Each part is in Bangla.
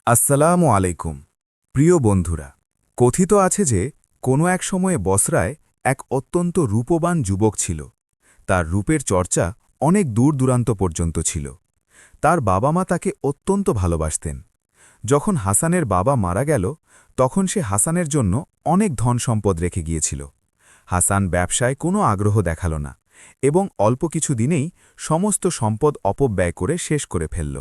আসসালামু আলাইকুম প্রিয় বন্ধুরা, কথিত আছে যে কোনো এক সময়ে বসরায় এক অত্যন্ত রূপবান যুবক ছিল। তার রূপের চর্চা অনেক দূর দূরান্ত পর্যন্ত ছিল। তার বাবা মা তাকে অত্যন্ত ভালোবাসতেন। যখন হাসানের বাবা মারা গেল, তখন সে হাসানের জন্য অনেক ধন সম্পদ রেখে গিয়েছিল। হাসান ব্যবসায় কোনো আগ্রহ দেখাল না এবং অল্প কিছু দিনেই সমস্ত সম্পদ অপব্যয় করে শেষ করে ফেলল।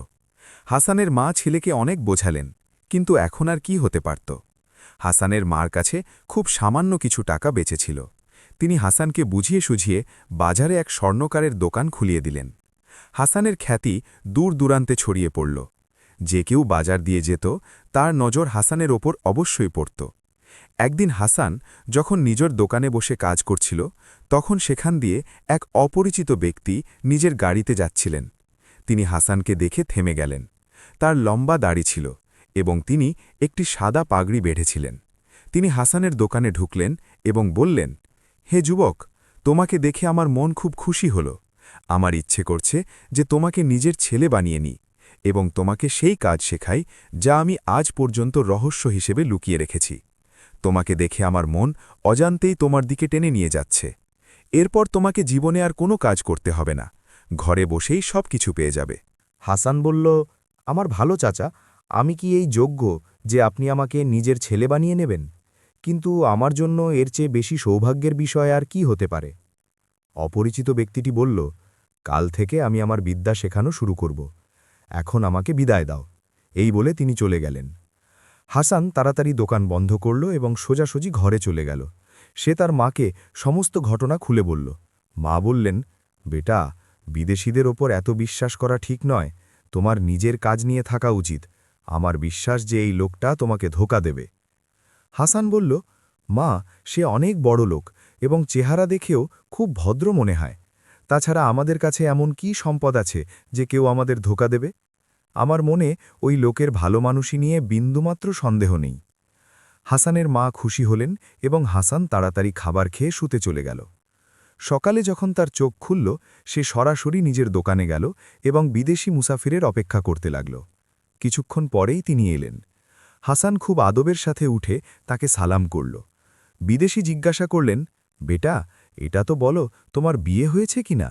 হাসানের মা ছেলেকে অনেক বোঝালেন, কিন্তু এখন আর কি হতে পারত। হাসানের মার কাছে খুব সামান্য কিছু টাকা বেঁচেছিল। তিনি হাসানকে বুঝিয়ে সুঝিয়ে বাজারে এক স্বর্ণকারের দোকান খুলিয়ে দিলেন। হাসানের খ্যাতি দূর দূরান্তে ছড়িয়ে পড়ল। যে কেউ বাজার দিয়ে যেত, তার নজর হাসানের ওপর অবশ্যই পড়ত। একদিন হাসান যখন নিজের দোকানে বসে কাজ করছিল, তখন সেখান দিয়ে এক অপরিচিত ব্যক্তি নিজের গাড়িতে যাচ্ছিলেন। তিনি হাসানকে দেখে থেমে গেলেন। তার লম্বা দাড়ি ছিল এবং তিনি একটি সাদা পাগড়ি বেঁধেছিলেন। তিনি হাসানের দোকানে ঢুকলেন এবং বললেন, হে যুবক, তোমাকে দেখে আমার মন খুব খুশি হল। আমার ইচ্ছে করছে যে তোমাকে নিজের ছেলে বানিয়ে নিই এবং তোমাকে সেই কাজ শেখাই যা আমি আজ পর্যন্ত রহস্য হিসেবে লুকিয়ে রেখেছি। তোমাকে দেখে আমার মন অজান্তেই তোমার দিকে টেনে নিয়ে যাচ্ছে। এরপর তোমাকে জীবনে আর কোনো কাজ করতে হবে না, ঘরে বসেই সব কিছু পেয়ে যাবে। হাসান বলল, আমার ভালো চাচা, আমি কি এই যোগ্য যে আপনি আমাকে নিজের ছেলে বানিয়ে নেবেন? কিন্তু আমার জন্য এর চেয়ে বেশি সৌভাগ্যের বিষয় আর কি হতে পারে? অপরিচিত ব্যক্তিটি বলল, কাল থেকে আমি আমার বিদ্যা শেখানো শুরু করব। এখন আমাকে বিদায় দাও। এই বলে তিনি চলে গেলেন। হাসান তাড়াতাড়ি দোকান বন্ধ করল এবং সোজাসুজি ঘরে চলে গেল। সে তার মাকে সমস্ত ঘটনা খুলে বলল। মা বললেন, বেটা, বিদেশিদের ওপর এত বিশ্বাস করা ঠিক নয়। তোমার নিজের কাজ নিয়ে থাকা উচিত। আমার বিশ্বাস যে এই লোকটা তোমাকে ধোঁকা দেবে। হাসান বলল, মা, সে অনেক বড় লোক এবং চেহারা দেখেও খুব ভদ্র মনে হয়। তাছাড়া আমাদের কাছে এমন কি সম্পদ আছে যে কেউ আমাদের ধোঁকা দেবে? আমার মনে ওই লোকের ভালো মানুষই নিয়ে বিন্দুমাত্র সন্দেহ নেই। হাসানের মা খুশি হলেন এবং হাসান তাড়াতাড়ি খাবার খেয়ে শুতে চলে গেল। সকালে যখন তার চোখ খুলল, সে সরাসরি নিজের দোকানে গেল এবং বিদেশি মুসাফিরের অপেক্ষা করতে লাগল। কিছুক্ষণ পরেই তিনি এলেন। হাসান খুব আদবের সাথে উঠে তাকে সালাম করল। বিদেশি জিজ্ঞাসা করলেন, বেটা, এটা তো বলো, তোমার বিয়ে হয়েছে কিনা?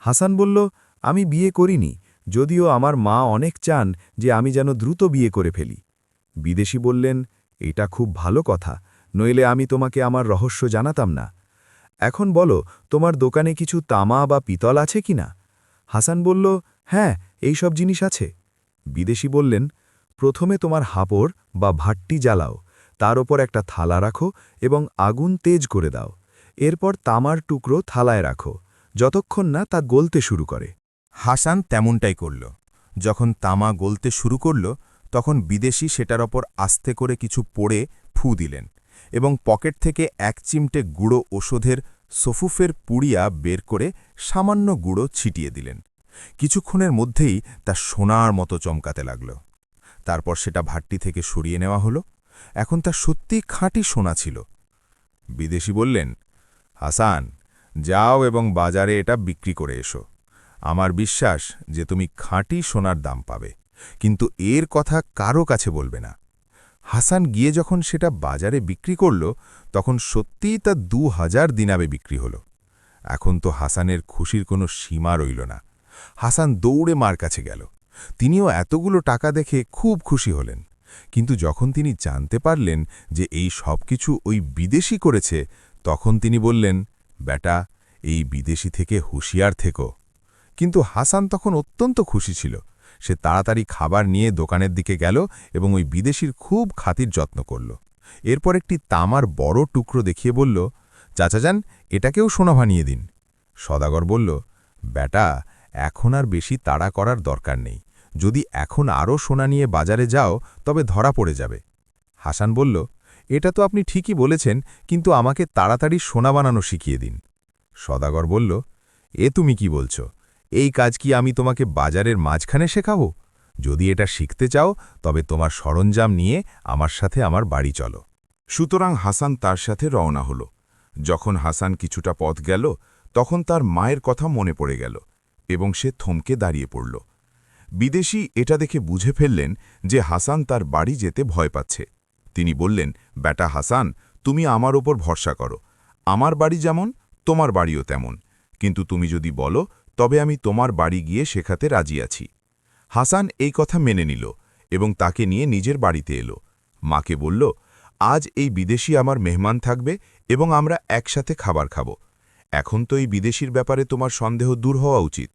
হাসান বলল, আমি বিয়ে করিনি, যদিও আমার মা অনেক চান যে আমি যেন দ্রুত বিয়ে করে ফেলি। বিদেশি বললেন, এটা খুব ভালো কথা, নইলে আমি তোমাকে আমার রহস্য জানাতাম না। এখন বলো, তোমার দোকানে কিছু তামা বা পিতল আছে কিনা? হাসান বলল, হ্যাঁ, এই সব জিনিস আছে। বিদেশি বললেন, প্রথমে তোমার হাঁপড় বা ভাট্টি জ্বালাও, তার ওপর একটা থালা রাখো এবং আগুন তেজ করে দাও। এরপর তামার টুকরো থালায় রাখো, যতক্ষণ না তা গলতে শুরু করে। হাসান তেমনটাই করল। যখন তামা গলতে শুরু করল, তখন বিদেশি সেটার ওপর আস্তে করে কিছু পোড়ে ফু দিলেন এবং পকেট থেকে এক চিমটে গুঁড়ো ওষুধের সফুফের পুড়িয়া বের করে সামান্য গুঁড়ো ছিটিয়ে দিলেন। কিছুক্ষণের মধ্যেই তা সোনার মতো চমকাতে লাগল। তারপর সেটা ভাট্টি থেকে সরিয়ে নেওয়া হলো। এখন তা সত্যিই খাঁটি সোনা ছিল। বিদেশি বললেন, হাসান, যাও এবং বাজারে এটা বিক্রি করে এসো। আমার বিশ্বাস যে তুমি খাঁটি সোনার দাম পাবে, কিন্তু এর কথা কারো কাছে বলবে না। হাসান গিয়ে যখন সেটা বাজারে বিক্রি করল, তখন সত্যিই তা ২,০০০ দিনারে বিক্রি হল। এখন তো হাসানের খুশির কোনো সীমা রইল না। হাসান দৌড়ে মার কাছে গেল। তিনিও এতগুলো টাকা দেখে খুব খুশি হলেন। কিন্তু যখন তিনি জানতে পারলেন যে এই সব কিছু ওই বিদেশি করেছে, তখন তিনি বললেন, বেটা, এই বিদেশি থেকে হুঁশিয়ার থেকো। কিন্তু হাসান তখন অত্যন্ত খুশি ছিল। সে তাড়াতাড়ি খাবার নিয়ে দোকানের দিকে গেল এবং ওই বিদেশির খুব খাতির যত্ন করল। এরপর একটি তামার বড় টুকরো দেখিয়ে বলল, চাচাজান, এটাকেও সোনা বানিয়ে দিন। সদাগর বলল, বেটা, এখন আর বেশি তাড়া করার দরকার নেই। যদি এখন আরও সোনা নিয়ে বাজারে যাও, তবে ধরা পড়ে যাবে। হাসান বলল, এটা তো আপনি ঠিকই বলেছেন, কিন্তু আমাকে তাড়াতাড়ি সোনা বানানো শিখিয়ে দিন। সদাগর বলল, এ তুমি কি বলছো? এই কাজ কি আমি তোমাকে বাজারের মাঝখানে শেখাবো? যদি এটা শিখতে চাও, তবে তোমার সরঞ্জাম নিয়ে আমার সাথে আমার বাড়ি চলো। সুতরাং হাসান তার সাথে রওনা হল। যখন হাসান কিছুটা পথ গেল, তখন তার মায়ের কথা মনে পড়ে গেল এবং সে থমকে দাঁড়িয়ে পড়ল। বিদেশি এটা দেখে বুঝে ফেললেন যে হাসান তার বাড়ি যেতে ভয় পাচ্ছে। তিনি বললেন, বেটা হাসান, তুমি আমার ওপর ভরসা করো। আমার বাড়ি যেমন তোমার বাড়িও তেমন, কিন্তু তুমি যদি বলো তবে আমি তোমার বাড়ি গিয়ে শেখাতে রাজি আছি। হাসান এই কথা মেনে নিল এবং তাকে নিয়ে নিজের বাড়িতে এলো। মাকে বলল, আজ এই বিদেশি আমার মেহমান থাকবে এবং আমরা একসাথে খাবার খাব। এখন তো এই বিদেশির ব্যাপারে তোমার সন্দেহ দূর হওয়া উচিত।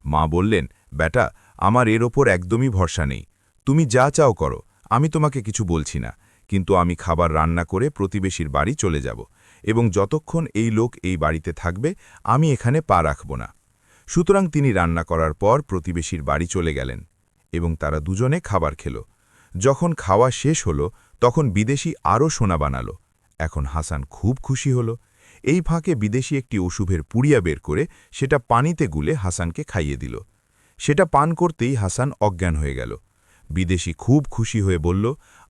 মা বললেন, বেটা, আমার এর ওপর একদমই ভরসা নেই। তুমি যা চাও করো, আমি তোমাকে কিছু বলছি না, কিন্তু আমি খাবার রান্না করে প্রতিবেশীর বাড়ি চলে যাব এবং যতক্ষণ এই লোক এই বাড়িতে থাকবে আমি এখানে পা রাখব না। সুতরাং তিনি রান্না করার পর প্রতিবেশীর বাড়ি চলে গেলেন এবং তারা দুজনে খাবার খেল। যখন খাওয়া শেষ হল তখন বিদেশি আরও সোনা বানাল। এখন হাসান খুব খুশি হল। এই ফাঁকে বিদেশি একটি অশুভের পুড়িয়া বের করে সেটা পানিতে গুলে হাসানকে খাইয়ে দিল। সেটা পান করতেই হাসান অজ্ঞান হয়ে গেল। বিদেশি খুব খুশি হয়ে বলল,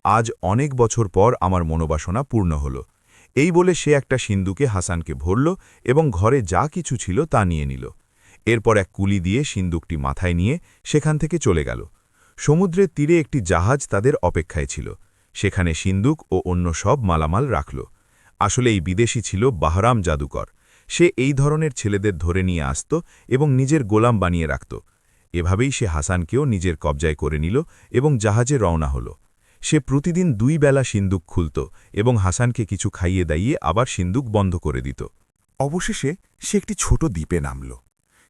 আজ অনেক বছর পর আমার মনোবাসনা পূর্ণ হল। এই বলে সে একটা সিন্দুকে হাসানকে ভরল এবং ঘরে যা কিছু ছিল তা নিয়ে নিল। এরপর এক কুলি দিয়ে সিন্দুকটি মাথায় নিয়ে সেখান থেকে চলে গেল। সমুদ্রের তীরে একটি জাহাজ তাদের অপেক্ষায় ছিল। সেখানে সিন্দুক ও অন্য সব মালামাল রাখল। আসলে এই বিদেশি ছিল বাহরাম জাদুকর। সে এই ধরনের ছেলেদের ধরে নিয়ে আসত এবং নিজের গোলাম বানিয়ে রাখত। এভাবেই সে হাসানকেও নিজের কবজায় করে নিল এবং জাহাজে রওনা হল। সে প্রতিদিন 2 বেলা সিন্দুক খুলত এবং হাসানকে কিছু খাইয়ে দাইয়ে আবার সিন্দুক বন্ধ করে দিত। অবশেষে সে একটি ছোট দ্বীপে নামল।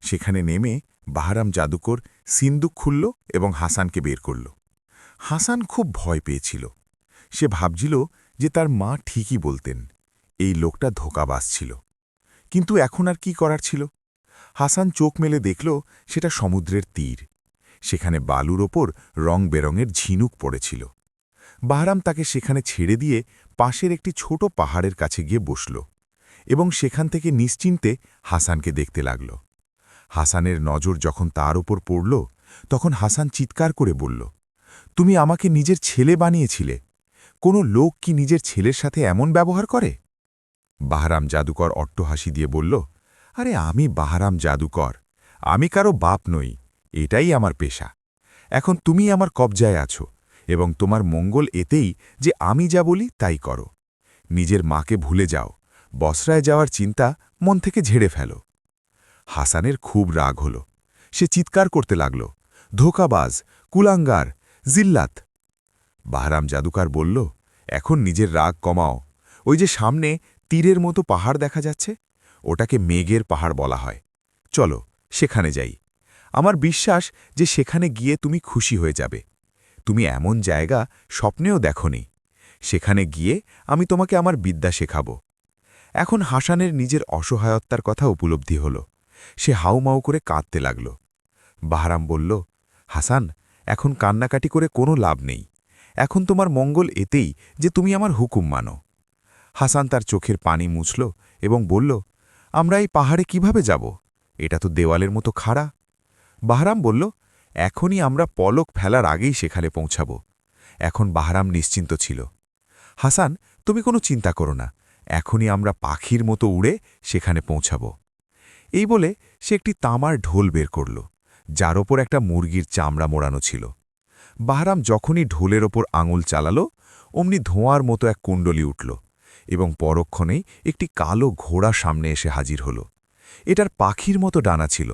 সেখানে নেমে বাহরাম জাদুকর সিন্দুক খুলল এবং হাসানকে বের করল। হাসান খুব ভয় পেয়েছিল। সে ভাবছিল যে তার মা ঠিকই বলতেন, এই লোকটা ধোঁকাবাজ ছিল। কিন্তু এখন আর কি করার ছিল? হাসান চোখ মেলে দেখল সেটা সমুদ্রের তীর। সেখানে বালুর ওপর রং বেরঙের ঝিনুক পড়েছিল। বাহরাম তাকে সেখানে ছেড়ে দিয়ে পাশের একটি ছোট পাহাড়ের কাছে গিয়ে বসল এবং সেখান থেকে নিশ্চিন্তে হাসানকে দেখতে লাগল। হাসানের নজর যখন তার ওপর পড়ল তখন হাসান চিৎকার করে বলল, তুমি আমাকে নিজের ছেলে বানিয়েছিলে। কোনো লোক কি নিজের ছেলের সাথে এমন ব্যবহার করে? বাহরাম জাদুকর অট্টহাসি দিয়ে বলল, আরে আমি বাহরাম জাদুকর, আমি কারো বাপ নই, এটাই আমার পেশা। এখন তুমি আমার কবজায় আছো এবং তোমার মঙ্গল এতেই যে আমি যা বলি তাই করো। নিজের মাকে ভুলে যাও, বসরায় যাওয়ার চিন্তা মন থেকে ঝেড়ে ফেলো। হাসানের খুব রাগ হল। সে চিৎকার করতে লাগল, ধোঁকাবাজ, কুলাঙ্গার, জিল্লাত। বাহরাম জাদুকার বলল, এখন নিজের রাগ কমাও। ওই যে সামনে তীরের মতো পাহাড় দেখা যাচ্ছে, ওটাকে মেঘের পাহাড় বলা হয়। চলো সেখানে যাই। আমার বিশ্বাস যে সেখানে গিয়ে তুমি খুশি হয়ে যাবে। তুমি এমন জায়গা স্বপ্নেও দেখনি। সেখানে গিয়ে আমি তোমাকে আমার বিদ্যা শেখাব। এখন হাসানের নিজের অসহায়তার কথা উপলব্ধি হল। সে হাউমাউ করে কাঁদতে লাগল। বাহরাম বলল, হাসান, এখন কান্নাকাটি করে কোনো লাভ নেই। এখন তোমার মঙ্গল এতেই যে তুমি আমার হুকুম মানো। হাসান তার চোখের পানি মুছল এবং বলল, আমরা এই পাহাড়ে কিভাবে যাব? এটা তো দেওয়ালের মতো খাড়া। বাহরাম বলল, এখনই আমরা পলক ফেলার আগেই সেখানে পৌঁছাব। এখন বাহরাম নিশ্চিন্ত ছিল। হাসান, তুমি কোনো চিন্তা করো না, এখনই আমরা পাখির মতো উড়ে সেখানে পৌঁছাব। এই বলে সে একটি তামার ঢোল বের করল, যার ওপর একটা মুরগির চামড়া মোড়ানো ছিল। বাহরাম যখনই ঢোলের ওপর আঙুল চালাল, অমনি ধোঁয়ার মতো এক কুণ্ডলি উঠল এবং পরক্ষণেই একটি কালো ঘোড়া সামনে এসে হাজির হল। এটার পাখির মতো ডানা ছিল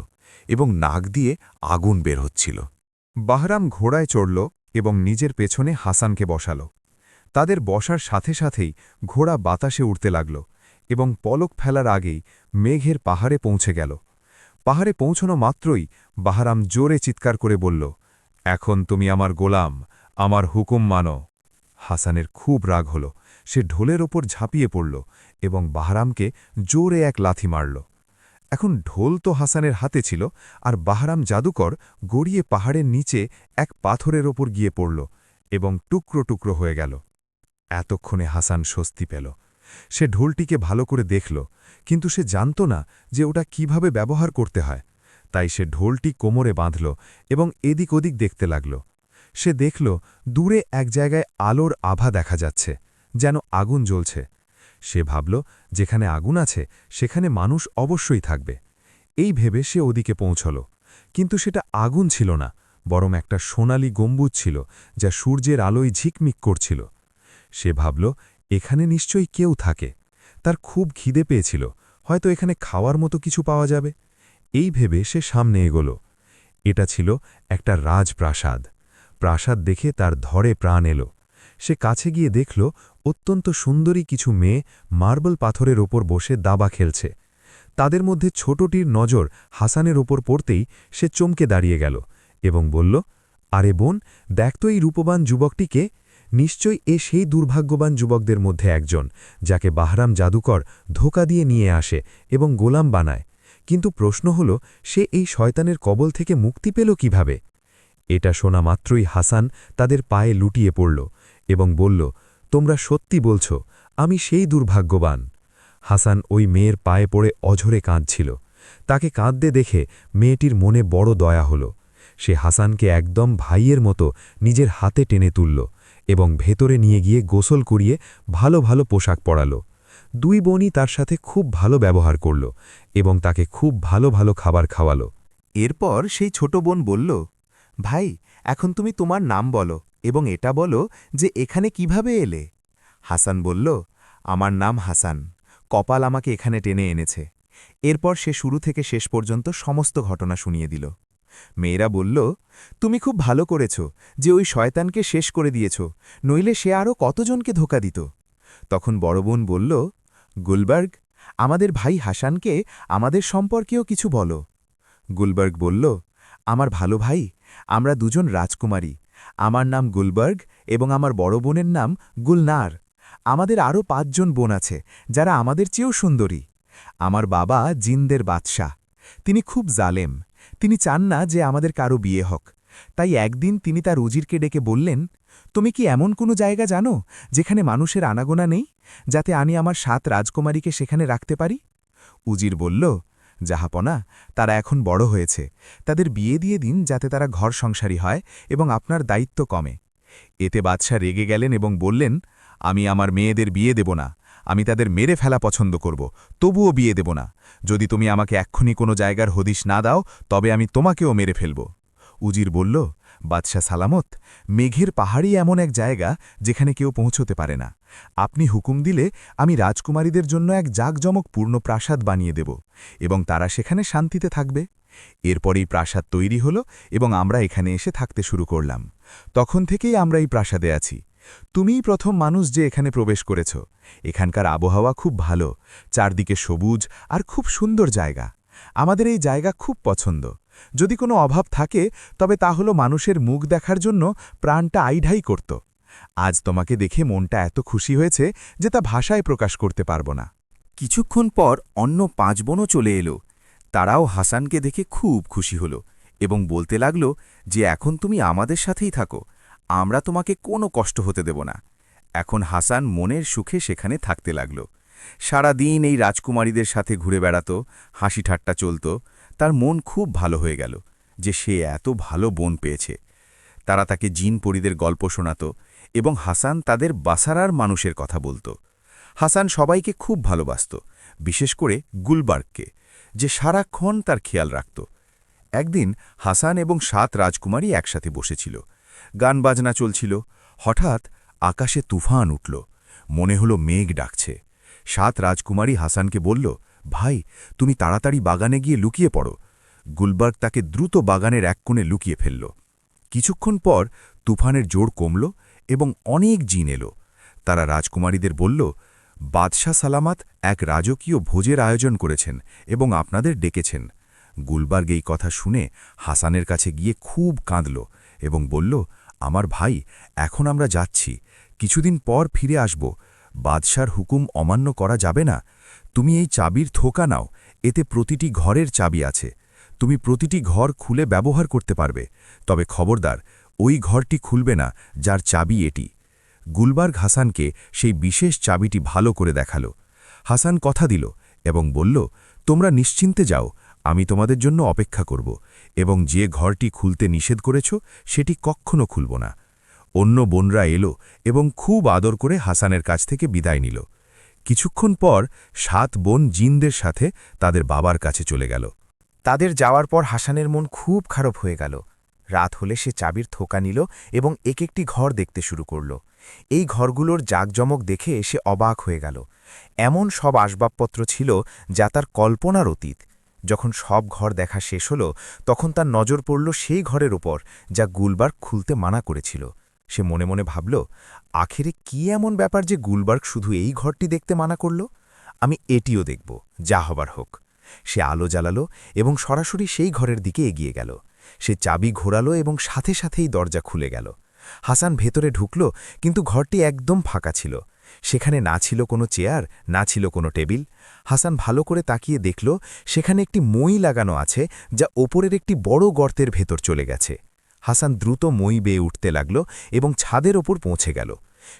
এবং নাক দিয়ে আগুন বের হচ্ছিল। বাহরাম ঘোড়ায় চড়ল এবং নিজের পেছনে হাসানকে বসাল। তাদের বসার সাথে সাথেই ঘোড়া বাতাসে উড়তে লাগল এবং পলক ফেলার আগেই মেঘের পাহাড়ে পৌঁছে গেল। পাহাড়ে পৌঁছনো মাত্রই বাহরাম জোরে চিৎকার করে বলল, এখন তুমি আমার গোলাম, আমার হুকুম মানো। হাসানের খুব রাগ হল। সে ঢোলের ওপর ঝাঁপিয়ে পড়ল এবং বাহরামকে জোরে এক লাথি মারল। এখন ঢোল তো হাসানের হাতে ছিল, আর বাহরাম জাদুকর গড়িয়ে পাহাড়ের নিচে এক পাথরের ওপর গিয়ে পড়ল এবং টুকরো টুকরো হয়ে গেল। এতক্ষণে হাসান স্বস্তি পেল। সে ঢোলটিকে ভালো করে দেখল, কিন্তু সে জানত না যে ওটা কিভাবে ব্যবহার করতে হয়। তাই সে ঢোলটি কোমরে বাঁধল এবং এদিক ওদিক দেখতে লাগল। সে দেখল দূরে এক জায়গায় আলোর আভা দেখা যাচ্ছে, যেন আগুন জ্বলছে। সে ভাবল, যেখানে আগুন আছে সেখানে মানুষ অবশ্যই থাকবে। এই ভেবে সে ওদিকে পৌঁছল, কিন্তু সেটা আগুন ছিল না, বরং একটা সোনালি গম্বুজ ছিল যা সূর্যের আলোয় ঝিকমিক করছিল। সে ভাবল, এখানে নিশ্চয়ই কেউ থাকে। তার খুব খিদে পেয়েছিল, হয়তো এখানে খাওয়ার মতো কিছু পাওয়া যাবে। এই ভেবে সে সামনে এগোল। এটা ছিল একটা রাজপ্রাসাদ। প্রাসাদ দেখে তার ধরে প্রাণ এলো। সে কাছে গিয়ে দেখল অত্যন্ত সুন্দরী কিছু মেয়ে মার্বেল পাথরের ওপর বসে দাবা খেলছে। তাদের মধ্যে ছোটটির নজর হাসানের ওপর পড়তেই সে চমকে দাঁড়িয়ে গেল এবং বলল, আরে বোন, দেখ তো এই রূপবান যুবকটিকে। নিশ্চয়ই এ সেই দুর্ভাগ্যবান যুবকদের মধ্যে একজন যাকে বাহরাম জাদুকর ধোঁকা দিয়ে নিয়ে আসে এবং গোলাম বানায়। কিন্তু প্রশ্ন হল, সে এই শয়তানের কবল থেকে মুক্তি পেল কিভাবে? এটা শোনা মাত্রই হাসান তাদের পায়ে লুটিয়ে পড়ল এবং বলল, তোমরা সত্যি বলছ, আমি সেই দুর্ভাগ্যবান। হাসান ওই মেয়ের পায়ে পড়ে অঝরে কাঁদছিল। তাকে কাঁদতে দেখে মেয়েটির মনে বড় দয়া হল। সে হাসানকে একদম ভাইয়ের মতো নিজের হাতে টেনে তুলল এবং ভেতরে নিয়ে গিয়ে গোসল করিয়ে ভালো ভালো পোশাক পরাল। দুই বোনই তার সাথে খুব ভালো ব্যবহার করল এবং তাকে খুব ভালো ভালো খাবার খাওয়াল। এরপর সেই ছোট বোন বলল, ভাই, এখন তুমি তোমার নাম বলো এবং এটা বলো যে এখানে কিভাবে এলে। হাসান বলল, আমার নাম হাসান, কপাল আমাকে এখানে টেনে এনেছে। এরপর সে শুরু থেকে শেষ পর্যন্ত সমস্ত ঘটনা শুনিয়ে দিল। মেয়েরা বলল, তুমি খুব ভালো করেছ যে ওই শয়তানকে শেষ করে দিয়েছ, নইলে সে আরও কতজনকে ধোঁকা দিত। তখন বড় বোন বলল, গুলবার্গ, আমাদের ভাই হাসানকে আমাদের সম্পর্কেও কিছু বলো। গুলবার্গ বলল, আমার ভালো ভাই, আমরা দুজন রাজকুমারী। আমার নাম গুলবার্গ এবং আমার বড় বোনের নাম গুলনার। আমাদের আরও 5 জন বোন আছে যারা আমাদের চেয়েও সুন্দরী। আমার বাবা জিনদের বাদশাহ। তিনি খুব জালেম। তিনি চান না যে আমাদের কারো বিয়ে হোক। তাই একদিন তিনি তার উজিরকে ডেকে বললেন, তুমি কি এমন কোনো জায়গা জানো যেখানে মানুষের আনাগোনা নেই, যাতে আমি আমার 7 রাজকুমারীকে সেখানে রাখতে পারি? উজির বলল, জাহাপনা, তারা এখন বড় হয়েছে। তাদের বিয়ে দিয়ে দিন যাতে তারা ঘর সংসারী হয় এবং আপনার দায়িত্ব কমে। এতে বাদশাহ রেগে গেলেন এবং বললেন, আমি আমার মেয়েদের বিয়ে দেব না। আমি তাদের মেরে ফেলা পছন্দ করব, তবুও বিয়ে দেব না। যদি তুমি আমাকে এক্ষুনি কোনো জায়গার হদিশ না দাও, তবে আমি তোমাকেও মেরে ফেলব। উজির বলল, বাদশাহ সালামত, মেঘের পাহাড়ই এমন এক জায়গা যেখানে কেউ পৌঁছতে পারে না। আপনি হুকুম দিলে আমি রাজকুমারীদের জন্য এক জাঁকজমকপূর্ণ প্রাসাদ বানিয়ে দেব এবং তারা সেখানে শান্তিতে থাকবে। এরপরেই প্রাসাদ তৈরি হল এবং আমরা এখানে এসে থাকতে শুরু করলাম। তখন থেকেই আমরা এই প্রাসাদে আছি। তুমিই প্রথম মানুষ যে এখানে প্রবেশ করেছ। এখানকার আবহাওয়া খুব ভালো, চারদিকে সবুজ আর খুব সুন্দর জায়গা। আমাদের এই জায়গা খুব পছন্দ। যদি কোনো অভাব থাকে তবে তা হলো মানুষের মুখ দেখার জন্য প্রাণটা আইঢাই করত। আজ তোমাকে দেখে মনটা এত খুশি হয়েছে যে তা ভাষায় প্রকাশ করতে পারব না। কিছুক্ষণ পর অন্য 5 বোনও চলে এলো। তারাও হাসানকে দেখে খুব খুশি হল এবং বলতে লাগল যে এখন তুমি আমাদের সাথেই থাকো, আমরা তোমাকে কোনো কষ্ট হতে দেব না। এখন হাসান মনের সুখে সেখানে থাকতে লাগল। সারা দিন এই রাজকুমারীদের সাথে ঘুরে বেড়াত, হাসি ঠাট্টা চলত। তার মন খুব ভালো হয়ে গেল যে সে এত ভালো বোন পেয়েছে। তারা তাকে জিন পরীদের গল্প শোনাত এবং হাসান তাদের বাসারার মানুষের কথা বলত। হাসান সবাইকে খুব ভালোবাসত, বিশেষ করে গুলবার্গকে, যে সারাক্ষণ তার খেয়াল রাখত। একদিন হাসান এবং 7 রাজকুমারী একসাথে বসেছিল। গান বাজনা চলছিল। হঠাৎ আকাশে তুফান উঠল। মনে হলো মেঘ ডাকছে। 7 রাজকুমারী হাসানকে বলল, ভাই, তুমি তাড়াতাড়ি বাগানে গিয়ে লুকিয়ে পড়ো। গুলবার্গ তাকে দ্রুত বাগানের এক কোণে লুকিয়ে ফেলল। কিছুক্ষণ পর তুফানের জোর কমল এবং অনেক জিন এলো। তারা রাজকুমারীদের বলল, বাদশাহ সালামাত এক রাজকীয় ভোজের আয়োজন করেছেন এবং আপনাদের ডেকেছেন। গুলবার্গ এই কথা শুনে হাসানের কাছে গিয়ে খুব কাঁদল এবং বলল, আমার ভাই, এখন আমরা যাচ্ছি, কিছুদিন পর ফিরে আসব। বাদশার হুকুম অমান্য করা যাবে না। তুমি এই চাবির থোকা নাও, এতে প্রতিটি ঘরের চাবি আছে। তুমি প্রতিটি ঘর খুলে ব্যবহার করতে পারবে, তবে খবরদার, ওই ঘরটি খুলবে না যার চাবি এটি। গুলবার্গ হাসানকে সেই বিশেষ চাবিটি ভালো করে দেখাল। হাসান কথা দিল এবং বলল, তোমরা নিশ্চিন্তে যাও, আমি তোমাদের জন্য অপেক্ষা করব এবং যে ঘরটি খুলতে নিষেধ করেছ সেটি কখনো খুলব না। অন্য বোনরা এলো এবং খুব আদর করে হাসানের কাছ থেকে বিদায় নিল। কিছুক্ষণ পর 7 বোন জিনদের সাথে তাদের বাবার কাছে চলে গেল। তাদের যাওয়ার পর হাসানের মন খুব খারাপ হয়ে গেল। রাত হলে সে চাবির থোকা নিল এবং এক একটি ঘর দেখতে শুরু করল। এই ঘরগুলোর জাঁকজমক দেখে সে অবাক হয়ে গেল। এমন সব আসবাবপত্র ছিল যা তার কল্পনার অতীত। যখন সব ঘর দেখা শেষ হল তখন তার নজর পড়ল সেই ঘরের ওপর যা গুলবার্গ খুলতে মানা করেছিল। সে মনে মনে ভাবল, আখেরে কি এমন ব্যাপার যে গুলবার্গ শুধু এই ঘরটি দেখতে মানা করল? আমি এটিও দেখব, যা হবার হোক। সে আলো জ্বালালো এবং সরাসরি সেই ঘরের দিকে এগিয়ে গেল। সে চাবি ঘোরালো এবং সাথে সাথেই দরজা খুলে গেল। হাসান ভেতরে ঢুকল, কিন্তু ঘরটি একদম ফাঁকা ছিল। সেখানে না ছিল কোনো চেয়ার, না ছিল কোনো টেবিল। হাসান ভালো করে তাকিয়ে দেখল সেখানে একটি মই লাগানো আছে যা ওপরের একটি বড় গর্তের ভেতর চলে গেছে। হাসান দ্রুত মই বেয়ে উঠতে লাগল এবং ছাদের ওপর পৌঁছে গেল।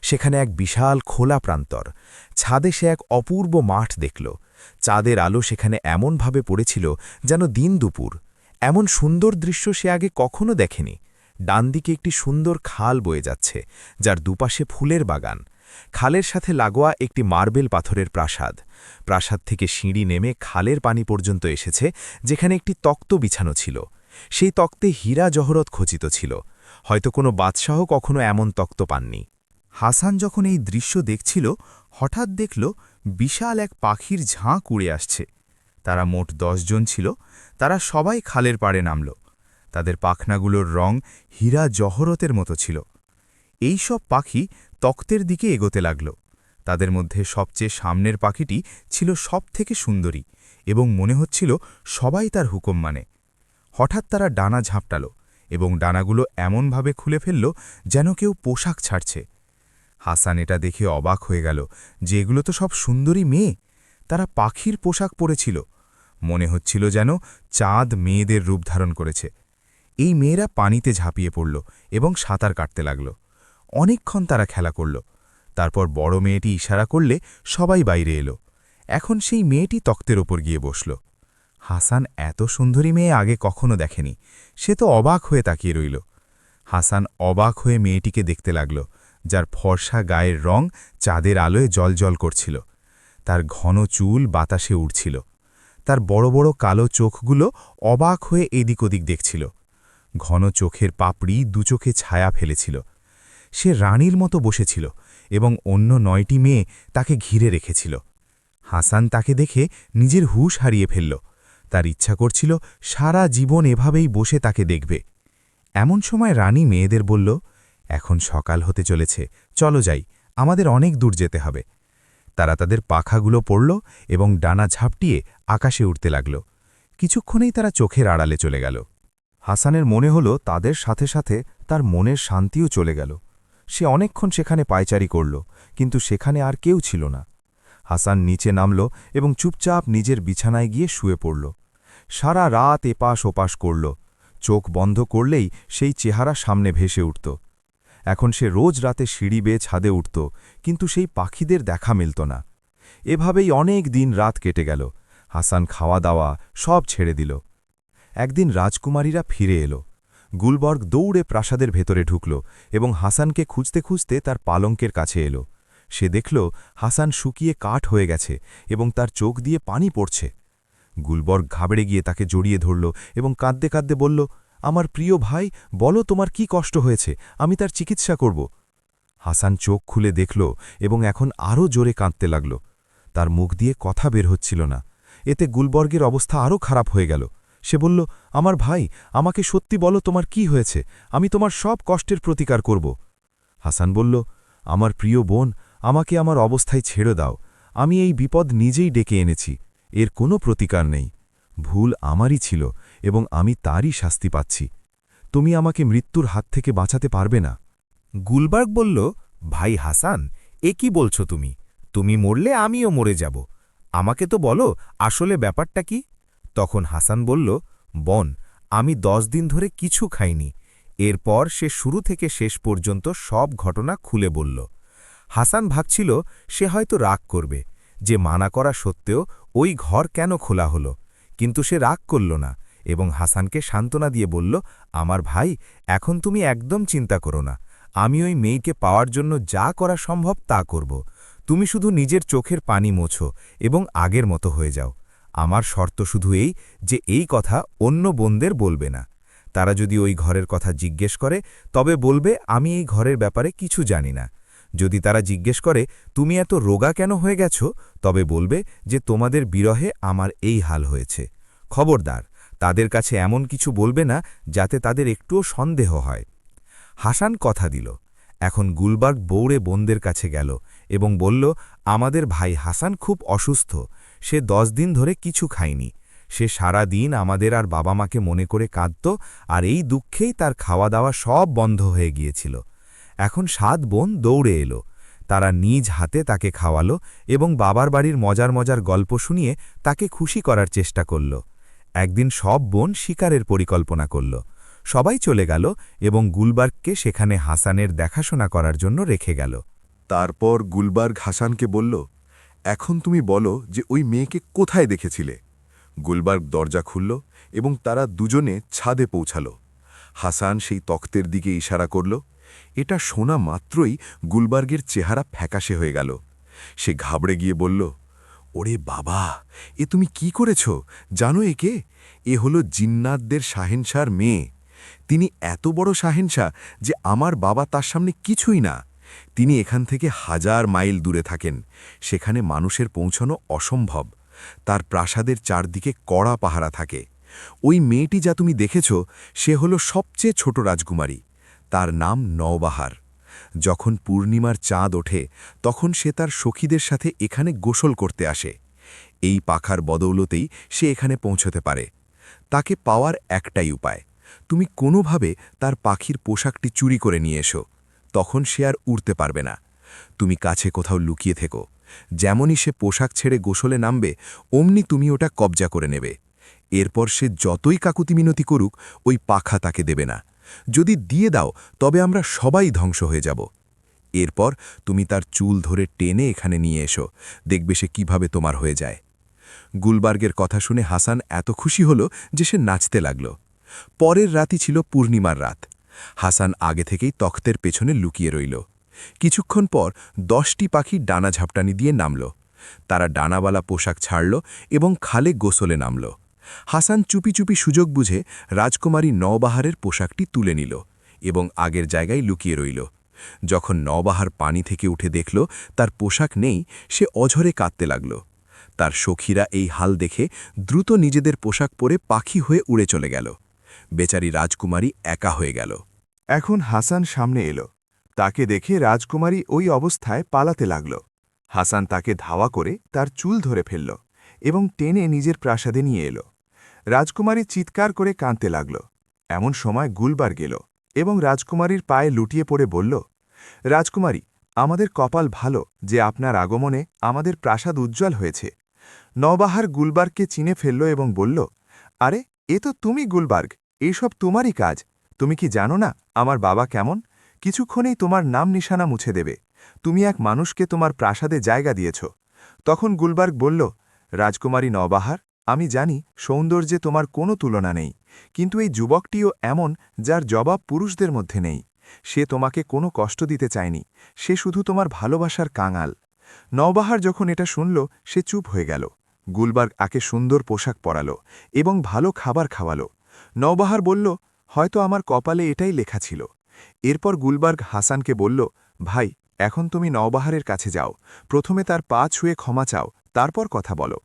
সেখানে এক বিশাল খোলা প্রান্তর। ছাদে সে এক অপূর্ব মাঠ দেখল। চাঁদের আলো সেখানে এমনভাবে পড়েছিল যেন দিন দুপুর। এমন সুন্দর দৃশ্য সে আগে কখনো দেখেনি। ডান দিকে একটি সুন্দর খাল বয়ে যাচ্ছে, যার দুপাশে ফুলের বাগান। খালের সাথে লাগোয়া একটি মার্বেল পাথরের প্রাসাদ। প্রাসাদ থেকে সিঁড়ি নেমে খালের পানি পর্যন্ত এসেছে, যেখানে একটি তক্ত বিছানো ছিল। সেই তক্তে হীরা জহরত খচিত ছিল। হয়তো কোনো বাদশাহ কখনো এমন তক্ত পাননি। হাসান যখন এই দৃশ্য দেখছিল, হঠাৎ দেখল বিশাল এক পাখির ঝাঁক উড়ে আসছে। তারা মোট 10 জন ছিল। তারা সবাই খালের পাড়ে নামল। তাদের পাখনাগুলোর রং হীরা জহরতের মতো ছিল। এই সব পাখি তক্তের দিকে এগোতে লাগল। তাদের মধ্যে সবচেয়ে সামনের পাখিটি ছিল সবথেকে সুন্দরী এবং মনে হচ্ছিল সবাই তার হুকুম মানে। হঠাৎ তারা ডানা ঝাপটাল এবং ডানাগুলো এমনভাবে খুলে ফেলল যেন কেউ পোশাক ছাড়ছে। হাসান এটা দেখে অবাক হয়ে গেল যে এগুলো তো সব সুন্দরী মেয়ে। তারা পাখির পোশাক পরেছিল। মনে হচ্ছিল যেন চাঁদ মেয়েদের রূপ ধারণ করেছে। এই মেয়েরা পানিতে ঝাঁপিয়ে পড়ল এবং সাঁতার কাটতে লাগল। অনেকক্ষণ তারা খেলা করল। তারপর বড় মেয়েটি ইশারা করলে সবাই বাইরে এলো। এখন সেই মেয়েটি তক্তের ওপর গিয়ে বসল। হাসান এত সুন্দরী মেয়ে আগে কখনো দেখেনি। সে তো অবাক হয়ে তাকিয়ে রইল। হাসান অবাক হয়ে মেয়েটিকে দেখতে লাগল, যার ফর্সা গায়ের রং চাঁদের আলোয় জলজল করছিল। তার ঘন চুল বাতাসে উড়ছিল। তার বড় বড় কালো চোখগুলো অবাক হয়ে এদিক ওদিক দেখছিল। ঘন চোখের পাপড়ি দুচোখে ছায়া ফেলেছিল। সে রানীর মতো বসেছিল এবং অন্য 9টি মেয়ে তাকে ঘিরে রেখেছিল। হাসান তাকে দেখে নিজের হুঁশ হারিয়ে ফেলল। তার ইচ্ছা করছিল সারা জীবন এভাবেই বসে তাকে দেখবে। এমন সময় রানী মেয়েদের বলল, এখন সকাল হতে চলেছে, চলো যাই, আমাদের অনেক দূর যেতে হবে। তারা তাদের পাখাগুলো পড়ল এবং ডানা ঝাপটিয়ে আকাশে উঠতে লাগল। কিছুক্ষণেই তারা চোখের আড়ালে চলে গেল। হাসানের মনে হল তাদের সাথে সাথে তার মনের শান্তিও চলে গেল। সে অনেকক্ষণ সেখানে পায়চারি করল, কিন্তু সেখানে আর কেউ ছিল না। হাসান নিচে নামল এবং চুপচাপ নিজের বিছানায় গিয়ে শুয়ে পড়ল। সারা রাত এপাশ ওপাশ করল। চোখ বন্ধ করলেই সেই চেহারা সামনে ভেসে উঠত। এখন সে রোজ রাতে সিঁড়ি বেয়ে ছাদে উঠত, কিন্তু সেই পাখিদের দেখা মিলত না। এভাবেই অনেক দিন রাত কেটে গেল। হাসান খাওয়া দাওয়া সব ছেড়ে দিল। একদিন রাজকুমারীরা ফিরে এলো। গুলবর্গ দৌড়ে প্রাসাদের ভেতরে ঢুকল এবং হাসানকে খুঁজতে খুঁজতে তার পালঙ্কের কাছে এলো। সে দেখল হাসান শুকিয়ে কাঠ হয়ে গেছে এবং তার চোখ দিয়ে পানি পড়ছে। গুলবর্গ ঘাবড়ে গিয়ে তাকে জড়িয়ে ধরল এবং কাঁদতে কাঁদতে বলল, আমার প্রিয় ভাই, বলো তোমার কি কষ্ট হয়েছে, আমি তার চিকিৎসা করব। হাসান চোখ খুলে দেখল এবং এখন আরও জোরে কাঁদতে লাগল। তার মুখ দিয়ে কথা বের হচ্ছিল না। এতে গুলবর্গের অবস্থা আরও খারাপ হয়ে গেল। সে বলল, আমার ভাই, আমাকে সত্যি বলো তোমার কি হয়েছে, আমি তোমার সব কষ্টের প্রতিকার করব। হাসান বলল, আমার প্রিয় বোন, আমাকে আমার অবস্থায় ছেড়ে দাও। আমি এই বিপদ নিজেই ডেকে এনেছি, এর কোনো প্রতিকার নেই। ভুল আমারই ছিল এবং আমি তারই শাস্তি পাচ্ছি। তুমি আমাকে মৃত্যুর হাত থেকে বাঁচাতে পারবে না। গুলবার্গ বলল, ভাই হাসান, এ কি বলছো তুমি? তুমি মরলে আমিও মরে যাব। আমাকে তো বলো আসলে ব্যাপারটা কি? তখন হাসান বলল, বোন, আমি 10 দিন ধরে কিছু খাইনি। এরপর সে শুরু থেকে শেষ পর্যন্ত সব ঘটনা খুলে বলল। হাসান ভাবছিল সে হয়তো রাগ করবে, যে মানা করা সত্ত্বেও ওই ঘর কেন খোলা হলো, কিন্তু সে রাগ করল না এবং হাসানকে সান্ত্বনা দিয়ে বলল, আমার ভাই, এখন তুমি একদম চিন্তা করো না। আমি ওই মেয়েকে পাওয়ার জন্য যা করা সম্ভব তা করব। তুমি শুধু নিজের চোখের পানি মোছো এবং আগের মতো হয়ে যাও। আমার শর্ত শুধু এই যে এই কথা অন্য বোনদের বলবে না। তারা যদি ওই ঘরের কথা জিজ্ঞেস করে তবে বলবে আমি এই ঘরের ব্যাপারে কিছু জানি না। যদি তারা জিজ্ঞেস করে তুমি এত রোগা কেন হয়ে গেছ, তবে বলবে যে তোমাদের বিরহে আমার এই হাল হয়েছে। খবরদার, তাদের কাছে এমন কিছু বলবে না যাতে তাদের একটুও সন্দেহ হয়। হাসান কথা দিল। এখন গুলবার্গ বৌড়ে বোনদের কাছে গেল এবং বলল, আমাদের ভাই হাসান খুব অসুস্থ, সে 10 দিন ধরে কিছু খায়নি। সে সারা দিন আমাদের আর বাবা মাকে মনে করে কাঁদত, আর এই দুঃখেই তার খাওয়া দাওয়া সব বন্ধ হয়ে গিয়েছিল। এখন 7 বোন দৌড়ে এলো। তারা নিজ হাতে তাকে খাওয়ালো এবং বাবার বাড়ির মজার মজার গল্প শুনিয়ে তাকে খুশি করার চেষ্টা করল। একদিন সব বোন শিকারের পরিকল্পনা করল। সবাই চলে গেল এবং গুলবার্গকে সেখানে হাসানের দেখাশোনা করার জন্য রেখে গেল। তারপর গুলবার্গ হাসানকে বলল, এখন তুমি বলো যে ওই মেয়েকে কোথায় দেখেছিলে। গুলবার্গ দরজা খুলল এবং তারা দুজনে ছাদে পৌঁছাল। হাসান সেই তক্তের দিকে ইশারা করল। এটা শোনা মাত্রই গুলবার্গের চেহারা ফ্যাকাশে হয়ে গেল। সে ঘাবড়ে গিয়ে বলল, ওরে বাবা, এ তুমি কি করেছ? জানো একে? এ হলো জিন্নাতদের শাহেনশার মেয়ে। তিনি এত বড় শাহেনশাহ যে আমার বাবা তার সামনে কিছুই না। তিনি এখান থেকে 1000 মাইল দূরে থাকেন, সেখানে মানুষের পৌঁছানো অসম্ভব। তার প্রাসাদের চারদিকে কড়া পাহারা থাকে। ওই মেয়েটি যা তুমি দেখেছ সে হলো সবচেয়ে ছোট রাজকুমারী। তার নাম নওবাহার। যখন পূর্ণিমার চাঁদ ওঠে তখন সে তার সখীদের সাথে এখানে গোসল করতে আসে। এই পাখার বদৌলতেই সে এখানে পৌঁছতে পারে। তাকে পাওয়ার একটাই উপায়, তুমি কোনোভাবে তার পাখির পোশাকটি চুরি করে নিয়ে এসো। তখন সে আর উড়তে পারবে না। তুমি কাছে কোথাও লুকিয়ে থেকো। যেমনই সে পোশাক ছেড়ে গোসলে নামবে অমনি তুমি ওটা কবজা করে নেবে। এরপর সে যতই কাকুতি মিনতি করুক ওই পাখা তাকে দেবে না। যদি দিয়ে দাও তবে আমরা সবাই ধ্বংস হয়ে যাব। এরপর তুমি তার চুল ধরে টেনে এখানে নিয়ে এসো, দেখবে সে কিভাবে তোমার হয়ে যায়। গুলবার্গের কথা শুনে হাসান এত খুশি হল যে সে নাচতে লাগল। পরের রাতই ছিল পূর্ণিমার রাত। হাসান আগে থেকেই তখ্তের পেছনে লুকিয়ে রইল। কিছুক্ষণ পর 10টি পাখি ডানা ঝাপটানি দিয়ে নামল। তারা ডানাওয়ালা পোশাক ছাড়ল এবং খালে গোসলে নামল। হাসান চুপি চুপি সুযোগ বুঝে রাজকুমারী নওবাহারের পোশাকটি তুলে নিল এবং আগের জায়গায় লুকিয়ে রইল। যখন নওবাহার পানি থেকে উঠে দেখল তার পোশাক নেই, সে অঝরে কাঁদতে লাগল। তার সখীরা এই হাল দেখে দ্রুত নিজেদের পোশাক পরে পাখি হয়ে উড়ে চলে গেল। বেচারি রাজকুমারী একা হয়ে গেল। এখন হাসান সামনে এলো। তাকে দেখে রাজকুমারী ওই অবস্থায় পালাতে লাগল। হাসান তাকে ধাওয়া করে তার চুল ধরে ফেলল এবং টেনে নিজের প্রাসাদে নিয়ে এলো। রাজকুমারী চিৎকার করে কাঁদতে লাগল। এমন সময় গুলবার্গ এলো এবং রাজকুমারীর পায়ে লুটিয়ে পড়ে বলল, রাজকুমারী, আমাদের কপাল ভালো যে আপনার আগমনে আমাদের প্রাসাদ উজ্জ্বল হয়েছে। নওবাহার গুলবার্গকে চিনে ফেলল এবং বলল, আরে, এ তো তুমি গুলবার্গ, এইসব তোমারই কাজ। তুমি কি জানো না আমার বাবা কেমন? কিছুক্ষণেই তোমার নাম নিশানা মুছে দেবে। তুমি এক মানুষকে তোমার প্রাসাদে জায়গা দিয়েছ। তখন গুলবার্গ বলল, রাজকুমারী নওবাহার, আমি জানি সৌন্দর্যে তোমার কোনো তুলনা নেই, কিন্তু এই যুবকটিও এমন যার জবাব পুরুষদের মধ্যে নেই। সে তোমাকে কোনো কষ্ট দিতে চায়নি, সে শুধু তোমার ভালোবাসার কাঙাল। নওবাহার যখন এটা শুনল সে চুপ হয়ে গেল। গুলবার্গ আকে সুন্দর পোশাক পরাল এবং ভালো খাবার খাওয়াল। নওবাহার বলল, হয়তো আমার কপালে এটাই লেখা ছিল। এরপর গুলবার্গ হাসানকে বলল, ভাই, এখন তুমি নওবাহারের কাছে যাও, প্রথমে তার পা ছুঁয়ে ক্ষমা চাও, তারপর কথা বলো।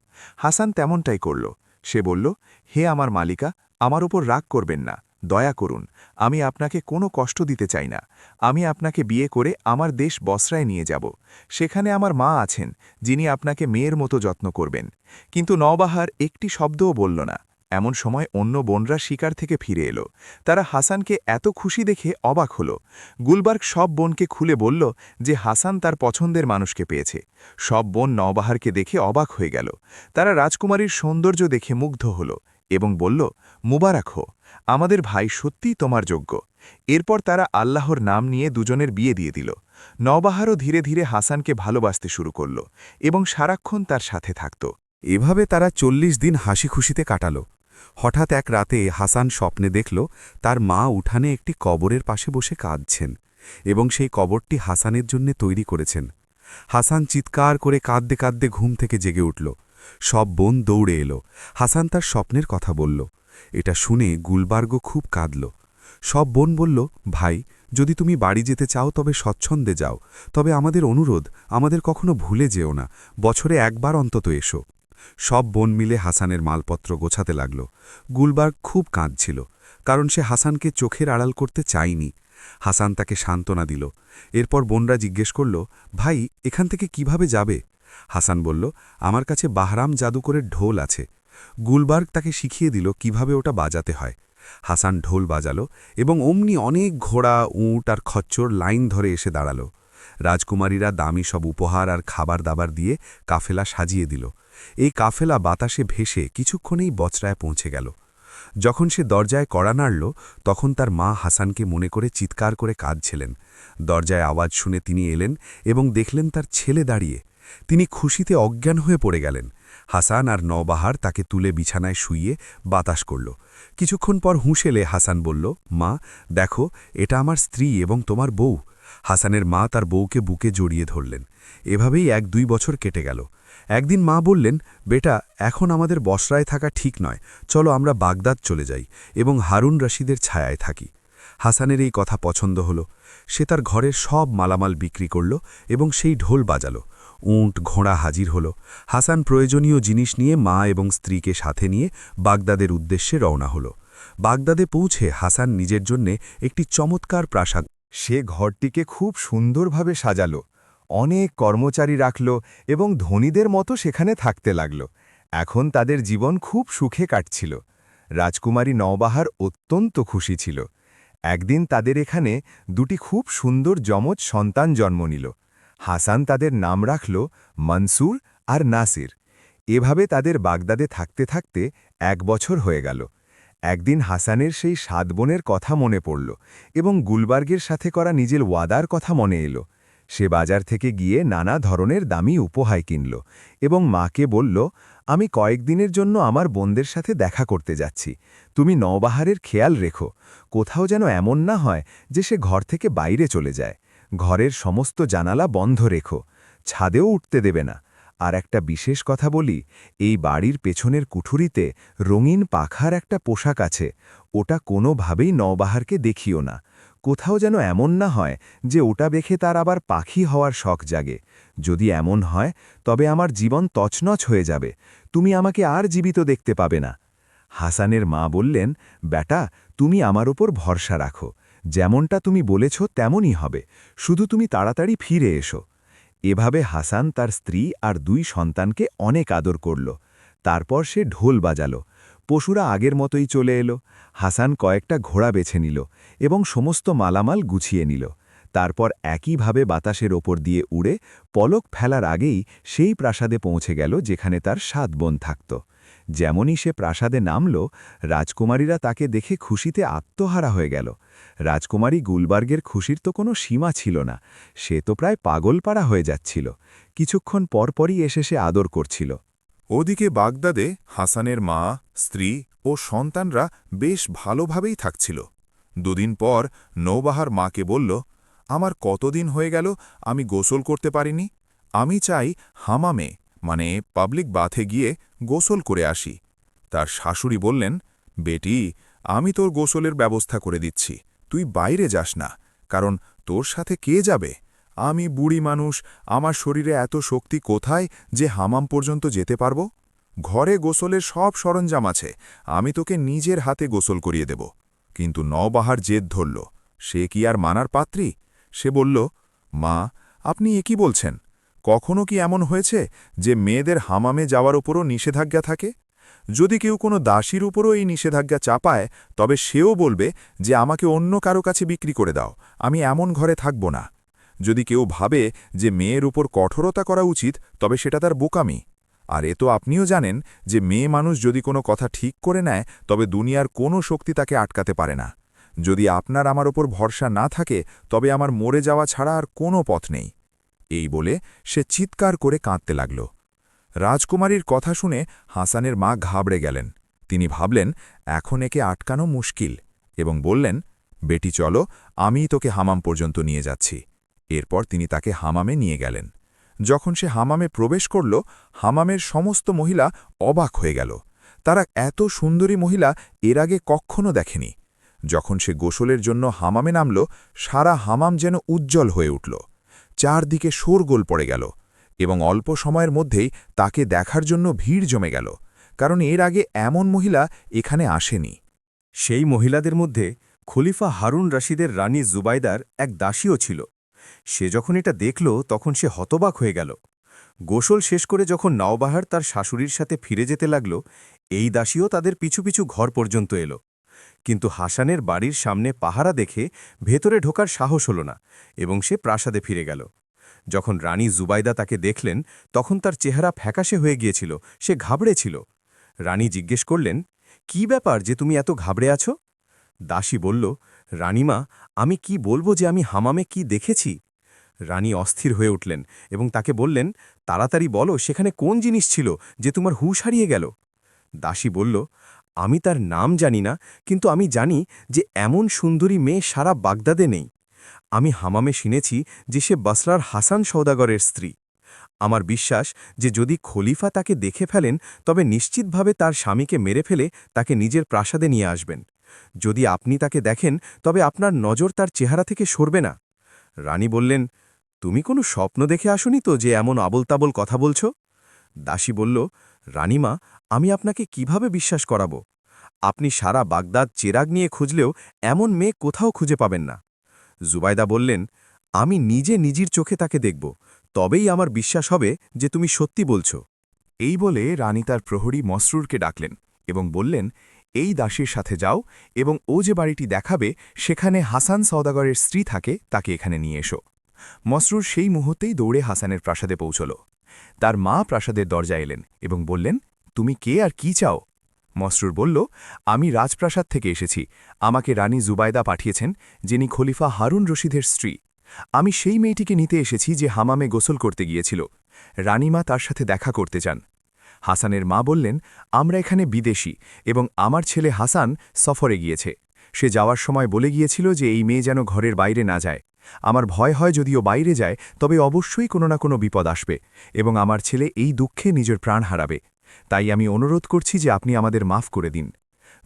হাসান তেমনটাই করল। সে বলল, হে আমার মালিকা, আমার উপর রাগ করবেন না, দয়া করুন। আমি আপনাকে কোনো কষ্ট দিতে চাই না। আমি আপনাকে বিয়ে করে আমার দেশ বসরায় নিয়ে যাব। সেখানে আমার মা আছেন, যিনি আপনাকে মেয়ের মতো যত্ন করবেন। কিন্তু নওবাহার একটি শব্দও বলল না। এমন সময় অন্য বোনরা শিকার থেকে ফিরে এলো। তারা হাসানকে এত খুশি দেখে অবাক হল। গুলবার্গ সব বোনকে খুলে বলল যে হাসান তার পছন্দের মানুষকে পেয়েছে। সব বোন নওবাহারকে দেখে অবাক হয়ে গেল। তারা রাজকুমারীর সৌন্দর্য দেখে মুগ্ধ হল এবং বলল, মুবারক হো, আমাদের ভাই সত্যিই তোমার যোগ্য। এরপর তারা আল্লাহর নাম নিয়ে দুজনের বিয়ে দিয়ে দিল। নওবাহারও ধীরে ধীরে হাসানকে ভালোবাসতে শুরু করল এবং সারাক্ষণ তার সাথে থাকত। এভাবে তারা 40 দিন হাসি খুশিতে কাটাল। হঠাৎ এক রাতে হাসান স্বপ্নে দেখল তার মা উঠানে একটি কবরের পাশে বসে কাঁদছেন এবং সেই কবরটি হাসানের জন্য তৈরি করেছেন। হাসান চিৎকার করে কাঁদতে কাঁদতে ঘুম থেকে জেগে উঠল। সব বোন দৌড়ে এলো। হাসান তার স্বপ্নের কথা বলল। এটা শুনে গুলবার্গ খুব কাঁদল। সব বোন বলল, ভাই, যদি তুমি বাড়ি যেতে চাও তবে স্বচ্ছন্দে যাও, তবে আমাদের অনুরোধ, আমাদের কখনো ভুলে যেও না, বছরে একবার অন্তত এসো। সব বোন মিলে হাসানের মালপত্র গোছাতে লাগল। গুলবার্গ খুব কাঁদছিল, কারণ সে হাসানকে চোখের আড়াল করতে চায়নি। হাসান তাকে সান্ত্বনা দিল। এরপর বোনরা জিজ্ঞেস করল, ভাই, এখান থেকে কিভাবে যাবে? হাসান বলল, আমার কাছে বাহরাম জাদুকরের ঢোল আছে। গুলবার্গ তাকে শিখিয়ে দিল কিভাবে ওটা বাজাতে হয়। হাসান ঢোল বাজালো এবং অমনি অনেক ঘোড়া, উঁট আর খচ্চর লাইন ধরে এসে দাঁড়াল। রাজকুমারীরা দামি সব উপহার আর খাবার দাবার দিয়ে কাফেলা সাজিয়ে দিল। এই কাফেলা বাতাসে ভেসে কিছুক্ষণেই বচরায় পৌঁছে গেল। যখন সে দরজায় কড়া নাড়ল, তখন তার মা হাসানকে মনে করে চিৎকার করে কাঁদছিলেন। দরজায় আওয়াজ শুনে তিনি এলেন এবং দেখলেন তার ছেলে দাঁড়িয়ে। তিনি খুশিতে অজ্ঞান হয়ে পড়ে গেলেন। হাসান আর নওবাহার তাকে তুলে বিছানায় শুইয়ে বাতাস করল। কিছুক্ষণ পর হুঁশ এলে হাসান বলল, মা, দেখো, এটা আমার স্ত্রী এবং তোমার বউ। হাসানের মা তার বউকে বুকে জড়িয়ে ধরলেন। এভাবেই 1-2 বছর কেটে গেল। একদিন মা বললেন, বেটা, এখন আমাদের বসরায় থাকা ঠিক নয়, চলো আমরা বাগদাদ চলে যাই এবং হারুন রশিদের ছায়ায় থাকি। হাসানের এই কথা পছন্দ হল। সে তার ঘরের সব মালামাল বিক্রি করল এবং সেই ঢোল বাজালো। উঁট, ঘোড়া হাজির হল। হাসান প্রয়োজনীয় জিনিস নিয়ে মা এবং স্ত্রীকে সাথে নিয়ে বাগদাদের উদ্দেশ্যে রওনা হল। বাগদাদে পৌঁছে হাসান নিজের জন্যে একটি চমৎকার প্রাসাদ। সে ঘরটিকে খুব সুন্দরভাবে সাজালো, অনেক কর্মচারী রাখল এবং ধনীদের মতো সেখানে থাকতে লাগল। এখন তাদের জীবন খুব সুখে কাটছিল। রাজকুমারী নওবাহার অত্যন্ত খুশি ছিল। একদিন তাদের এখানে 2টি খুব সুন্দর যমজ সন্তান জন্ম নিল। হাসান তাদের নাম রাখল মনসুর আর নাসির। এভাবে তাদের বাগদাদে থাকতে থাকতে 1 বছর হয়ে গেল। একদিন হাসানের সেই 7 বোনের কথা মনে পড়ল এবং গুলবার্গের সাথে করা নিজের ওয়াদার কথা মনে এলো। সে বাজার থেকে গিয়ে নানা ধরনের দামি উপহার কিনল এবং মাকে বলল, আমি কয়েকদিনের জন্য আমার বোনদের সাথে দেখা করতে যাচ্ছি। তুমি নওবাহারের খেয়াল রেখো, কোথাও যেন এমন না হয় যে সে ঘর থেকে বাইরে চলে যায়। ঘরের সমস্ত জানালা বন্ধ রেখো, ছাদেও উঠতে দেবে না। আর একটা বিশেষ কথা বলি, এই বাড়ির পেছনের কুঠুরিতে রঙিন পাখার একটা পোশাক আছে, ওটা কোনোভাবেই নওবাহারকে দেখিও না। কোথাও যেন এমন না হয় যে ওটা দেখে তার আবার পাখি হওয়ার শখ জাগে। যদি এমন হয় তবে আমার জীবন তছনছ হয়ে যাবে, তুমি আমাকে আর জীবিত দেখতে পাবে না। হাসানের মা বললেন, বেটা, তুমি আমার ওপর ভরসা রাখো, যেমনটা তুমি বলেছ তেমনই হবে, শুধু তুমি তাড়াতাড়ি ফিরে এসো। এভাবে হাসান তার স্ত্রী আর 2 সন্তানকে অনেক আদর করল। তারপর সে ঢোল বাজালো। পশুরা আগের মতোই চলে এলো। হাসান কয়েকটা ঘোড়া বেছে নিল এবং সমস্ত মালামাল গুছিয়ে নিল। তারপর একইভাবে বাতাসের ওপর দিয়ে উড়ে পলক ফেলার আগেই সেই প্রাসাদে পৌঁছে গেল যেখানে তার 7 বোন থাকত। যেমনই সে প্রাসাদে নামল, রাজকুমারীরা তাকে দেখে খুশিতে আত্মহারা হয়ে গেল। রাজকুমারী গুলবার্গের খুশির তো কোনো সীমা ছিল না। সে তো প্রায় পাগলপাড়া হয়ে যাচ্ছিল। কিছুক্ষণ পরপরই এসে সে আদর করছিল। ওদিকে বাগদাদে হাসানের মা, স্ত্রী ও সন্তানরা বেশ ভালোভাবেই থাকছিল। 2 দিন পর নৌবাহার মাকে বলল, আমার কতদিন হয়ে গেল আমি গোসল করতে পারিনি, আমি চাই হামামে মানে পাবলিক বাথে গিয়ে গোসল করে আসি। তার শাশুড়ি বললেন, বেটি, আমি তোর গোসলের ব্যবস্থা করে দিচ্ছি, তুই বাইরে যাস না, কারণ তোর সাথে কে যাবে? আমি বুড়ি মানুষ, আমার শরীরে এত শক্তি কোথায় যে হামাম পর্যন্ত যেতে পারব? ঘরে গোসলের সব সরঞ্জাম আছে, আমি তোকে নিজের হাতে গোসল করিয়ে দেব। কিন্তু নওবাহার জেদ ধরল। সে কি আর মানার পাত্রী? সে বলল, মা, আপনি এ কি বলছেন? কখনো কি এমন হয়েছে যে মেয়েদের হামামে যাওয়ার উপরও নিষেধাজ্ঞা থাকে? যদি কেউ কোনো দাসীর উপরও এই নিষেধাজ্ঞা চাপায়, তবে সেও বলবে যে আমাকে অন্য কারো কাছে বিক্রি করে দাও, আমি এমন ঘরে থাকব না। যদি কেউ ভাবে যে মেয়ের উপর কঠোরতা করা উচিত, তবে সেটা তার বোকামি। আর এ তো আপনিও জানেন যে মেয়ে মানুষ যদি কোনো কথা ঠিক করে নেয়, তবে দুনিয়ার কোনো শক্তি তাকে আটকাতে পারে না। যদি আপনার আমার ওপর ভরসা না থাকে, তবে আমার মরে যাওয়া ছাড়া আর কোনো পথ নেই। এই বলে সে চিৎকার করে কাঁদতে লাগল। রাজকুমারীর কথা শুনে হাসানের মা ঘাবড়ে গেলেন। তিনি ভাবলেন, এখন একে আটকানো মুশকিল, এবং বললেন, বেটি চলো, আমিই তোকে হামাম পর্যন্ত নিয়ে যাচ্ছি। এরপর তিনি তাকে হামামে নিয়ে গেলেন। যখন সে হামামে প্রবেশ করল, হামামের সমস্ত মহিলা অবাক হয়ে গেল। তারা এত সুন্দরী মহিলা এর আগে কখনো দেখেনি। যখন সে গোসলের জন্য হামামে নামল, সারা হামাম যেন উজ্জ্বল হয়ে উঠল। চারদিকে শোরগোল পড়ে গেল এবং অল্প সময়ের মধ্যেই তাকে দেখার জন্য ভিড় জমে গেল, কারণ এর আগে এমন মহিলা এখানে আসেনি। সেই মহিলাদের মধ্যে খলিফা হারুন রশিদের রানী জুবাইদার এক দাসীও ছিল। সে যখন এটা দেখল তখন সে হতবাক হয়ে গেল। গোসল শেষ করে যখন নওবাহার তার শাশুড়ির সাথে ফিরে যেতে লাগল, এই দাসীও তাদের পিছু পিছু ঘর পর্যন্ত এলো। কিন্তু হাসানের বাড়ির সামনে পাহারা দেখে ভেতরে ঢোকার সাহস হল না এবং সে প্রাসাদে ফিরে গেল। যখন রানী জুবাইদা তাকে দেখলেন তখন তার চেহারা ফ্যাকাশে হয়ে গিয়েছিল, সে ঘাবড়েছিল। রানী জিজ্ঞেস করলেন, কি ব্যাপার যে তুমি এত ঘাবড়ে আছো? দাসী বলল, রানীমা, আমি কি বলবো যে আমি হামামে কি দেখেছি? রানী অস্থির হয়ে উঠলেন এবং তাকে বললেন, তাড়াতাড়ি বলো, সেখানে কোন জিনিস ছিল যে তোমার হুঁশ হারিয়ে গেল? দাসী বলল, আমি তার নাম জানি না, কিন্তু আমি জানি যে এমন সুন্দরী মেয়ে সারা বাগদাদে নেই। আমি হামামে শুনেছি যে সে বসরার হাসান সওদাগরের স্ত্রী। আমার বিশ্বাস যে যদি খলিফা তাকে দেখে ফেলেন তবে নিশ্চিতভাবে তার স্বামীকে মেরে ফেলে তাকে নিজের প্রাসাদে নিয়ে আসবেন। যদি আপনি তাকে দেখেন তবে আপনার নজর তার চেহারা থেকে সরবে না। রানী বললেন, তুমি কোনো স্বপ্ন দেখে আসনি তো যে এমন আবোলতাবোল কথা বলছ? দাসী বলল, রানীমা, আমি আপনাকে কিভাবে বিশ্বাস করাবো? আপনি সারা বাগদাদ চেরাগ নিয়ে খুঁজলেও এমন মেয়ে কোথাও খুঁজে পাবেন না। জুবাইদা বললেন, আমি নিজে নিজের চোখে তাকে দেখব, তবেই আমার বিশ্বাস হবে যে তুমি সত্যি বলছ। এই বলে রানী তার প্রহরী মসরুরকে ডাকলেন এবং বললেন, এই দাসীর সাথে যাও এবং ও যে বাড়িটি দেখাবে সেখানে হাসান সওদাগরের স্ত্রী থাকে, তাকে এখানে নিয়ে এসো। মসরুর সেই মুহূর্তেই দৌড়ে হাসানের প্রাসাদে পৌঁছল। তার মা প্রাসাদের দরজা এলেন এবং বললেন, তুমি কে আর কি চাও? মসরুর বলল, আমি রাজপ্রাসাদ থেকে এসেছি। আমাকে রানী জুবাইদা পাঠিয়েছেন, যিনি খলিফা হারুন রশিদের স্ত্রী। আমি সেই মেয়েটিকে নিতে এসেছি যে হামামে গোসল করতে গিয়েছিল। রানীমা তার সাথে দেখা করতে চান। হাসানের মা বললেন, আমরা এখানে বিদেশী এবং আমার ছেলে হাসান সফরে গিয়েছে। সে যাওয়ার সময় বলে গিয়েছিল যে এই মেয়ে যেন ঘরের বাইরে না যায়। আমার ভয় হয় যদিও বাইরে যায় তবে অবশ্যই কোনো না কোনো বিপদ আসবে এবং আমার ছেলে এই দুঃখে নিজের প্রাণ হারাবে। তাই আমি অনুরোধ করছি যে আপনি আমাদের মাফ করে দিন।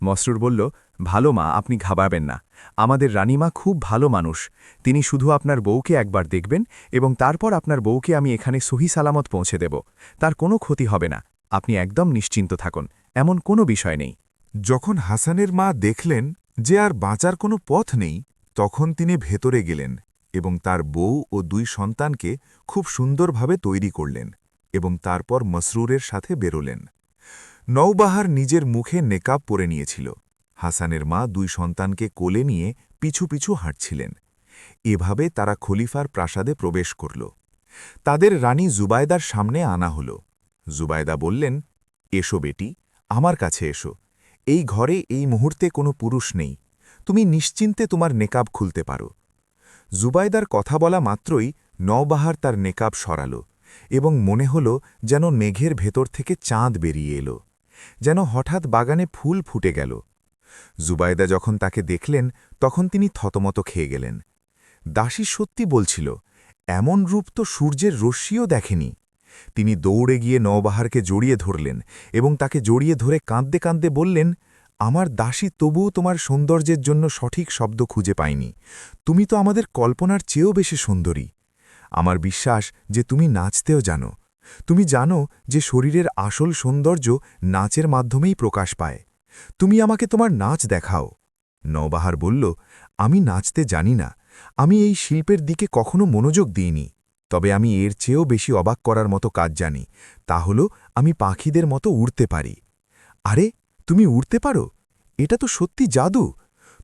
মসরুর বলল, ভালো মা, আপনি ঘাবড়াবেন না। আমাদের রানীমা খুব ভালো মানুষ। তিনি শুধু আপনার বউকে একবার দেখবেন এবং তারপর আপনার বউকে আমি এখানে সহি সালামত পৌঁছে দেব। তার কোনো ক্ষতি হবে না। আপনি একদম নিশ্চিন্ত থাকুন, এমন কোনো বিষয় নেই। যখন হাসানের মা দেখলেন যে আর বাঁচার কোনো পথ নেই, তখন তিনি ভেতরে গেলেন এবং তার বউ ও 2 সন্তানকে খুব সুন্দরভাবে তৈরি করলেন এবং তারপর মসরুরের সাথে বেরোলেন। নওবাহার নিজের মুখে নেকাব পরে নিয়েছিল। হাসানের মা 2 সন্তানকে কোলে নিয়ে পিছু পিছু হাঁটছিলেন। এভাবে তারা খলিফার প্রাসাদে প্রবেশ করল। তাদের রানী জুবাইদার সামনে আনা হল। জুবাইদা বললেন, এসো বেটি, আমার কাছে এসো। এই ঘরে এই মুহূর্তে কোনো পুরুষ নেই। তুমি নিশ্চিন্তে তোমার নেকাব খুলতে পারো। জুবাইদার কথা বলা মাত্রই নওবাহার তার নেকাব সরাল এবং মনে হল যেন মেঘের ভেতর থেকে চাঁদ বেরিয়ে এলো, যেন হঠাৎ বাগানে ফুল ফুটে গেল। জুবাইদা যখন তাকে দেখলেন তখন তিনি থতমত খেয়ে গেলেন। দাসী সত্যি বলছিল, এমন রূপ তো সূর্যের রশ্মিও দেখেনি। তিনি দৌড়ে গিয়ে নওবাহারকে জড়িয়ে ধরলেন এবং তাকে জড়িয়ে ধরে কাঁদতে কাঁদতে বললেন, আমার দাসী তবুও তোমার সৌন্দর্যের জন্য সঠিক শব্দ খুঁজে পায়নি। তুমি তো আমাদের কল্পনার চেয়েও বেশি সুন্দরী। আমার বিশ্বাস যে তুমি নাচতেও জানো। তুমি জানো যে শরীরের আসল সৌন্দর্য নাচের মাধ্যমেই প্রকাশ পায়। তুমি আমাকে তোমার নাচ দেখাও। নওবাহার বলল, আমি নাচতে জানি না। আমি এই শিল্পের দিকে কখনো মনোযোগ দিইনি। তবে আমি এর চেয়েও বেশি অবাক করার মতো কাজ জানি। তা হল আমি পাখিদের মতো উড়তে পারি। আরে, তুমি উড়তে পারো? এটা তো সত্যি জাদু।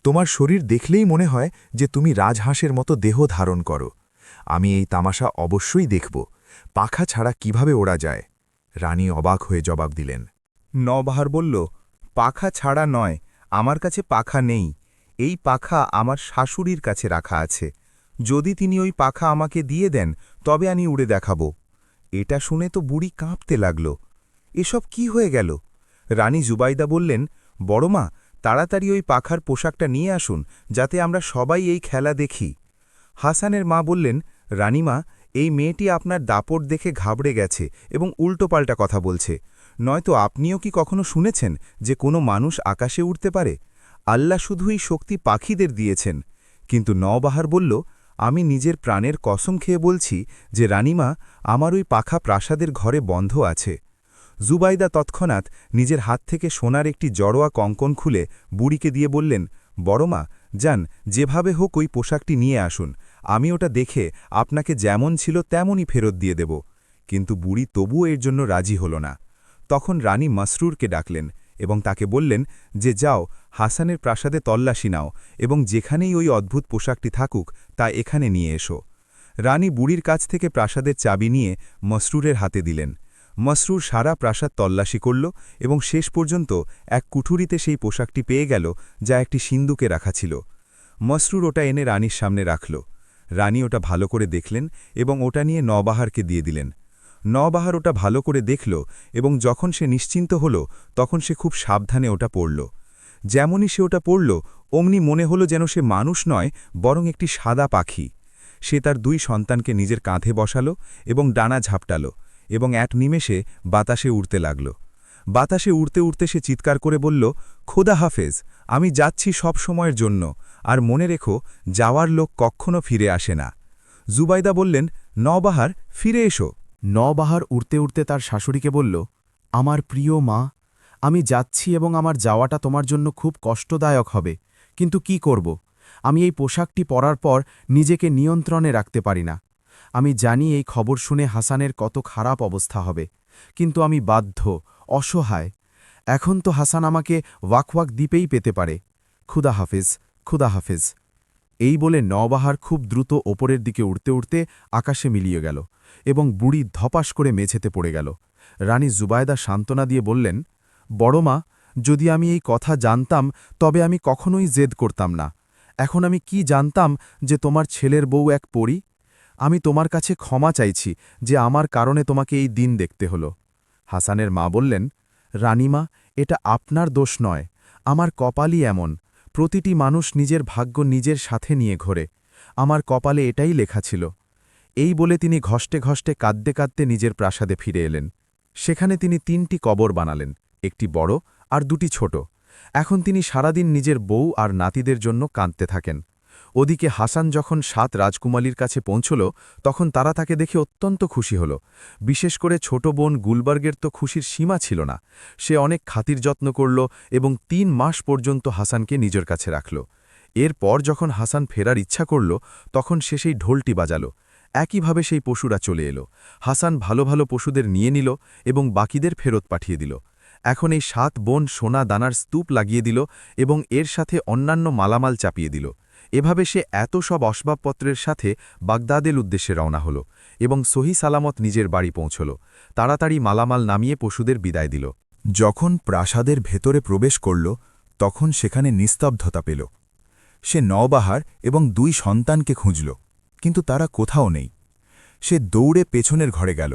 তোমার শরীর দেখলেই মনে হয় যে তুমি রাজহাঁসের মতো দেহ ধারণ করো। আমি এই তামাশা অবশ্যই দেখব। পাখা ছাড়া কিভাবে ওড়া যায়? রানী অবাক হয়ে জবাব দিলেন। নওবাহার বলল, পাখা ছাড়া নয়, আমার কাছে পাখা নেই। এই পাখা আমার শাশুড়ির কাছে রাখা আছে। যদি তিনি ওই পাখা আমাকে দিয়ে দেন তবে আমি উড়ে দেখাব। এটা শুনে তো বুড়ি কাঁপতে লাগল। এসব কি হয়ে গেল? রানী জুবাইদা বললেন, বড়মা, তাড়াতাড়ি ওই পাখার পোশাকটা নিয়ে আসুন যাতে আমরা সবাই এই খেলা দেখি। হাসানের মা বললেন, রানীমা, এই মেয়েটি আপনার দাপট দেখে ঘাবড়ে গেছে এবং উল্টোপাল্টা কথা বলছে। নয়তো আপনিও কি কখনো শুনেছেন যে কোনো মানুষ আকাশে উঠতে পারে? আল্লাহ শুধুই শক্তি পাখিদের দিয়েছেন। কিন্তু নওবাহার বলল, আমি নিজের প্রাণের কসম খেয়ে বলছি যে রানীমা, আমার ওই পাখা প্রাসাদের ঘরে বন্ধ আছে। জুবাইদা তৎক্ষণাৎ নিজের হাত থেকে সোনার একটি জড়োয়া কঙ্কন খুলে বুড়িকে দিয়ে বললেন, বড়মা, যান, যেভাবে হোক ওই পোশাকটি নিয়ে আসুন, আমি ওটা দেখে আপনাকে যেমন ছিল তেমনই ফেরত দিয়ে দেব। কিন্তু বুড়ি তবুও এর জন্য রাজি হল না। তখন রানী মাসরুরকে ডাকলেন এবং তাকে বললেন যে যাও, হাসানের প্রাসাদে তল্লাশি নাও এবং যেখানেই ওই অদ্ভুত পোশাকটি থাকুক তা এখানে নিয়ে এসো। রানী বুড়ির কাছ থেকে প্রাসাদের চাবি নিয়ে মসরুরের হাতে দিলেন। মসরুর সারা প্রাসাদ তল্লাশি করল এবং শেষ পর্যন্ত এক কুঠুরিতে সেই পোশাকটি পেয়ে গেল, যা একটি সিন্দুকে রাখা ছিল। মসরুর ওটা এনে রানীর সামনে রাখল। রানী ওটা ভালো করে দেখলেন এবং ওটা নিয়ে নওবাহারকে দিয়ে দিলেন। নওবাহার ওটা ভালো করে দেখল এবং যখন সে নিশ্চিন্ত হল তখন সে খুব সাবধানে ওটা পড়ল। যেমনই সে ওটা পড়ল অমনি মনে হলো যেন সে মানুষ নয়, বরং একটি সাদা পাখি। সে তার 2 সন্তানকে নিজের কাঁধে বসালো এবং ডানা ঝাপটালো এবং এক নিমেষে বাতাসে উড়তে লাগল। বাতাসে উড়তে উড়তে সে চিৎকার করে বলল, খোদা হাফেজ, আমি যাচ্ছি সব সময়ের জন্য, আর মনে রেখো, যাওয়ার লোক কখনো ফিরে আসে না। জুবাইদা বললেন, নওবাহার, ফিরে এসো। নওবাহার উড়তে উড়তে তার শাশুড়িকে বলল, আমার প্রিয় মা, আমি যাচ্ছি এবং আমার যাওয়াটা তোমার জন্য খুব কষ্টদায়ক হবে, কিন্তু কি করব? আমি এই পোশাকটি পরার পর নিজেকে নিয়ন্ত্রণে রাখতে পারি না। আমি জানি এই খবর শুনে হাসানের কত খারাপ অবস্থা হবে, কিন্তু আমি বাধ্য, অসহায়। এখন তো হাসান আমাকে ওয়াকওয়াক দ্বীপেই পেতে পারে। খুদা হাফেজ, খুদা হাফেজ। এই বলে নওবাহার খুব দ্রুত ওপরের দিকে উড়তে উড়তে আকাশে মিলিয়ে গেল এবং বুড়ি ধপাস করে মেঝেতে পড়ে গেল। রানী জুবায়দা সান্ত্বনা দিয়ে বললেন, বড়মা, যদি আমি এই কথা জানতাম তবে আমি কখনোই জেদ করতাম না। এখন আমি কি জানতাম যে তোমার ছেলের বউ এক পরী? আমি তোমার কাছে ক্ষমা চাইছি যে আমার কারণে তোমাকে এই দিন দেখতে হলো। হাসানের মা বললেন, রানীমা, এটা আপনার দোষ নয়, আমার কপালই এমন। প্রতিটি মানুষ নিজের ভাগ্য নিজের সাথে নিয়ে ঘোরে। আমার কপালে এটাই লেখা ছিল। এই বলে তিনি ঘষ্টে ঘষ্টে কাঁদতে কাঁদতে নিজের প্রাসাদে ফিরে এলেন। সেখানে তিনি 3টি কবর বানালেন, একটি বড় আর 2টি ছোট। এখন তিনি সারাদিন নিজের বউ আর নাতিদের জন্য কাঁদতে থাকেন। ওদিকে হাসান যখন 7 রাজকুমারীর কাছে পৌঁছল তখন তারা তাকে দেখে অত্যন্ত খুশি হল। বিশেষ করে ছোট বোন গুলবার্গের তো খুশির সীমা ছিল না। সে অনেক খাতির যত্ন করল এবং 3 মাস পর্যন্ত হাসানকে নিজের কাছে রাখল। এরপর যখন হাসান ফেরার ইচ্ছা করল তখন সে সেই ঢোলটি বাজাল। একইভাবে সেই পশুরা চলে এলো। হাসান ভালো ভালো পশুদের নিয়ে নিল এবং বাকিদের ফেরত পাঠিয়ে দিল। এখন এই 7 বোন সোনা দানার স্তূপ লাগিয়ে দিল এবং এর সাথে অন্যান্য মালামাল চাপিয়ে দিল। এভাবে সে এত সব আসবাবপত্রের সাথে বাগদাদের উদ্দেশ্যে রওনা হল এবং সহি সালামত নিজের বাড়ি পৌঁছল। তাড়াতাড়ি মালামাল নামিয়ে পশুদের বিদায় দিল। যখন প্রাসাদের ভেতরে প্রবেশ করল তখন সেখানে নিস্তব্ধতা পেল। সে নওবাহার এবং 2 সন্তানকে খুঁজল, কিন্তু তারা কোথাও নেই। সে দৌড়ে পেছনের ঘরে গেল।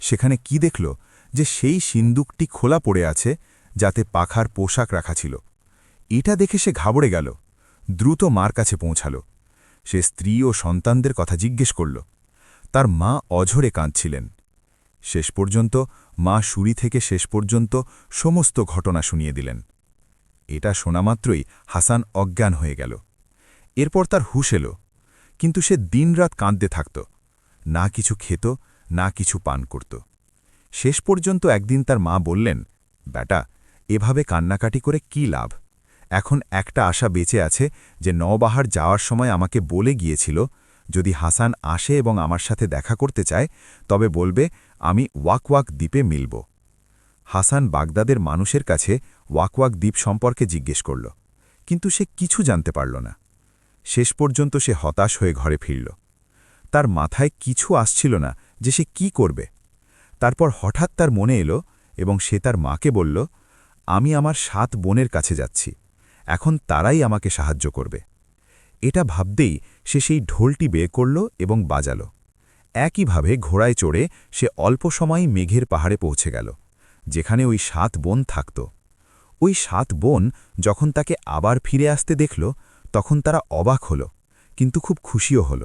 সেখানে কি দেখল যে সেই সিন্দুকটি খোলা পড়ে আছে, যাতে পাখার পোশাক রাখা ছিল। এটা দেখে সে ঘাবড়ে গেল। দ্রুত মার কাছে পৌঁছাল। সে স্ত্রী ও সন্তানদের কথা জিজ্ঞেস করল। তার মা অঝরে কাঁদছিলেন। শেষ পর্যন্ত মা শুরু থেকে শেষ পর্যন্ত সমস্ত ঘটনা শুনিয়ে দিলেন। এটা শোনামাত্রই হাসান অজ্ঞান হয়ে গেল। এরপর তার হুঁশ এল, কিন্তু সে দিনরাত কাঁদতে থাকত। না কিছু খেত, না কিছু পান করত। শেষ পর্যন্ত একদিন তার মা বললেন, বেটা, এভাবে কান্নাকাটি করে কি লাভ? এখন একটা আশা বেঁচে আছে যে নওবাহার যাওয়ার সময় আমাকে বলে গিয়েছিল, যদি হাসান আসে এবং আমার সাথে দেখা করতে চায় তবে বলবে আমি ওয়াকওয়াক দ্বীপে মিলব। হাসান বাগদাদের মানুষের কাছে ওয়াকওয়াক দ্বীপ সম্পর্কে জিজ্ঞেস করল, কিন্তু সে কিছু জানতে পারল না। শেষ পর্যন্ত সে হতাশ হয়ে ঘরে ফিরল। তার মাথায় কিছু আসছিল না যে সে কি করবে। তারপর হঠাৎ তার মনে এলো এবং সে তার মাকে বলল, আমি আমার 7 বোনের কাছে যাচ্ছি, এখন তারাই আমাকে সাহায্য করবে। এটা ভাবতেই সে সেই ঢোলটি বের করল এবং বাজাল। একইভাবে ঘোড়ায় চড়ে সে অল্প সময়ই মেঘের পাহাড়ে পৌঁছে গেল, যেখানে ওই 7 বোন থাকত। ওই 7 বোন যখন তাকে আবার ফিরে আসতে দেখল তখন তারা অবাক হল, কিন্তু খুব খুশিও হল।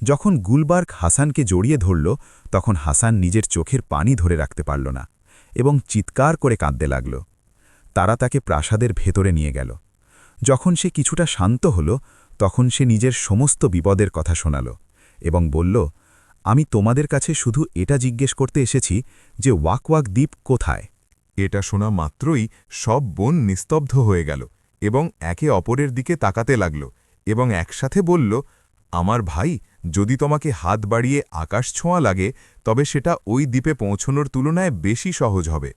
যখন গুলবার্গ হাসানকে জড়িয়ে ধরল তখন হাসান নিজের চোখের পানি ধরে রাখতে পারল না এবং চিৎকার করে কাঁদতে লাগল। তারা তাকে প্রাসাদের ভেতরে নিয়ে গেল। যখন সে কিছুটা শান্ত হল, তখন সে নিজের সমস্ত বিপদের কথা শোনাল এবং বলল, আমি তোমাদের কাছে শুধু এটা জিজ্ঞেস করতে এসেছি যে ওয়াক দ্বীপ কোথায়। এটা শোনা মাত্রই সব বোন নিস্তব্ধ হয়ে গেল এবং একে অপরের দিকে তাকাতে লাগল এবং একসাথে বলল, আমার ভাই, যদি তোমাকে হাত বাড়িয়ে আকাশ ছোঁয়া লাগে তবে সেটা ওই দ্বীপে পৌঁছনোর তুলনায় বেশি সহজ হবে।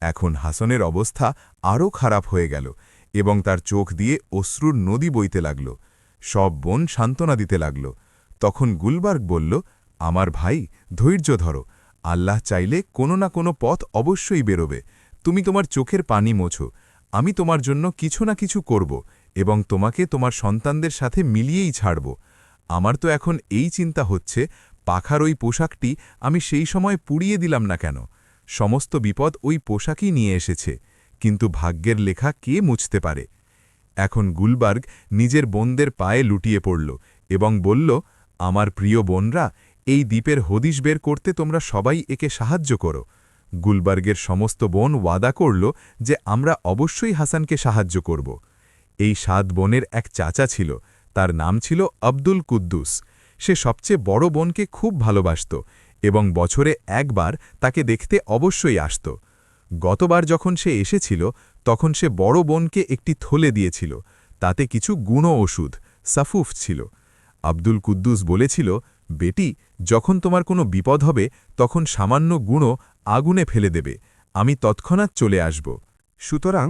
এখন হাসানের অবস্থা আরও খারাপ হয়ে গেল এবং তার চোখ দিয়ে অশ্রুর নদী বইতে লাগল। সব বোন সান্ত্বনা দিতে লাগল। তখন গুলবার্গ বলল, আমার ভাই, ধৈর্য ধরো। আল্লাহ চাইলে কোনো না কোনো পথ অবশ্যই বেরোবে। তুমি তোমার চোখের পানি মোছো। আমি তোমার জন্য কিছু না কিছু করব এবং তোমাকে তোমার সন্তানদের সাথে মিলিয়েই ছাড়ব। আমার তো এখন এই চিন্তা হচ্ছে, পাখার ওই পোশাকটি আমি সেই সময় পুড়িয়ে দিলাম না কেন। সমস্ত বিপদ ওই পোশাকই নিয়ে এসেছে, কিন্তু ভাগ্যের লেখা কে মুছতে পারে। এখন গুলবার্গ নিজের বোনদের পায়ে লুটিয়ে পড়ল এবং বলল, আমার প্রিয় বোনরা, এই দ্বীপের হদিশ বের করতে তোমরা সবাই একে সাহায্য করো। গুলবার্গের সমস্ত বোন ওয়াদা করল যে আমরা অবশ্যই হাসানকে সাহায্য করব। এই 7 বোনের এক চাচা ছিল, তার নাম ছিল আব্দুল কুদ্দুস। সে সবচেয়ে বড় বোনকে খুব ভালোবাসত এবং বছরে একবার তাকে দেখতে অবশ্যই আসত। গতবার যখন সে এসেছিল তখন সে বড় বোনকে একটি থলে দিয়েছিল, তাতে কিছু গুঁড়ো ওষুধ সাফুফ ছিল। আব্দুল কুদ্দুস বলেছিল, বেটি, যখন তোমার কোনো বিপদ হবে তখন সামান্য গুঁড়ো আগুনে ফেলে দেবে, আমি তৎক্ষণাৎ চলে আসব। সুতরাং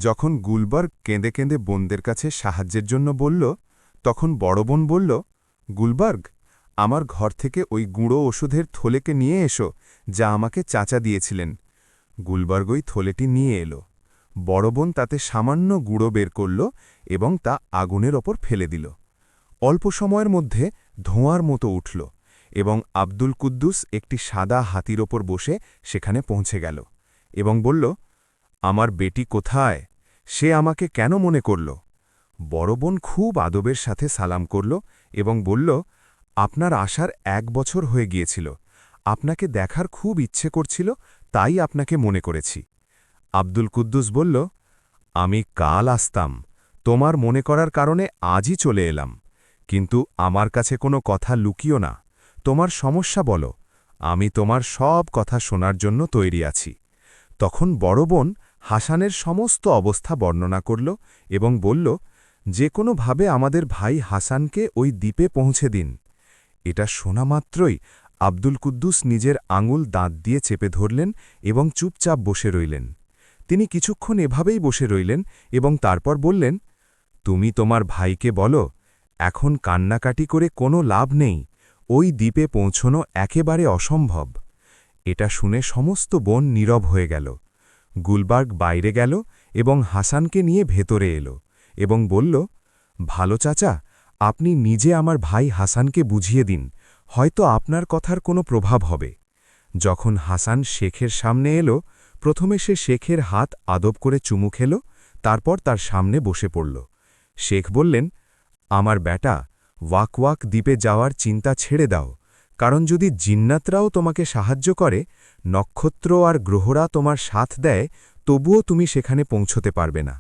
যখন গুলবার্গ কেঁদে কেঁদে বোনদের কাছে সাহায্যের জন্য বলল, তখন বড় বোন বলল, গুলবার্গ, আমার ঘর থেকে ওই গুঁড়ো ওষুধের থলেকে নিয়ে এসো যা আমাকে চাচা দিয়েছিলেন। গুলবার্গ ওই থলেটি নিয়ে এলো। বড় বোন তাতে সামান্য গুঁড়ো বের করল এবং তা আগুনের ওপর ফেলে দিল। অল্প সময়ের মধ্যে ধোঁয়ার মতো উঠল এবং আব্দুল কুদ্দুস একটি সাদা হাতির ওপর বসে সেখানে পৌঁছে গেল এবং বলল, আমার বেটি কোথায়? সে আমাকে কেন মনে করল? বড় বোন খুব আদবের সাথে সালাম করল এবং বলল, আপনার আসার 1 বছর হয়ে গিয়েছিল। আপনাকে দেখার খুব ইচ্ছে করছিল, তাই আপনাকে মনে করেছি। আব্দুল কুদ্দুস বলল, আমি কাল আসতাম, তোমার মনে করার কারণে আজই চলে এলাম। কিন্তু আমার কাছে কোনো কথা লুকিও না, তোমার সমস্যা বলো, আমি তোমার সব কথা শোনার জন্য তৈরি আছি। তখন বড় বোন হাসানের সমস্ত অবস্থা বর্ণনা করল এবং বলল, যে কোনোভাবে আমাদের ভাই হাসানকে ওই দ্বীপে পৌঁছে দিন। এটা শোনা মাত্রই আব্দুল কুদ্দুস নিজের আঙুল দাঁত দিয়ে চেপে ধরলেন এবং চুপচাপ বসে রইলেন। তিনি কিছুক্ষণ এভাবেই বসে রইলেন এবং তারপর বললেন, তুমি তোমার ভাইকে বলো, এখন কান্নাকাটি করে কোনো লাভ নেই, ওই দ্বীপে পৌঁছনো একেবারে অসম্ভব। এটা শুনে সমস্ত বোন নীরব হয়ে গেল। গুলবার্গ বাইরে গেল এবং হাসানকে নিয়ে ভেতরে এলো এবং বলল, ভালো চাচা, আপনি নিজে আমার ভাই হাসানকে বুঝিয়ে দিন, হয়তো আপনার কথার কোনো প্রভাব হবে। যখন হাসান শেখের সামনে এলো, প্রথমে সে শেখের হাত আদব করে চুমু খেল, তারপর তার সামনে বসে পড়ল। শেখ বললেন, আমার বেটা, ওয়াক দ্বীপে যাওয়ার চিন্তা ছেড়ে দাও, কারণ যদি জিন্নাতরাও তোমাকে সাহায্য করে, নক্ষত্র আর গ্রহরা তোমার সাথ দেয়, তবুও তুমি সেখানে পৌঁছতে পারবে না।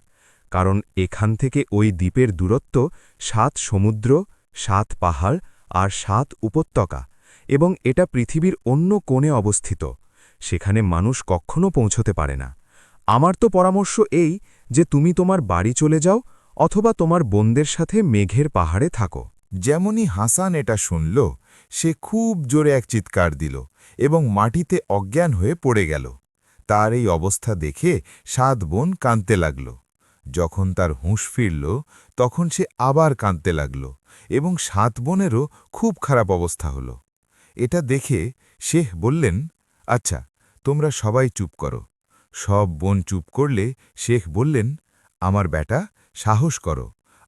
কারণ এখান থেকে ওই দ্বীপের দূরত্ব 7 সমুদ্র, 7 পাহাড় আর 7 উপত্যকা, এবং এটা পৃথিবীর অন্য কোণে অবস্থিত। সেখানে মানুষ কখনো পৌঁছতে পারে না। আমার তো পরামর্শ এই যে তুমি তোমার বাড়ি চলে যাও অথবা তোমার বোনদের সাথে মেঘের পাহাড়ে থাকো। যেমনই হাসান এটা শুনল, সে খুব জোরে এক চিৎকার দিল এবং মাটিতে অজ্ঞান হয়ে পড়ে গেল। তার এই অবস্থা দেখে 7 বোন কাঁদতে লাগল। যখন তার হুঁশ ফিরল, তখন সে আবার কাঁদতে লাগল এবং 7 বোনেরও খুব খারাপ অবস্থা হল। এটা দেখে শেখ বললেন, আচ্ছা, তোমরা সবাই চুপ করো। সব বোন চুপ করলে শেখ বললেন, আমার বেটা, সাহস করো,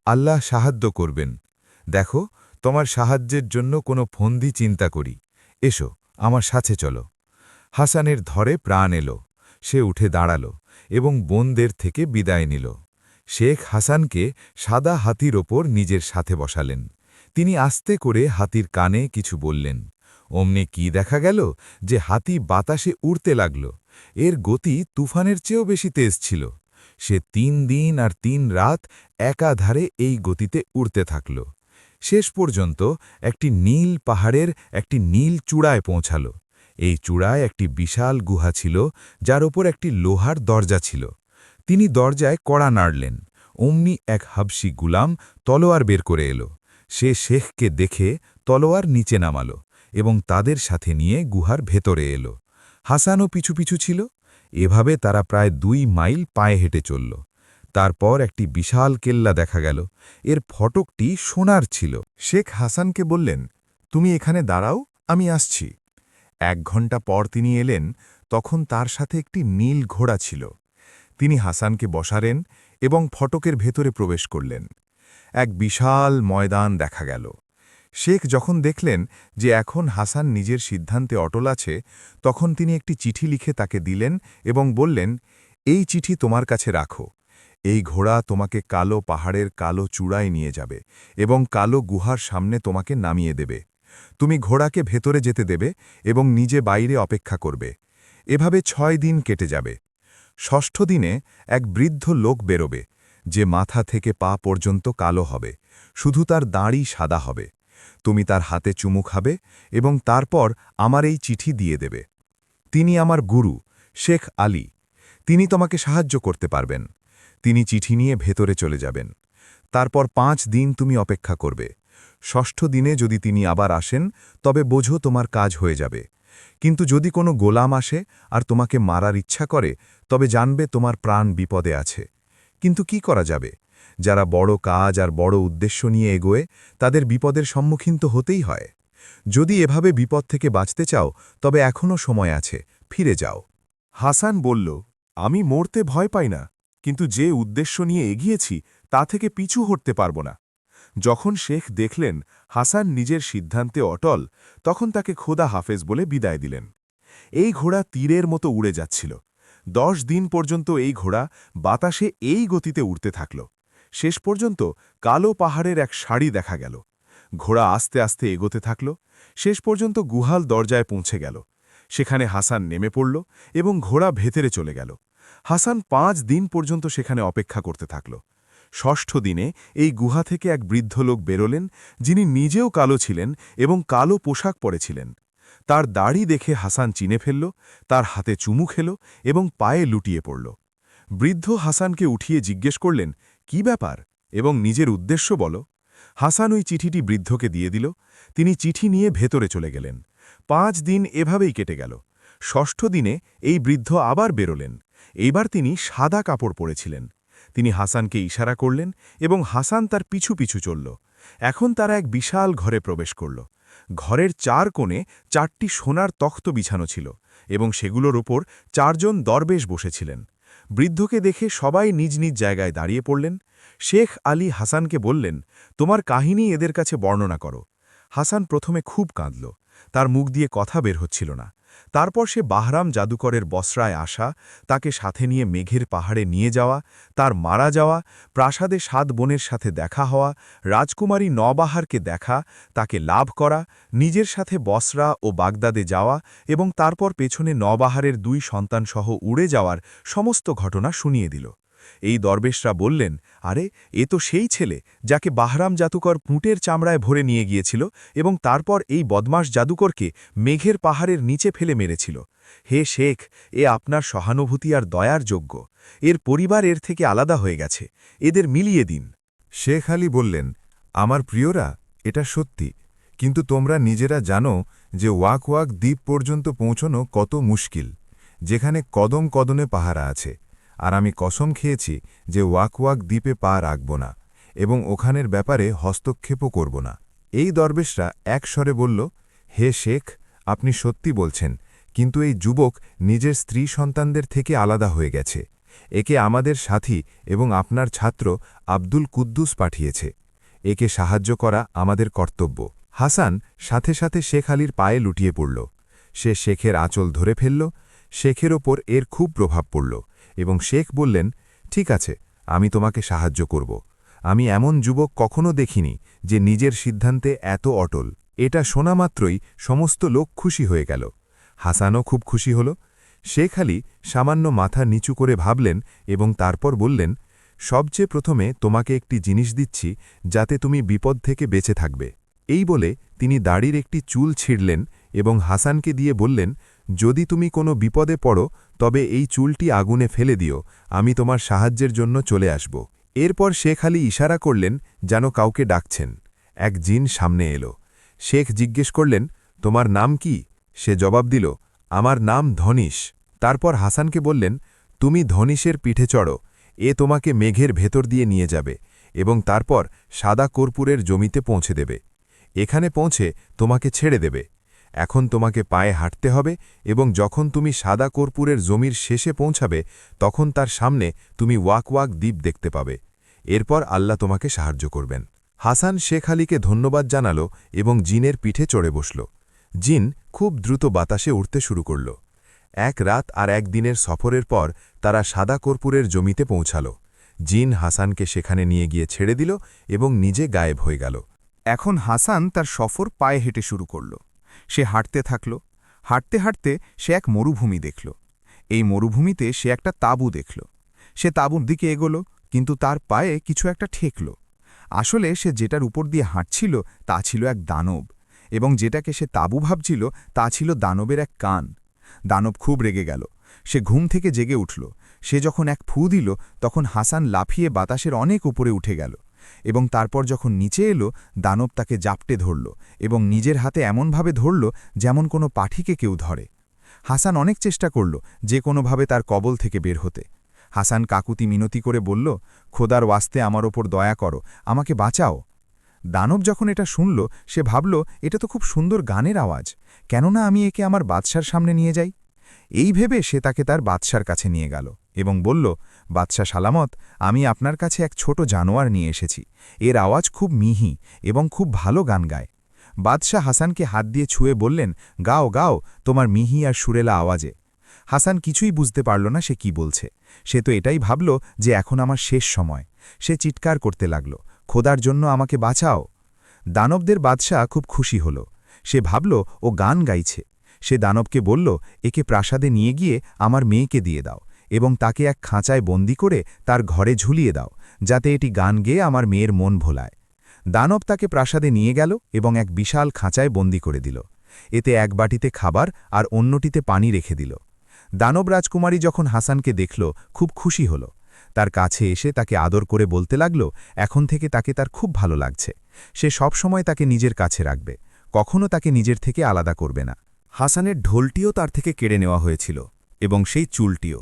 আল্লাহ সাহায্য করবেন। দেখো, তোমার সাহায্যের জন্য কোনো ফন্দি চিন্তা করি। এসো, আমার সাথে চলো। হাসানের ধরে প্রাণ এলো। সে উঠে দাঁড়াল এবং বোনদের থেকে বিদায় নিল। শেখ হাসানকে সাদা হাতির ওপর নিজের সাথে বসালেন। তিনি আস্তে করে হাতির কানে কিছু বললেন। অমনি কি দেখা গেল যে হাতি বাতাসে উড়তে লাগল এর গতি তুফানের চেয়েও বেশি তেজ ছিল। সে ৩ দিন আর ৩ রাত একাধারে এই গতিতে উড়তে থাকল। শেষ পর্যন্ত একটি নীল পাহাড়ের একটি নীল চূড়ায় পৌঁছাল। এই চূড়ায় একটি বিশাল গুহা ছিল, যার ওপর একটি লোহার দরজা ছিল। তিনি দরজায় কড়া নাড়লেন। অমনি এক হাবশি গুলাম তলোয়ার বের করে এলো। সে শেখকে দেখে তলোয়ার নিচে নামাল এবং তাদের সাথে নিয়ে গুহার ভেতরে এলো। হাসানও পিছু পিছু ছিল। এভাবে তারা প্রায় ২ মাইল পায়ে হেঁটে চলল। তারপর একটি বিশাল কেল্লা দেখা গেল। এর ফটকটি সোনার ছিল। শেখ হাসানকে বললেন, তুমি এখানে দাঁড়াও, আমি আসছি। ১ ঘণ্টা পর তিনি এলেন। তখন তার সাথে একটি নীল ঘোড়া ছিল। তিনি হাসানকে বসালেন এবং ফটকের ভেতরে প্রবেশ করলেন। এক বিশাল ময়দান দেখা গেল। শেখ যখন দেখলেন যে এখন হাসান নিজের সিদ্ধান্তে অটল আছে, তখন তিনি একটি চিঠি লিখে তাকে দিলেন এবং বললেন, এই চিঠি তোমার কাছে রাখো। এই ঘোড়া তোমাকে কালো পাহাড়ের কালো চূড়ায় নিয়ে যাবে এবং কালো গুহার সামনে তোমাকে নামিয়ে দেবে। তুমি ঘোড়াকে ভেতরে যেতে দেবে এবং নিজে বাইরে অপেক্ষা করবে। এভাবে ৬ দিন কেটে যাবে। ৬ষ্ঠ দিনে এক বৃদ্ধ লোক বেরোবে, যে মাথা থেকে পা পর্যন্ত কালো হবে, শুধু তার দাড়ি সাদা হবে। তুমি তার হাতে চুমু খাবে এবং তারপর আমার এই চিঠি দিয়ে দেবে। তিনি আমার গুরু, শেখ আলী। তিনি তোমাকে সাহায্য করতে পারবেন। তিনি চিঠি নিয়ে ভেতরে চলে যাবেন। তারপর ৫ দিন তুমি অপেক্ষা করবে। ৬ষ্ঠ দিনে যদি তিনি আবার আসেন, তবে বোঝো তোমার কাজ হয়ে যাবে। কিন্তু যদি কোনো গোলাম আসে আর তোমাকে মারার ইচ্ছা করে, তবে জানবে তোমার প্রাণ বিপদে আছে। কিন্তু কি করা যাবে? যারা বড় কাজ আর বড় উদ্দেশ্য নিয়ে এগোয়, তাদের বিপদের সম্মুখীন তো হতেই হয়। যদি এভাবে বিপদ থেকে বাঁচতে চাও, তবে এখনও সময় আছে, ফিরে যাও। হাসান বলল, আমি মরতে ভয় পাই না, কিন্তু যে উদ্দেশ্য নিয়ে এগিয়েছি তা থেকে পিছু হটতে পারব না। যখন শেখ দেখলেন হাসান নিজের সিদ্ধান্তে অটল, তখন তাকে খোদা হাফেজ বলে বিদায় দিলেন। এই ঘোড়া তীরের মতো উড়ে যাচ্ছিল। ১০ দিন পর্যন্ত এই ঘোড়া বাতাসে এই গতিতে উড়তে থাকল। শেষ পর্যন্ত কালো পাহাড়ের এক সারি দেখা গেল। ঘোড়া আস্তে আস্তে এগোতে থাকল। শেষ পর্যন্ত গুহাল দরজায় পৌঁছে গেল। সেখানে হাসান নেমে পড়ল এবং ঘোড়া ভেতরে চলে গেল। হাসান ৫ দিন পর্যন্ত সেখানে অপেক্ষা করতে থাকল। ৬ষ্ঠ দিনে এই গুহা থেকে এক বৃদ্ধ লোক বেরোলেন, যিনি নিজেও কালো ছিলেন এবং কালো পোশাক পরেছিলেন। তার দাড়ি দেখে হাসান চিনে ফেলল, তার হাতে চুমু খেল এবং পায়ে লুটিয়ে পড়ল। বৃদ্ধ হাসানকে উঠিয়ে জিজ্ঞেস করলেন, কি ব্যাপার এবং নিজের উদ্দেশ্য বলো। হাসান ওই চিঠিটি বৃদ্ধকে দিয়ে দিল। তিনি চিঠি নিয়ে ভেতরে চলে গেলেন। ৫ দিন এভাবেই কেটে গেল। ৬ষ্ঠ দিনে এই বৃদ্ধ আবার বেরোলেন। এইবার তিনি সাদা কাপড় পরেছিলেন। তিনি হাসানকে ইশারা করলেন এবং হাসান তার পিছু পিছু চলল। এখন তারা এক বিশাল ঘরে প্রবেশ করল। ঘরের ৪ কোণে ৪টি সোনার তখ্ত বিছানো ছিল এবং সেগুলোর ওপর ৪ জন দরবেশ বসেছিলেন। বৃদ্ধকে দেখে সবাই নিজ নিজ জায়গায় দাঁড়িয়ে পড়লেন। শেখ আলী হাসানকে বললেন, তোমার কাহিনী এদের কাছে বর্ণনা করো। হাসান প্রথমে খুব কাঁদল। তার মুখ দিয়ে কথা বের হচ্ছিল না। তারপর সে বাহরাম জাদুকরের বসরায় আসা, তাকে সাথে নিয়ে মেঘের পাহাড়ে নিয়ে যাওয়া, তার মারা যাওয়া, প্রাসাদে ৭ বোনের সাথে দেখা হওয়া, রাজকুমারী নবাহারকে দেখা, তাকে লাভ করা, নিজের সাথে বসরা ও বাগদাদে যাওয়া এবং তারপর পেছনে নবাহারের ২ সন্তানসহ উড়ে যাওয়ার সমস্ত ঘটনা শুনিয়ে দিল। এই দরবেশরা বললেন, আরে এ তো সেই ছেলে যাকে বাহরাম জাদুকর পুঁটের চামড়ায় ভরে নিয়ে গিয়েছিল এবং তারপর এই বদমাশ জাদুকরকে মেঘের পাহাড়ের নিচে ফেলে মেরেছিল। হে শেখ, এ আপনার সহানুভূতি আর দয়ার যোগ্য। এর পরিবার এর থেকে আলাদা হয়ে গেছে, এদের মিলিয়ে দিন। শেখ আলী বললেন, আমার প্রিয়রা, এটা সত্যি, কিন্তু তোমরা নিজেরা জানো যে ওয়াক ওয়াক দ্বীপ পর্যন্ত পৌঁছনো কত মুশকিল, যেখানে কদম কদনে পাহারা আছে। আর আমি কসম খেয়েছি যে ওয়াক ওয়াক দ্বীপে পা রাখব না এবং ওখানের ব্যাপারে হস্তক্ষেপও করব না। এই দরবেশরা এক স্বরে বলল, হে শেখ, আপনি সত্যি বলছেন, কিন্তু এই যুবক নিজের স্ত্রী সন্তানদের থেকে আলাদা হয়ে গেছে। একে আমাদের সাথী এবং আপনার ছাত্র আব্দুল কুদ্দুস পাঠিয়েছে। একে সাহায্য করা আমাদের কর্তব্য। হাসান সাথে সাথে শেখ আলীর পায়ে লুটিয়ে পড়ল। সে শেখের আঁচল ধরে ফেলল। শেখের ওপর এর খুব প্রভাব পড়ল এবং শেখ বললেন, ঠিক আছে, আমি তোমাকে সাহায্য করব। আমি এমন যুবক কখনো দেখিনি যে নিজের সিদ্ধান্তে এত অটল। এটা শোনা মাত্রই সমস্ত লোক খুশি হয়ে গেল। হাসানও খুব খুশি হল। শেখ আলী সামান্য মাথা নিচু করে ভাবলেন এবং তারপর বললেন, সবচেয়ে প্রথমে তোমাকে একটি জিনিস দিচ্ছি যাতে তুমি বিপদ থেকে বেঁচে থাকবে। এই বলে তিনি দাড়ির একটি চুল ছিঁড়লেন এবং হাসানকে দিয়ে বললেন, যদি তুমি কোনো বিপদে পড়ো তবে এই চুলটি আগুনে ফেলে দিও, আমি তোমার সাহায্যের জন্য চলে আসব। এরপর শেখ আলী ইশারা করলেন যেন কাউকে ডাকছেন। এক জিন সামনে এলো। শেখ জিজ্ঞেস করলেন, তোমার নাম কি? সে জবাব দিল, আমার নাম ধনিশ। তারপর হাসানকে বললেন, তুমি ধনিশের পিঠে চড়ো, এ তোমাকে মেঘের ভেতর দিয়ে নিয়ে যাবে এবং তারপর সাদা কর্পূরের জমিতে পৌঁছে দেবে। এখানে পৌঁছে তোমাকে ছেড়ে দেবে। এখন তোমাকে পায়ে হাঁটতে হবে এবং যখন তুমি সাদা কর্পূরের জমির শেষে পৌঁছাবে তখন তার সামনে তুমি ওয়াক ওয়াক দ্বীপ দেখতে পাবে। এরপর আল্লাহ তোমাকে সাহায্য করবেন। হাসান শেখ আলীকে ধন্যবাদ জানালো এবং জিনের পিঠে চড়ে বসল। জিন খুব দ্রুত বাতাসে উঠতে শুরু করল। এক রাত আর এক দিনের সফরের পর তারা সাদা কর্পূরের জমিতে পৌঁছাল। জিন হাসানকে সেখানে নিয়ে গিয়ে ছেড়ে দিল এবং নিজে গায়েব হয়ে গেল। এখন হাসান তার সফর পায়ে হেঁটে শুরু করল। সে হাঁটতে থাকল। হাঁটতে হাঁটতে সে এক মরুভূমি দেখল। এই মরুভূমিতে সে একটা তাঁবু দেখল। সে তাঁবুর দিকে এগোলো, কিন্তু তার পায়ে কিছু একটা ঠেকল। আসলে সে যেটার উপর দিয়ে হাঁটছিল তা ছিল এক দানব, এবং যেটাকে সে তাঁবু ভাবছিল তা ছিল দানবের এক কান। দানব খুব রেগে গেল। সে ঘুম থেকে জেগে উঠল। সে যখন এক ফু দিল তখন হাসান লাফিয়ে বাতাসের অনেক উপরে উঠে গেল, এবং তারপর যখন নিচে এলো দানব তাকে জাপটে ধরল এবং নিজের হাতে এমনভাবে ধরল যেমন কোনো পাঠিকে কেউ ধরে। হাসান অনেক চেষ্টা করল যে কোনোভাবে তার কবল থেকে বের হতে। হাসান কাকুতি মিনতি করে বলল, খোদার ওয়াস্তে আমার ওপর দয়া করো, আমাকে বাঁচাও। দানব যখন এটা শুনল সে ভাবল, এটা তো খুব সুন্দর গানের আওয়াজ, কেননা আমি একে আমার বাদশার সামনে নিয়ে যাই। এই ভেবে সে তাকে তার বাদশার কাছে নিয়ে গেল এবং বলল, বাদশা সালামত, আমি আপনার কাছে এক ছোট জানোয়ার নিয়ে এসেছি। এর আওয়াজ খুব মিহি এবং খুব ভালো গান গায়। বাদশাহ হাসানকে হাত দিয়ে ছুঁয়ে বললেন, গাও গাও তোমার মিহি আর সুরেলা আওয়াজে। হাসান কিছুই বুঝতে পারল না সে কি বলছে। সে তো এটাই ভাবল যে এখন আমার শেষ সময়। সে চিৎকার করতে লাগল, খোদার জন্য আমাকে বাঁচাও। দানবদের বাদশাহ খুব খুশি হল। সে ভাবল ও গান গাইছে। সে দানবকে বলল, একে প্রাসাদে নিয়ে গিয়ে আমার মেয়েকে দিয়ে দাও এবং তাকে এক খাঁচায় বন্দি করে তার ঘরে ঝুলিয়ে দাও, যাতে এটি গান গেয়ে আমার মেয়ের মন ভোলায়। দানব তাকে প্রাসাদে নিয়ে গেল এবং এক বিশাল খাঁচায় বন্দি করে দিল। এতে এক বাটিতে খাবার আর অন্যটিতে পানি রেখে দিল। দানব রাজকুমারী যখন হাসানকে দেখল খুব খুশি হল। তার কাছে এসে তাকে আদর করে বলতে লাগল, এখন থেকে তাকে তার খুব ভালো লাগছে। সে সব সময় তাকে নিজের কাছে রাখবে, কখনো তাকে নিজের থেকে আলাদা করবে না। হাসানের ঢোলটিও তার থেকে কেড়ে নেওয়া হয়েছিল এবং সেই চুলটিও।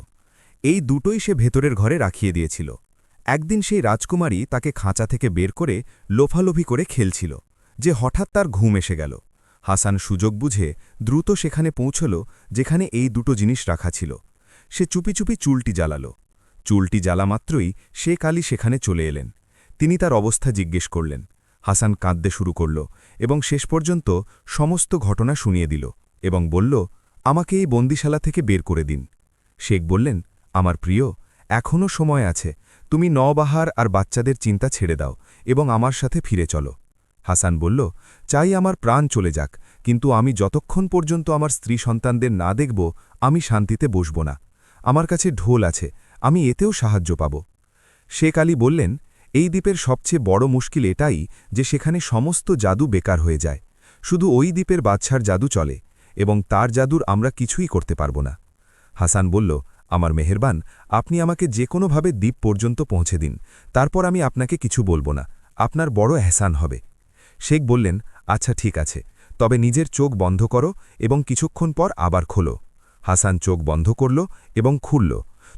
এই দুটোই সে ভেতরের ঘরে রাখিয়ে দিয়েছিল। একদিন সেই রাজকুমারী তাকে খাঁচা থেকে বের করে লোফালোভি করে খেলছিল যে হঠাৎ তার ঘুম এসে গেল। হাসান সুযোগ বুঝে দ্রুত সেখানে পৌঁছল যেখানে এই দুটো জিনিস রাখা ছিল। সে চুপি চুপি চুলটি জ্বালাল। চুলটি জ্বালা মাত্রই শেখ আলী সেখানে চলে এলেন। তিনি তার অবস্থা জিজ্ঞেস করলেন। হাসান কাঁদতে শুরু করল এবং শেষ পর্যন্ত সমস্ত ঘটনা শুনিয়ে দিল এবং বলল, আমাকে এই বন্দিশালা থেকে বের করে দিন। শেখ বললেন, আমার প্রিয়, এখনও সময় আছে, তুমি নওবাহার আর বাচ্চাদের চিন্তা ছেড়ে দাও এবং আমার সাথে ফিরে চলো। হাসান বলল, চাই আমার প্রাণ চলে যাক, কিন্তু আমি যতক্ষণ পর্যন্ত আমার স্ত্রী সন্তানদের না দেখব আমি শান্তিতে বসব না। আমার কাছে ঢোল আছে, আমি এতেও সাহায্য পাব। শেখ আলী বললেন, এই দ্বীপের সবচেয়ে বড় মুশকিল এটাই যে সেখানে সমস্ত জাদু বেকার হয়ে যায়। শুধু ওই দ্বীপের বাদশার জাদু চলে এবং তার জাদুর আমরা কিছুই করতে পারব না। হাসান বলল, আমার মেহেরবান, আপনি আমাকে যে কোনোভাবে দ্বীপ পর্যন্ত পৌঁছে দিন, তারপর আমি আপনাকে কিছু বলবো না, আপনার বড় এহসান হবে। শেখ বললেন, আচ্ছা ঠিক আছে, তবে নিজের চোখ বন্ধ করো এবং কিছুক্ষণ পর আবার খোলো। হাসান চোখ বন্ধ করল এবং খুলল,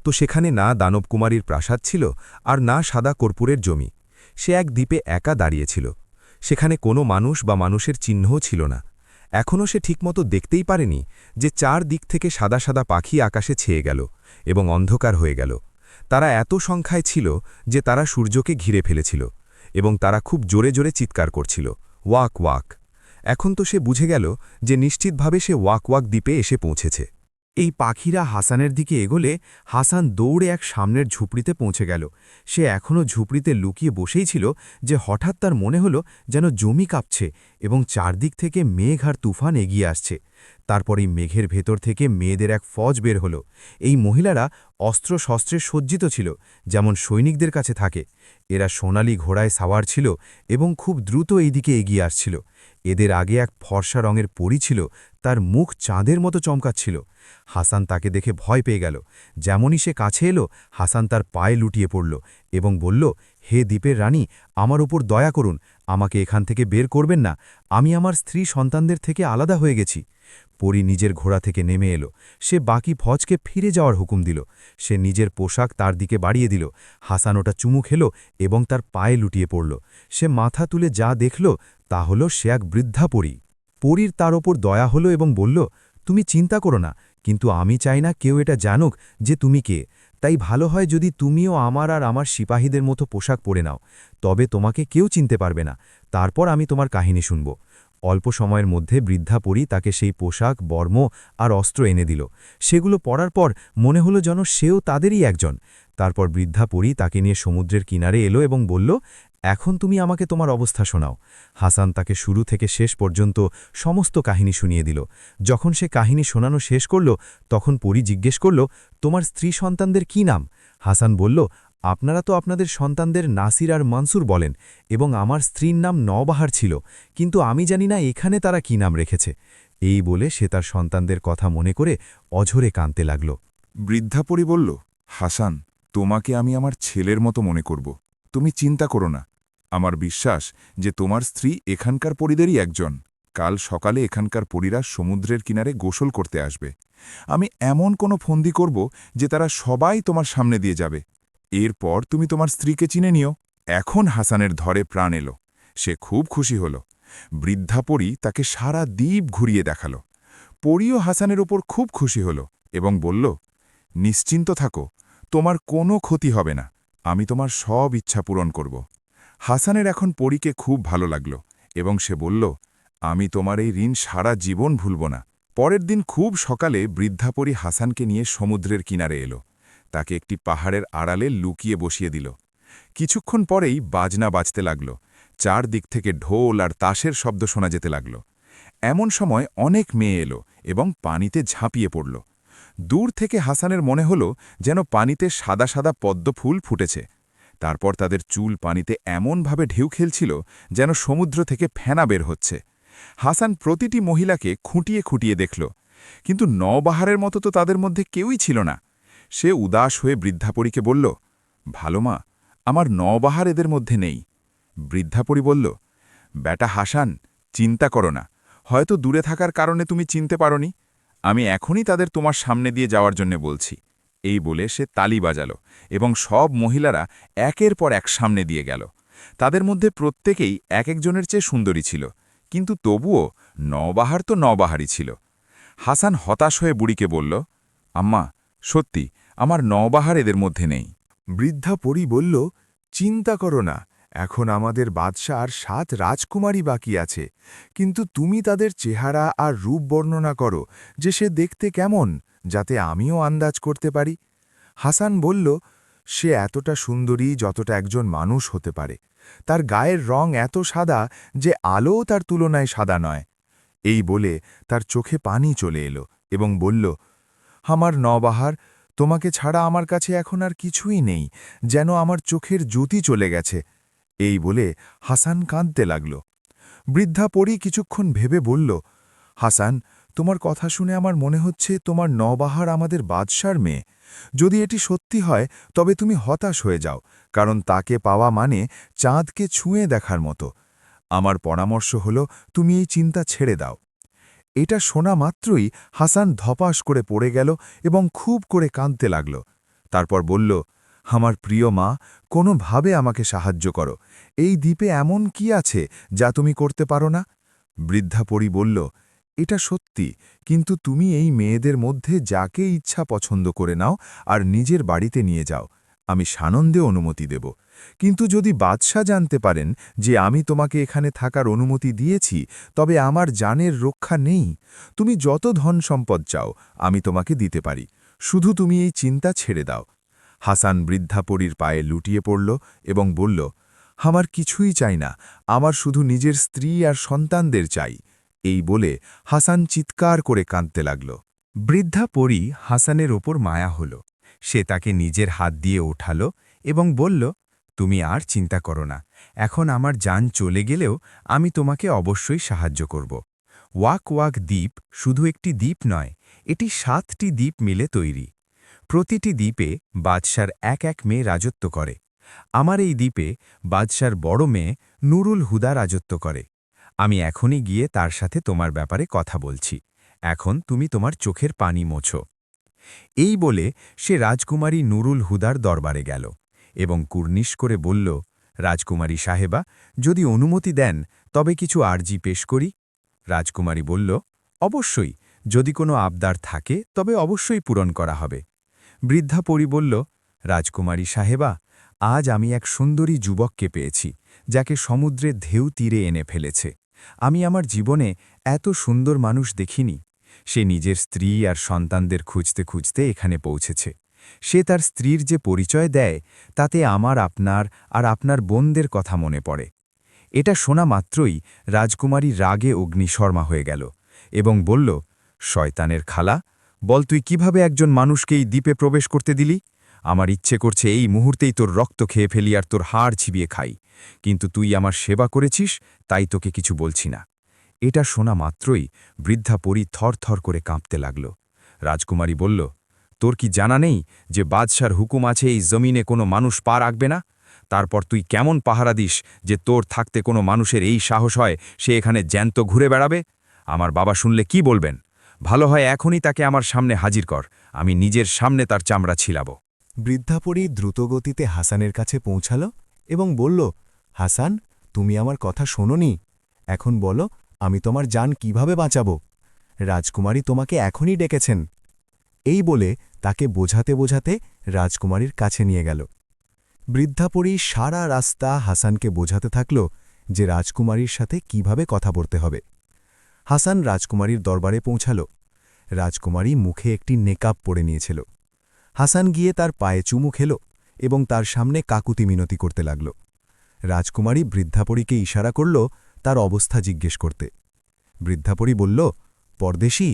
তো সেখানে না দানবকুমারীর প্রাসাদ ছিল আর না সাদা কর্পূরের জমি। সে এক দ্বীপে একা দাঁড়িয়েছিল। সেখানে কোনো মানুষ বা মানুষের চিহ্নও ছিল না। এখনও সে ঠিকমতো দেখতেই পারেনি যে চার দিক থেকে সাদা সাদা পাখি আকাশে ছেয়ে গেল এবং অন্ধকার হয়ে গেল। তারা এত সংখ্যায় ছিল যে তারা সূর্যকে ঘিরে ফেলেছিল এবং তারা খুব জোরে জোরে চিৎকার করছিল, ওয়াক ওয়াক। এখন তো সে বুঝে গেল যে নিশ্চিতভাবে সে ওয়াক ওয়াক দ্বীপে এসে পৌঁছেছে। এই পাখিরা হাসানের দিকে এগোলে হাসান দৌড়ে এক সামনের ঝুপড়িতে পৌঁছে গেল। সে এখনও ঝুপড়িতে লুকিয়ে বসেই ছিল যে হঠাৎ তার মনে হল যেন জমি কাঁপছে এবং চারদিক থেকে মেঘ আর তুফান এগিয়ে আসছে। তারপর এই মেঘের ভেতর থেকে মেয়েদের এক ফৌজ বের হলো। এই মহিলারা অস্ত্র-শস্ত্রে সজ্জিত ছিল, যেমন সৈনিকদের কাছে থাকে। এরা সোনালি ঘোড়ায় সাওয়ার ছিল এবং খুব দ্রুত এই দিকে এগিয়ে আসছিল। এদের আগে এক ফর্সা রঙের পরী ছিল, তার মুখ চাঁদের মতো চমকাচ্ছিল। হাসান তাকে দেখে ভয় পেয়ে গেল। যেমনই সে কাছে এলো, হাসান তার পায়ে লুটিয়ে পড়ল এবং বলল, হে দ্বীপের রানী, আমার উপর দয়া করুন, আমাকে এখান থেকে বের করবেন না। আমি আমার স্ত্রী সন্তানদের থেকে আলাদা হয়ে গেছি। পরী নিজের ঘোড়া থেকে নেমে এলো। সে বাকি ফৌজকে ফিরে যাওয়ার হুকুম দিল। সে নিজের পোশাক তার দিকে বাড়িয়ে দিল। হাসান ওটা চুমু খেল এবং তার পায়ে লুটিয়ে পড়ল। সে মাথা তুলে যা দেখল তা হল সে এক বৃদ্ধা পরী। পরীর তার ওপর দয়া হলো এবং বলল, তুমি চিন্তা করো না, কিন্তু আমি চাই না কেউ এটা জানুক যে তুমি কে। তাই ভালো হয় যদি তুমিও আমার আর আমার সিপাহীদের মতো পোশাক পরে নাও, তবে তোমাকে কেউ চিনতে পারবে না। তারপর আমি তোমার কাহিনী শুনব। অল্প সময়ের মধ্যে বৃদ্ধা পরী তাকে সেই পোশাক, বর্ম আর অস্ত্র এনে দিল। সেগুলো পরার পর মনে হলো যেন সেও তাদেরই একজন। তারপর বৃদ্ধা পরী তাকে নিয়ে সমুদ্রের কিনারে এলো এবং বলল, এখন তুমি আমাকে তোমার অবস্থা শোনাও। হাসান তাকে শুরু থেকে শেষ পর্যন্ত সমস্ত কাহিনী শুনিয়ে দিল। যখন সে কাহিনী শোনানো শেষ করল, তখন পরী জিজ্ঞেস করল, তোমার স্ত্রী সন্তানদের কি নাম? হাসান বলল, আপনারা তো আপনাদের সন্তানদের নাসির আর মনসুর বলেন, এবং আমার স্ত্রীর নাম নওবাহার ছিল, কিন্তু আমি জানি না এখানে তারা কি নাম রেখেছে। এই বলে সে তার সন্তানদের কথা মনে করে অঝরে কাঁদতে লাগল। বৃদ্ধাপরী বলল, হাসান, তোমাকে আমি আমার ছেলের মতো মনে করব। তুমি চিন্তা করো না। আমার বিশ্বাস যে তোমার স্ত্রী এখানকার পরীদেরই একজন। কাল সকালে এখানকার পরীরা সমুদ্রের কিনারে গোসল করতে আসবে। আমি এমন কোনো ফন্দি করব যে তারা সবাই তোমার সামনে দিয়ে যাবে। এরপর তুমি তোমার স্ত্রীকে চিনে নিও। এখন হাসানের ধরে প্রাণ এলো। সে খুব খুশি হল। বৃদ্ধা পরী তাকে সারা দ্বীপ ঘুরিয়ে দেখাল। পরীও হাসানের ওপর খুব খুশি হল এবং বলল, নিশ্চিন্ত থাকো, তোমার কোনো ক্ষতি হবে না। আমি তোমার সব ইচ্ছা পূরণ করব। হাসানের এখন পরীকে খুব ভালো লাগল এবং সে বলল, আমি তোমার এই ঋণ সারা জীবন ভুলব না। পরের দিন খুব সকালে বৃদ্ধা পরী হাসানকে নিয়ে সমুদ্রের কিনারে এলো। তাকে একটি পাহাড়ের আড়ালে লুকিয়ে বসিয়ে দিল। কিছুক্ষণ পরেই বাজনা বাজতে লাগল। চারদিক থেকে ঢোল আর তাসের শব্দ শোনা যেতে লাগল। এমন সময় অনেক মেয়ে এলো এবং পানিতে ঝাঁপিয়ে পড়ল। দূর থেকে হাসানের মনে হল যেন পানিতে সাদা সাদা পদ্ম ফুল ফুটেছে। তারপর তাদের চুল পানিতে এমনভাবে ঢেউ খেলছিল যেন সমুদ্র থেকে ফেনা বের হচ্ছে। হাসান প্রতিটি মহিলাকে খুঁটিয়ে খুঁটিয়ে দেখল, কিন্তু নওবাহারের মতো তো তাদের মধ্যে কেউই ছিল না। সে উদাস হয়ে বৃদ্ধাপরীকে বলল, ভালো মা, আমার নওবাহার এদের মধ্যে নেই। বৃদ্ধাপরী বলল, বেটা হাসান, চিন্তা করো না, হয়তো দূরে থাকার কারণে তুমি চিনতে পারোনি। আমি এখনই তাদের তোমার সামনে দিয়ে যাওয়ার জন্য বলছি। এই বলে সে তালি বাজাল এবং সব মহিলারা একের পর এক সামনে দিয়ে গেল। তাদের মধ্যে প্রত্যেকেই এক একজনের চেয়ে সুন্দরী ছিল, কিন্তু তবুও নওবাহার তো নওবাহারই ছিল। হাসান হতাশ হয়ে বুড়িকে বলল, আম্মা, সত্যি আমার নওবাহার এদের মধ্যে নেই। বৃদ্ধা পরী বলল, চিন্তা করো না, এখন আমাদের বাদশা আর 7 রাজকুমারী বাকি আছে, কিন্তু তুমি তাদের চেহারা আর রূপ বর্ণনা করো যে সে দেখতে কেমন, যাতে আমিও আন্দাজ করতে পারি। হাসান বলল, সে এতটা সুন্দরী যতটা একজন মানুষ হতে পারে। তার গায়ের রং এত সাদা যে আলোও তার তুলনায় সাদা নয়। এই বলে তার চোখে পানি চলে এলো এবং বলল, আমার নওবাহার, তোমাকে ছাড়া আমার কাছে এখন আর কিছুই নেই, যেন আমার চোখের জ্যোতি চলে গেছে। এই বলে হাসান কাঁদতে লাগল। বৃদ্ধা পরী কিছুক্ষণ ভেবে বলল, হাসান, তোমার কথা শুনে আমার মনে হচ্ছে তোমার নওবাহার আমাদের বাদশার মেয়ে। যদি এটি সত্যি হয় তবে তুমি হতাশ হয়ে যাও, কারণ তাকে পাওয়া মানে চাঁদকে ছুঁয়ে দেখার মতো। আমার পরামর্শ হল তুমি এই চিন্তা ছেড়ে দাও। এটা শোনা মাত্রই হাসান ধপাস করে পড়ে গেল এবং খুব করে কাঁদতে লাগল। তারপর বলল, আমার প্রিয় মা, কোনোভাবে আমাকে সাহায্য করো। এই দ্বীপে এমন কি আছে যা তুমি করতে পারো না? বৃদ্ধা পরী বলল, এটা সত্যি, কিন্তু তুমি এই মেয়েদের মধ্যে যাকে ইচ্ছা পছন্দ করে নাও আর নিজের বাড়িতে নিয়ে যাও। আমি সানন্দে অনুমতি দেব। কিন্তু যদি বাদশা জানতে পারেন যে আমি তোমাকে এখানে থাকার অনুমতি দিয়েছি, তবে আমার জানের রক্ষা নেই। তুমি যত ধন সম্পদ চাও আমি তোমাকে দিতে পারি, শুধু তুমি এই চিন্তা ছেড়ে দাও। হাসান বৃদ্ধাপরীর পায়ে লুটিয়ে পড়ল এবং বলল, আমার কিছুই চাই না, আমার শুধু নিজের স্ত্রী আর সন্তানদের চাই। এই বলে হাসান চিৎকার করে কাঁদতে লাগল। বৃদ্ধা পরী হাসানের ওপর মায়া হল। সে তাকে নিজের হাত দিয়ে ওঠাল এবং বলল, তুমি আর চিন্তা করো না, এখন আমার জান চলে গেলেও আমি তোমাকে অবশ্যই সাহায্য করব। ওয়াক ওয়াক দ্বীপ শুধু একটি দ্বীপ নয়, এটি 7টি দ্বীপ মিলে তৈরি। প্রতিটি দ্বীপে বাদশার এক এক মেয়ে রাজত্ব করে। আমার এই দ্বীপে বাদশার বড় মেয়ে নুরুল হুদা রাজত্ব করে। আমি এখনই গিয়ে তার সাথে তোমার ব্যাপারে কথা বলছি। এখন তুমি তোমার চোখের পানি মোছো। এই বলে সে রাজকুমারী নুরুল হুদার দরবারে গেল এবং কুর্নিশ করে বলল, রাজকুমারী সাহেবা, যদি অনুমতি দেন তবে কিছু আর্জি পেশ করি। রাজকুমারী বলল, অবশ্যই, যদি কোনো আবদার থাকে তবে অবশ্যই পূরণ করা হবে। বৃদ্ধা পরী বলল, রাজকুমারী সাহেবা, আজ আমি এক সুন্দরী যুবককে পেয়েছি, যাকে সমুদ্রের ঢেউ তীরে এনে ফেলেছে। আমি আমার জীবনে এত সুন্দর মানুষ দেখিনি। সে নিজের স্ত্রী আর সন্তানদের খুঁজতে খুঁজতে এখানে পৌঁছেছে। সে তার স্ত্রীর যে পরিচয় দেয় তাতে আমার আপনার আর আপনার বোনদের কথা মনে পড়ে। এটা শোনা মাত্রই রাজকুমারী রাগে অগ্নিশর্মা হয়ে গেল এবং বলল, শয়তানের খালা, বল তুই কিভাবে একজন মানুষকে এই দ্বীপে প্রবেশ করতে দিলি? আমার ইচ্ছে করছে এই মুহূর্তেই তোর রক্ত খেয়ে ফেলি আর তোর হাড় ছিবিয়ে খাই, কিন্তু তুই আমার সেবা করেছিস, তাই তোকে কিছু বলছি না। এটা শোনা মাত্রই বৃদ্ধা পরী থরথর করে কাঁপতে লাগল। রাজকুমারী বলল, তোর কি জানা নেই যে বাদশার হুকুম আছে এই জমিনে কোনো মানুষ পা রাখবে না? তারপর তুই কেমন পাহারা দিস যে তোর থাকতে কোনো মানুষের এই সাহস হয় সে এখানে জ্যান্ত ঘুরে বেড়াবে? আমার বাবা শুনলে কি বলবেন? ভালো হয় এখনই তাকে আমার সামনে হাজির কর, আমি নিজের সামনে তার চামড়া ছিলাব। বৃদ্ধাপরী দ্রুতগতিতে হাসানের কাছে পৌঁছাল এবং বলল, হাসান, তুমি আমার কথা শোনোনি? এখন বলো, আমি তোমার জান কিভাবে বাঁচাবো? রাজকুমারী তোমাকে এখনই ডেকেছেন। এই বলে তাকে বোঝাতে বোঝাতে রাজকুমারীর কাছে নিয়ে গেল। বৃদ্ধাপরী সারা রাস্তা হাসানকে বোঝাতে থাকল যে রাজকুমারীর সাথে কিভাবে কথা বলতে হবে। হাসান রাজকুমারীর দরবারে পৌঁছাল। রাজকুমারী মুখে একটি নেকাব পরে নিয়েছিল। হাসান গিয়ে তার পায়ে চুমু খেল এবং তার সামনে কাকুতি মিনতি করতে লাগল। রাজকুমারী বৃদ্ধাপরীকে ইশারা করল তার অবস্থা জিজ্ঞেস করতে। বৃদ্ধাপরী বলল, পরদেশী,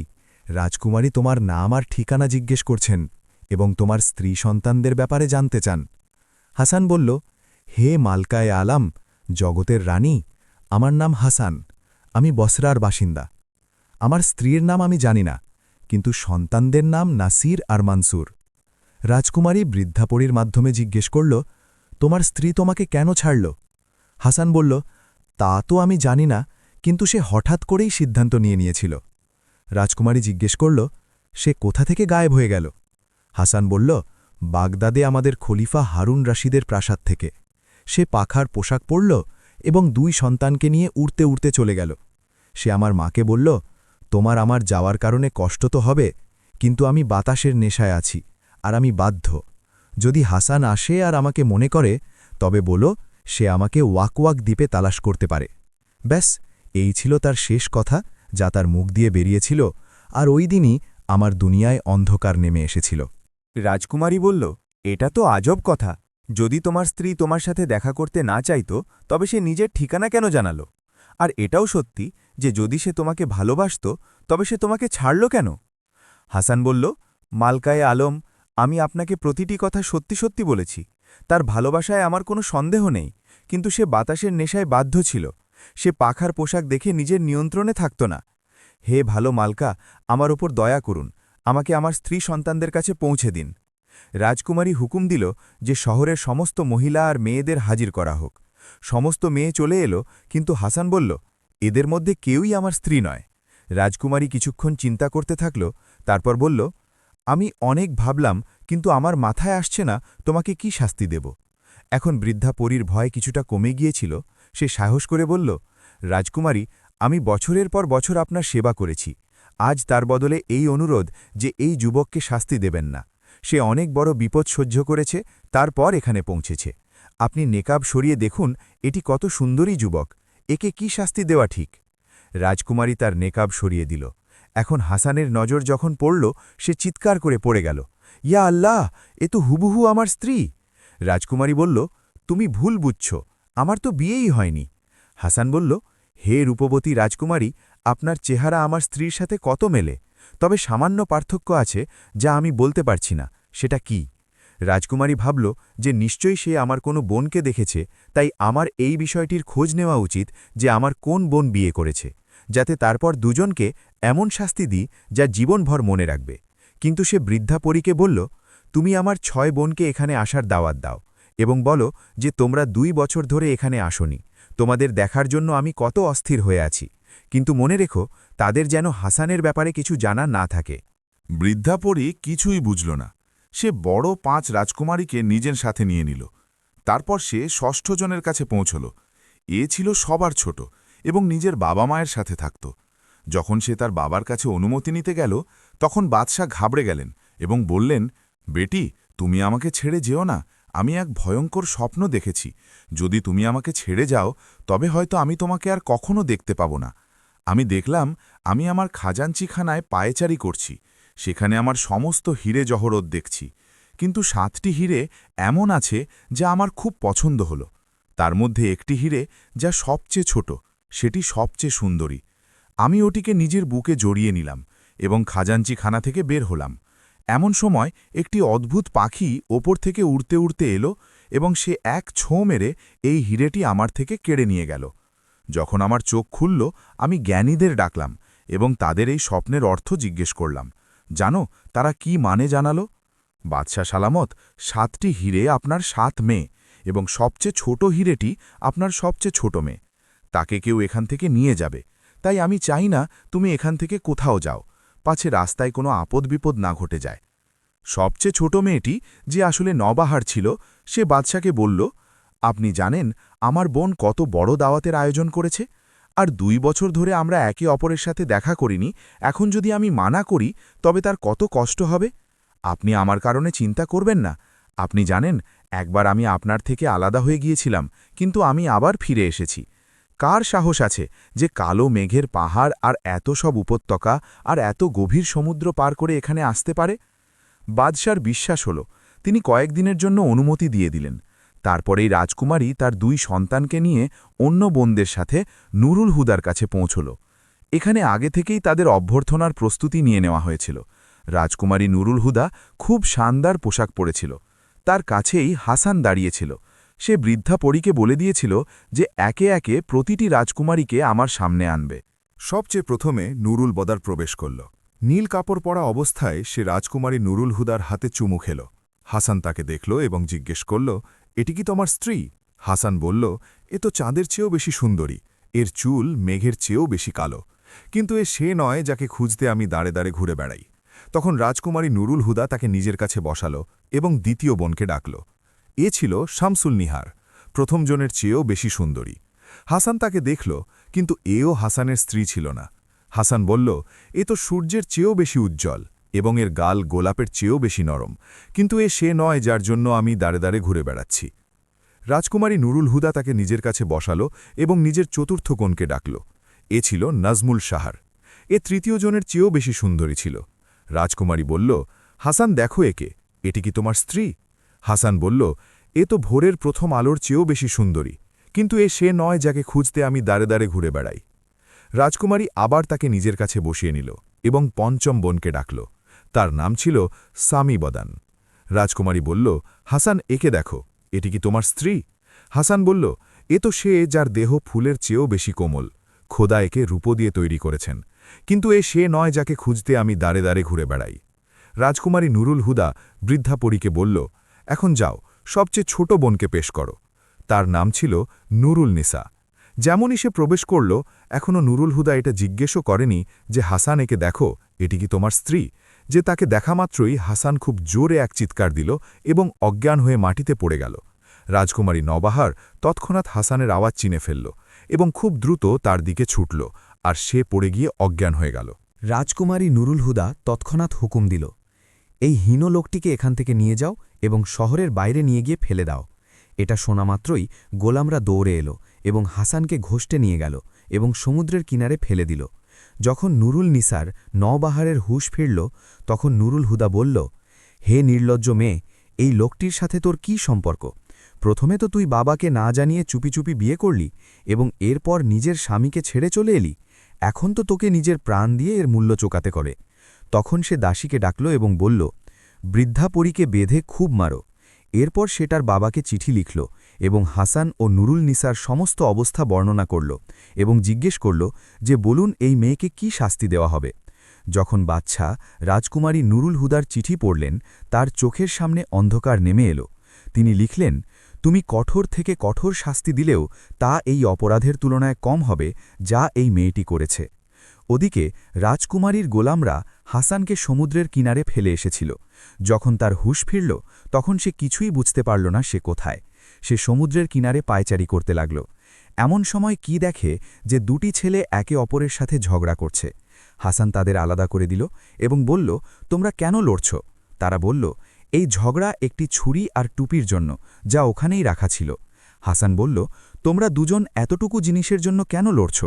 রাজকুমারী তোমার নাম আর ঠিকানা জিজ্ঞেস করছেন এবং তোমার স্ত্রী সন্তানদের ব্যাপারে জানতে চান। হাসান বলল, হে মালকায়ে আলাম, জগতের রানী, আমার নাম হাসান, আমি বসরার বাসিন্দা। আমার স্ত্রীর নাম আমি জানি না, কিন্তু সন্তানদের নাম নাসির আর মানসুর। রাজকুমারী বৃদ্ধাপরীর মাধ্যমে জিজ্ঞেস করল, তোমার স্ত্রী তোমাকে কেন ছাড়ল? হাসান বলল, তা তো আমি জানি না, কিন্তু সে হঠাৎ করেই সিদ্ধান্ত নিয়েছিল। রাজকুমারী জিজ্ঞেস করল, সে কোথা থেকে গায়েব হয়ে গেল? হাসান বলল, বাগদাদে আমাদের খলিফা হারুন রাশিদের প্রাসাদ থেকে। সে পাখার পোশাক পরল এবং 2 সন্তানকে নিয়ে উড়তে উড়তে চলে গেল। সে আমার মাকে বলল, তোমার আমার যাওয়ার কারণে কষ্ট তো হবে, কিন্তু আমি বাতাসের নেশায় আছি আর আমি বাধ্য। যদি হাসান আসে আর আমাকে মনে করে, তবে বলো সে আমাকে ওয়াক দ্বীপে তালাশ করতে পারে। ব্যাস, এই ছিল তার শেষ কথা যা তার মুখ দিয়ে বেরিয়েছিল, আর ওই দিনই আমার দুনিয়ায় অন্ধকার নেমে এসেছিল। রাজকুমারী বলল, এটা তো আজব কথা। যদি তোমার স্ত্রী তোমার সাথে দেখা করতে না চাইত তবে সে নিজের ঠিকানা কেন জানালো? আর এটাও সত্যি যে যদি সে তোমাকে ভালোবাসত তবে সে তোমাকে ছাড়ল কেন? হাসান বলল, মালকায়ে আলম, আমি আপনাকে প্রতিটি কথা সত্যি সত্যি বলেছি। তার ভালোবাসায় আমার কোনো সন্দেহ নেই, কিন্তু সে বাতাসের নেশায় বাধ্য ছিল। সে পাখার পোশাক দেখে নিজের নিয়ন্ত্রণে থাকত না। হে ভালো মালকা, আমার ওপর দয়া করুন, আমাকে আমার স্ত্রী সন্তানদের কাছে পৌঁছে দিন। রাজকুমারী হুকুম দিল যে শহরের সমস্ত মহিলা আর মেয়েদের হাজির করা হোক। সমস্ত মেয়ে চলে এলো, কিন্তু হাসান বলল, এদের মধ্যে কেউই আমার স্ত্রী নয়। রাজকুমারী কিছুক্ষণ চিন্তা করতে থাকল, তারপর বলল, আমি অনেক ভাবলাম, কিন্তু আমার মাথায় আসছে না তোমাকে কি শাস্তি দেব। এখন বৃদ্ধা পরীর ভয় কিছুটা কমে গিয়েছিল। সে সাহস করে বলল, রাজকুমারী, আমি বছরের পর বছর আপনার সেবা করেছি। আজ তার বদলে এই অনুরোধ যে এই যুবককে শাস্তি দেবেন না। সে অনেক বড় বিপদ সহ্য করেছে, তারপর এখানে পৌঁছেছে। আপনি নেকাব সরিয়ে দেখুন, এটি কত সুন্দরী যুবক, একে কি শাস্তি দেওয়া ঠিক? রাজকুমারী তার নেকাব সরিয়ে দিল। এখন হাসানের নজর যখন পড়ল, সে চিৎকার করে পড়ে গেল, ইয়া আল্লাহ, এ তো হুবহু আমার স্ত্রী। রাজকুমারী বলল, তুমি ভুল বুঝছ, আমার তো বিয়েই হয়নি। হাসান বলল, হে রূপবতী রাজকুমারী, আপনার চেহারা আমার স্ত্রীর সাথে কত মেলে, তবে সামান্য পার্থক্য আছে যা আমি বলতে পারছি না, সেটা কি? রাজকুমারী ভাবল যে নিশ্চয়ই সে আমার কোনো বোনকে দেখেছে, তাই আমার এই বিষয়টির খোঁজ নেওয়া উচিত যে আমার কোন বোন বিয়ে করেছে, যাতে তারপর দুজনকে এমন শাস্তি দিই যা জীবনভর মনে রাখবে। কিন্তু সে বৃদ্ধা পরীকে বলল, তুমি আমার 6 বোনকে এখানে আসার দাওয়াত দাও এবং বলো যে তোমরা 2 বছর ধরে এখানে আসোনি, তোমাদের দেখার জন্য আমি কত অস্থির হয়ে আছি, কিন্তু মনে রেখো তাদের যেন হাসানের ব্যাপারে কিছু জানা না থাকে। বৃদ্ধা পরী কিছুই বুঝল না। সে বড় 5 রাজকুমারীকে নিজের সাথে নিয়ে নিল। তারপর সে 6ষ্ঠ জনের কাছে পৌঁছল। এ ছিল সবার ছোট এবং নিজের বাবা মায়ের সাথে থাকত। যখন সে তার বাবার কাছে অনুমতি নিতে গেল, তখন বাদশাহ ঘাবড়ে গেলেন এবং বললেন, বেটি, তুমি আমাকে ছেড়ে যেও না, আমি এক ভয়ঙ্কর স্বপ্ন দেখেছি। যদি তুমি আমাকে ছেড়ে যাও তবে হয়তো আমি তোমাকে আর কখনো দেখতে পাব না। আমি দেখলাম আমি আমার খাজাঞ্চিখানায় পায়েচারি করছি, সেখানে আমার সমস্ত হিরে জহরত দেখছি, কিন্তু 7টি হিরে এমন আছে যা আমার খুব পছন্দ হলো। তার মধ্যে একটি হিরে যা সবচেয়ে ছোট, সেটি সবচেয়ে সুন্দরী। আমি ওটিকে নিজের বুকে জড়িয়ে নিলাম এবং খাজাঞ্চিখানা থেকে বের হলাম। এমন সময় একটি অদ্ভুত পাখি ওপর থেকে উড়তে উড়তে এলো এবং সে এক ছোঁ মেরে এই হিরেটি আমার থেকে কেড়ে নিয়ে গেল। যখন আমার চোখ খুলল, আমি জ্ঞানীদের ডাকলাম এবং তাদের এই স্বপ্নের অর্থ জিজ্ঞেস করলাম। জানো তারা কি মানে জানালো? বাদশাহ সালামত, 7টি হিরে আপনার 7 মেয়ে এবং সবচেয়ে ছোট হিরেটি আপনার সবচেয়ে ছোট মেয়ে। তাকে কেউ এখান থেকে নিয়ে যাবে, তাই আমি চাই না তুমি এখান থেকে কোথাও যাও, পাছে রাস্তায় কোনো আপদ বিপদ না ঘটে যায়। সবচেয়ে ছোট মেয়েটি, যে আসলে নবাহার ছিল, সে বাদশাকে বলল, আপনি জানেন আমার বোন কত বড় দাওয়াতের আয়োজন করেছে, আর 2 বছর ধরে আমরা একে অপরের সাথে দেখা করিনি। এখন যদি আমি মানা করি তবে তার কত কষ্ট হবে। আপনি আমার কারণে চিন্তা করবেন না। আপনি জানেন একবার আমি আপনার থেকে আলাদা হয়ে গিয়েছিলাম, কিন্তু আমি আবার ফিরে এসেছি। কার সাহস আছে যে কালো মেঘের পাহাড় আর এত সব উপত্যকা আর এত গভীর সমুদ্র পার করে এখানে আসতে পারে? বাদশার বিশ্বাস হল। তিনি কয়েকদিনের জন্য অনুমতি দিয়ে দিলেন। তারপরেই রাজকুমারী তার 2 সন্তানকে নিয়ে অন্য বোনদের সাথে নুরুল হুদার কাছে পৌঁছল। এখানে আগে থেকেই তাদের অভ্যর্থনার প্রস্তুতি নিয়ে নেওয়া হয়েছিল। রাজকুমারী নুরুল হুদা খুব শানদার পোশাক পরেছিল। তার কাছেই হাসান দাঁড়িয়েছিল। সে বৃদ্ধা পরীকে বলে দিয়েছিল যে একে একে প্রতিটি রাজকুমারীকে আমার সামনে আনবে। সবচেয়ে প্রথমে নুরুল বদার প্রবেশ করল। নীল কাপড় পরা অবস্থায় সে রাজকুমারী নুরুল হুদার হাতে চুমু খেল। হাসান তাকে দেখল এবং জিজ্ঞেস করল, এটি কি তোমার স্ত্রী? হাসান বলল, এ তো চাঁদের চেয়েও বেশি সুন্দরী, এর চুল মেঘের চেয়েও বেশি কালো, কিন্তু এ সে নয় যাকে খুঁজতে আমি দাঁড়ে দাঁড়ে ঘুরে বেড়াই। তখন রাজকুমারী নুরুল হুদা তাকে নিজের কাছে বসালো এবং দ্বিতীয় বোনকে ডাকল। এ ছিল শামসুল নিহার, প্রথম জনের চেয়েও বেশি সুন্দরী। হাসান তাকে দেখল, কিন্তু এও হাসানের স্ত্রী ছিল না। হাসান বলল, এ তো সূর্যের চেয়েও বেশি উজ্জ্বল এবং এর গাল গোলাপের চেয়েও বেশি নরম, কিন্তু এ সে নয় যার জন্য আমি দাঁড়ে দাঁড়ে ঘুরে বেড়াচ্ছি। রাজকুমারী নুরুল হুদা তাকে নিজের কাছে বসালো এবং নিজের চতুর্থ কোণকে ডাকল। এ ছিল নাজমুল সাহার। এ তৃতীয় জনের চেয়েও বেশি সুন্দরী ছিল। রাজকুমারী বলল, হাসান দেখো একে, এটি কি তোমার স্ত্রী? হাসান বলল, এ তো ভোরের প্রথম আলোর চেয়েও বেশি সুন্দরী, কিন্তু এ সে নয় যাকে খুঁজতে আমি দাঁড়ে দাঁড়ে ঘুরে বেড়াই। রাজকুমারী আবার তাকে নিজের কাছে বসিয়ে নিল এবং পঞ্চম বোনকে ডাকল। তার নাম ছিল সামি বদান। রাজকুমারী বলল, হাসান একে দেখো, এটি কি তোমার স্ত্রী? হাসান বলল, এ তো সে যার দেহ ফুলের চেয়েও বেশি কোমল, খোদা একে রূপো দিয়ে তৈরি করেছেন, কিন্তু এ সে নয় যাকে খুঁজতে আমি দাঁড়ে দাঁড়ে ঘুরে বেড়াই। রাজকুমারী নুরুল হুদা বৃদ্ধা পরীকে বলল, এখন যাও, সবচেয়ে ছোট বোনকে পেশ করো। তার নাম ছিল নুরুল নিসা। যেমনই সে প্রবেশ করল, এখনও নুরুল হুদা এটা জিজ্ঞেসও করেনি যে হাসান একে দেখো, এটি কি তোমার স্ত্রী? যে তাকে দেখামাত্রই হাসান খুব জোরে এক চিৎকার দিল এবং অজ্ঞান হয়ে মাটিতে পড়ে গেল। রাজকুমারী নবাহার তৎক্ষণাৎ হাসানের আওয়াজ চিনে ফেলল এবং খুব দ্রুত তার দিকে ছুটল, আর সে পড়ে গিয়ে অজ্ঞান হয়ে গেল। রাজকুমারী নুরুল হুদা তৎক্ষণাৎ হুকুম দিল, এই হীন লোকটিকে এখান থেকে নিয়ে যাও এবং শহরের বাইরে নিয়ে গিয়ে ফেলে দাও। এটা শোনা মাত্রই গোলামরা দৌড়ে এলো এবং হাসানকে ঘষটে নিয়ে গেল এবং সমুদ্রের কিনারে ফেলে দিল। যখন নুরুল নিসার নওবাহারের হুঁশ ফিরল, তখন নুরুল হুদা বলল, হে নির্লজ্জ মেয়ে, এই লোকটির সাথে তোর কি সম্পর্ক? প্রথমে তো তুই বাবাকে না জানিয়ে চুপি চুপি বিয়ে করলি এবং এরপর নিজের স্বামীকে ছেড়ে চলে এলি। এখন তো তোকে নিজের প্রাণ দিয়ে এর মূল্য চোকাতে করে। তখন সে দাসীকে ডাকল এবং বলল, বৃদ্ধা পরীকে বেঁধে খুব মারো। এরপর সে তার বাবাকে চিঠি লিখল এবং হাসান ও নুরুল নিসার সমস্ত অবস্থা বর্ণনা করল এবং জিজ্ঞেস করল যে বলুন এই মেয়েকে কি শাস্তি দেওয়া হবে। যখন বাদশা রাজকুমারী নুরুল হুদার চিঠি পড়লেন, তার চোখের সামনে অন্ধকার নেমে এলো। তিনি লিখলেন, তুমি কঠোর থেকে কঠোর শাস্তি দিলেও তা এই অপরাধের তুলনায় কম হবে যা এই মেয়েটি করেছে। ওদিকে রাজকুমারীর গোলামরা হাসানকে সমুদ্রের কিনারে ফেলে এসেছিল। যখন তার হুঁশ ফিরল, তখন সে কিছুই বুঝতে পারল না সে কোথায়। সে সমুদ্রের কিনারে পায়চারি করতে লাগল। এমন সময় কি দেখে যে দুটি ছেলে একে অপরের সাথে ঝগড়া করছে। হাসান তাদের আলাদা করে দিল এবং বলল, তোমরা কেন লড়ছ? তারা বলল, এই ঝগড়া একটি ছুরি আর টুপির জন্য, যা ওখানেই রাখা ছিল। হাসান বলল, তোমরা দুজন এতটুকু জিনিসের জন্য কেন লড়ছ?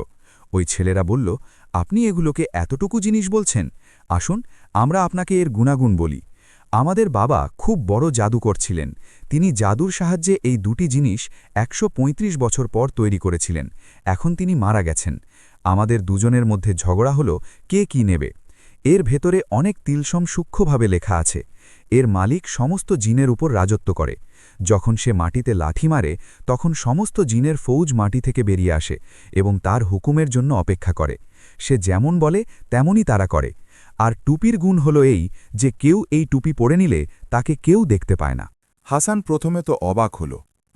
ওই ছেলেরা বলল, আপনি এগুলোকে এতটুকু জিনিস বলছেন? আসুন আমরা আপনাকে এর গুণাগুণ বলি। আমাদের বাবা খুব বড় জাদুকর ছিলেন। তিনি জাদুর সাহায্যে এই দুটি জিনিস ১৩৫ বছর পর তৈরি করেছিলেন। এখন তিনি মারা গেছেন। আমাদের দুজনের মধ্যে ঝগড়া হলো কে কি নেবে। এর ভেতরে অনেক তিলসম সূক্ষ্মভাবে লেখা আছে। এর মালিক সমস্ত জিনের উপর রাজত্ব করে। যখন সে মাটিতে লাঠি মারে, তখন সমস্ত জিনের ফৌজ মাটি থেকে বেরিয়ে আসে এবং তার হুকুমের জন্য অপেক্ষা করে। সে যেমন বলে তেমনই তারা করে। আর টুপির গুণ হলো এই যে কেউ এই টুপি পরে নিলে তাকে কেউ দেখতে পায় না। হাসান প্রথমে তো অবাক হল,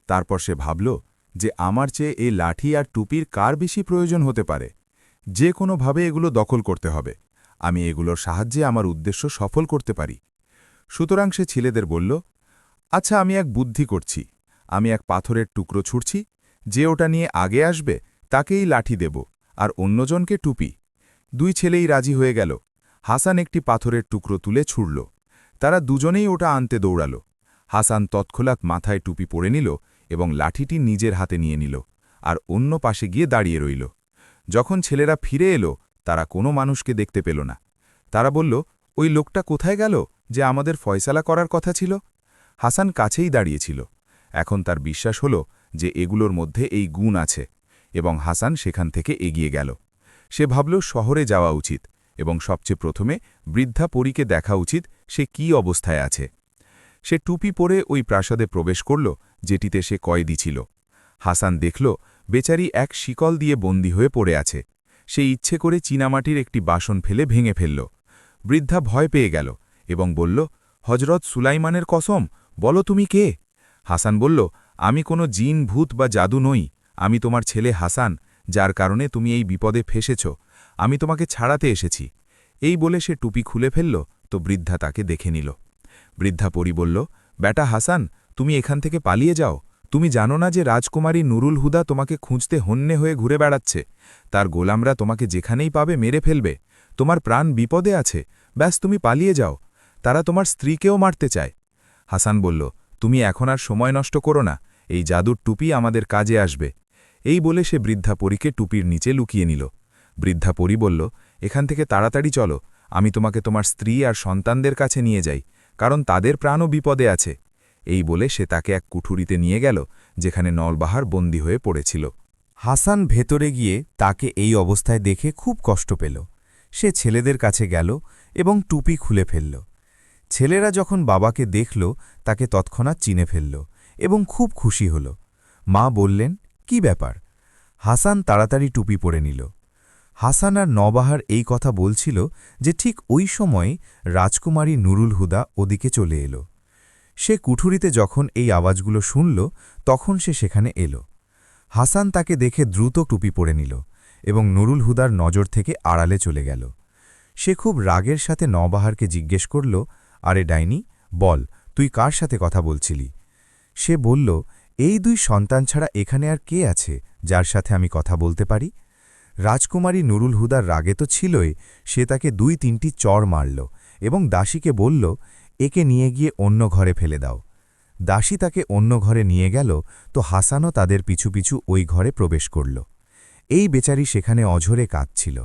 তারপর সে ভাবল যে আমার চেয়ে এই লাঠি আর টুপির কার বেশি প্রয়োজন হতে পারে। যে কোনোভাবে এগুলো দখল করতে হবে। আমি এগুলোর সাহায্যে আমার উদ্দেশ্য সফল করতে পারি। সুতরাং সে ছেলেদের বলল, আচ্ছা আমি এক বুদ্ধি করছি। আমি এক পাথরের টুকরো ছুঁড়ছি, যে ওটা নিয়ে আগে আসবে তাকেই লাঠি দেব আর অন্যজনকে টুপি। দুই ছেলেই রাজি হয়ে গেল। হাসান একটি পাথরের টুকরো তুলে ছুড়ল। তারা দুজনেই ওটা আনতে দৌড়াল। হাসান তৎক্ষণাৎ মাথায় টুপি পরে নিল এবং লাঠিটি নিজের হাতে নিয়ে নিল আর অন্য পাশে গিয়ে দাঁড়িয়ে রইল। যখন ছেলেরা ফিরে এলো, তারা কোনো মানুষকে দেখতে পেল না। তারা বলল, ওই লোকটা কোথায় গেল যে আমাদের ফয়সালা করার কথা ছিল? হাসান কাছেই দাঁড়িয়েছিল। এখন তার বিশ্বাস হল যে এগুলোর মধ্যে এই গুণ আছে এবং হাসান সেখান থেকে এগিয়ে গেল। সে ভাবল শহরে যাওয়া উচিত এবং সবচেয়ে প্রথমে বৃদ্ধা পরীকে দেখা উচিত সে কি অবস্থায় আছে। সে টুপি পরে ওই প্রাসাদে প্রবেশ করল যেটিতে সে কয়েদি ছিল। হাসান দেখল বেচারি এক শিকল দিয়ে বন্দী হয়ে পড়ে আছে। সে ইচ্ছে করে চীনামাটির একটি বাসন ফেলে ভেঙে ফেলল। বৃদ্ধা ভয় পেয়ে গেল এবং বলল, হজরত সুলাইমানের কসম, বলো তুমি কে? হাসান বলল, আমি কোনো জিন ভূত বা জাদু নই। আমি তোমার ছেলে হাসান, যার কারণে তুমি এই বিপদে ফেসেছ। আমি তোমাকে ছাড়াতে এসেছি। এই বলে সে টুপি খুলে ফেলল, তো বৃদ্ধা তাকে দেখে নিল। বৃদ্ধা পরী বলল, বেটা হাসান, তুমি এখান থেকে পালিয়ে যাও। তুমি জানো না যে রাজকুমারী নুরুল হুদা তোমাকে খুঁজতে হন্যে হয়ে ঘুরে বেড়াচ্ছে। তার গোলামরা তোমাকে যেখানেই পাবে মেরে ফেলবে। তোমার প্রাণ বিপদে আছে, ব্যাস তুমি পালিয়ে যাও। তারা তোমার স্ত্রীকেও মারতে চায়। হাসান বলল, তুমি এখন আর সময় নষ্ট করো না, এই জাদুর টুপি আমাদের কাজে আসবে। এই বলে সে বৃদ্ধা পরীকে টুপির নিচে লুকিয়ে নিল। বৃদ্ধা পরী বলল, এখান থেকে তাড়াতাড়ি চলো, আমি তোমাকে তোমার স্ত্রী আর সন্তানদের কাছে নিয়ে যাই, কারণ তাদের প্রাণও বিপদে আছে। এই বলে সে তাকে এক কুঠুরিতে নিয়ে গেল যেখানে নলবাহার বন্দী হয়ে পড়েছিল। হাসান ভেতরে গিয়ে তাকে এই অবস্থায় দেখে খুব কষ্ট পেল। সে ছেলেদের কাছে গেল এবং টুপি খুলে ফেলল। ছেলেরা যখন বাবাকে দেখল, তাকে তৎক্ষণাৎ চিনে ফেলল এবং খুব খুশি হল। মা বললেন, কি ব্যাপার? হাসান তাড়াতাড়ি টুপি পরে নিল। হাসান আর নবাহার এই কথা বলছিল যে ঠিক ওই সময় রাজকুমারী নুরুল হুদা ওদিকে চলে এলো। সে কুঠুরিতে যখন এই আওয়াজগুলো শুনল, তখন সে সেখানে এলো। হাসান তাকে দেখে দ্রুত টুপি পরে নিল এবং নুরুল হুদার নজর থেকে আড়ালে চলে গেল। সে খুব রাগের সাথে নবাহারকে জিজ্ঞেস করল, আরে ডাইনি, বল তুই কার সাথে কথা বলছিলি? সে বলল, এই দুই সন্তান ছাড়া এখানে আর কে আছে যার সাথে আমি কথা বলতে পারি? রাজকুমারী নুরুল হুদার রাগে তো ছিলই, সে তাকে ২-৩টি চড় মারল এবং দাসীকে বলল, একে নিয়ে গিয়ে অন্য ঘরে ফেলে দাও। দাসী তাকে অন্য ঘরে নিয়ে গেল, তো হাসানও তাদের পিছু পিছু ওই ঘরে প্রবেশ করল। এই বেচারি সেখানে অঝরে কাঁদছিল।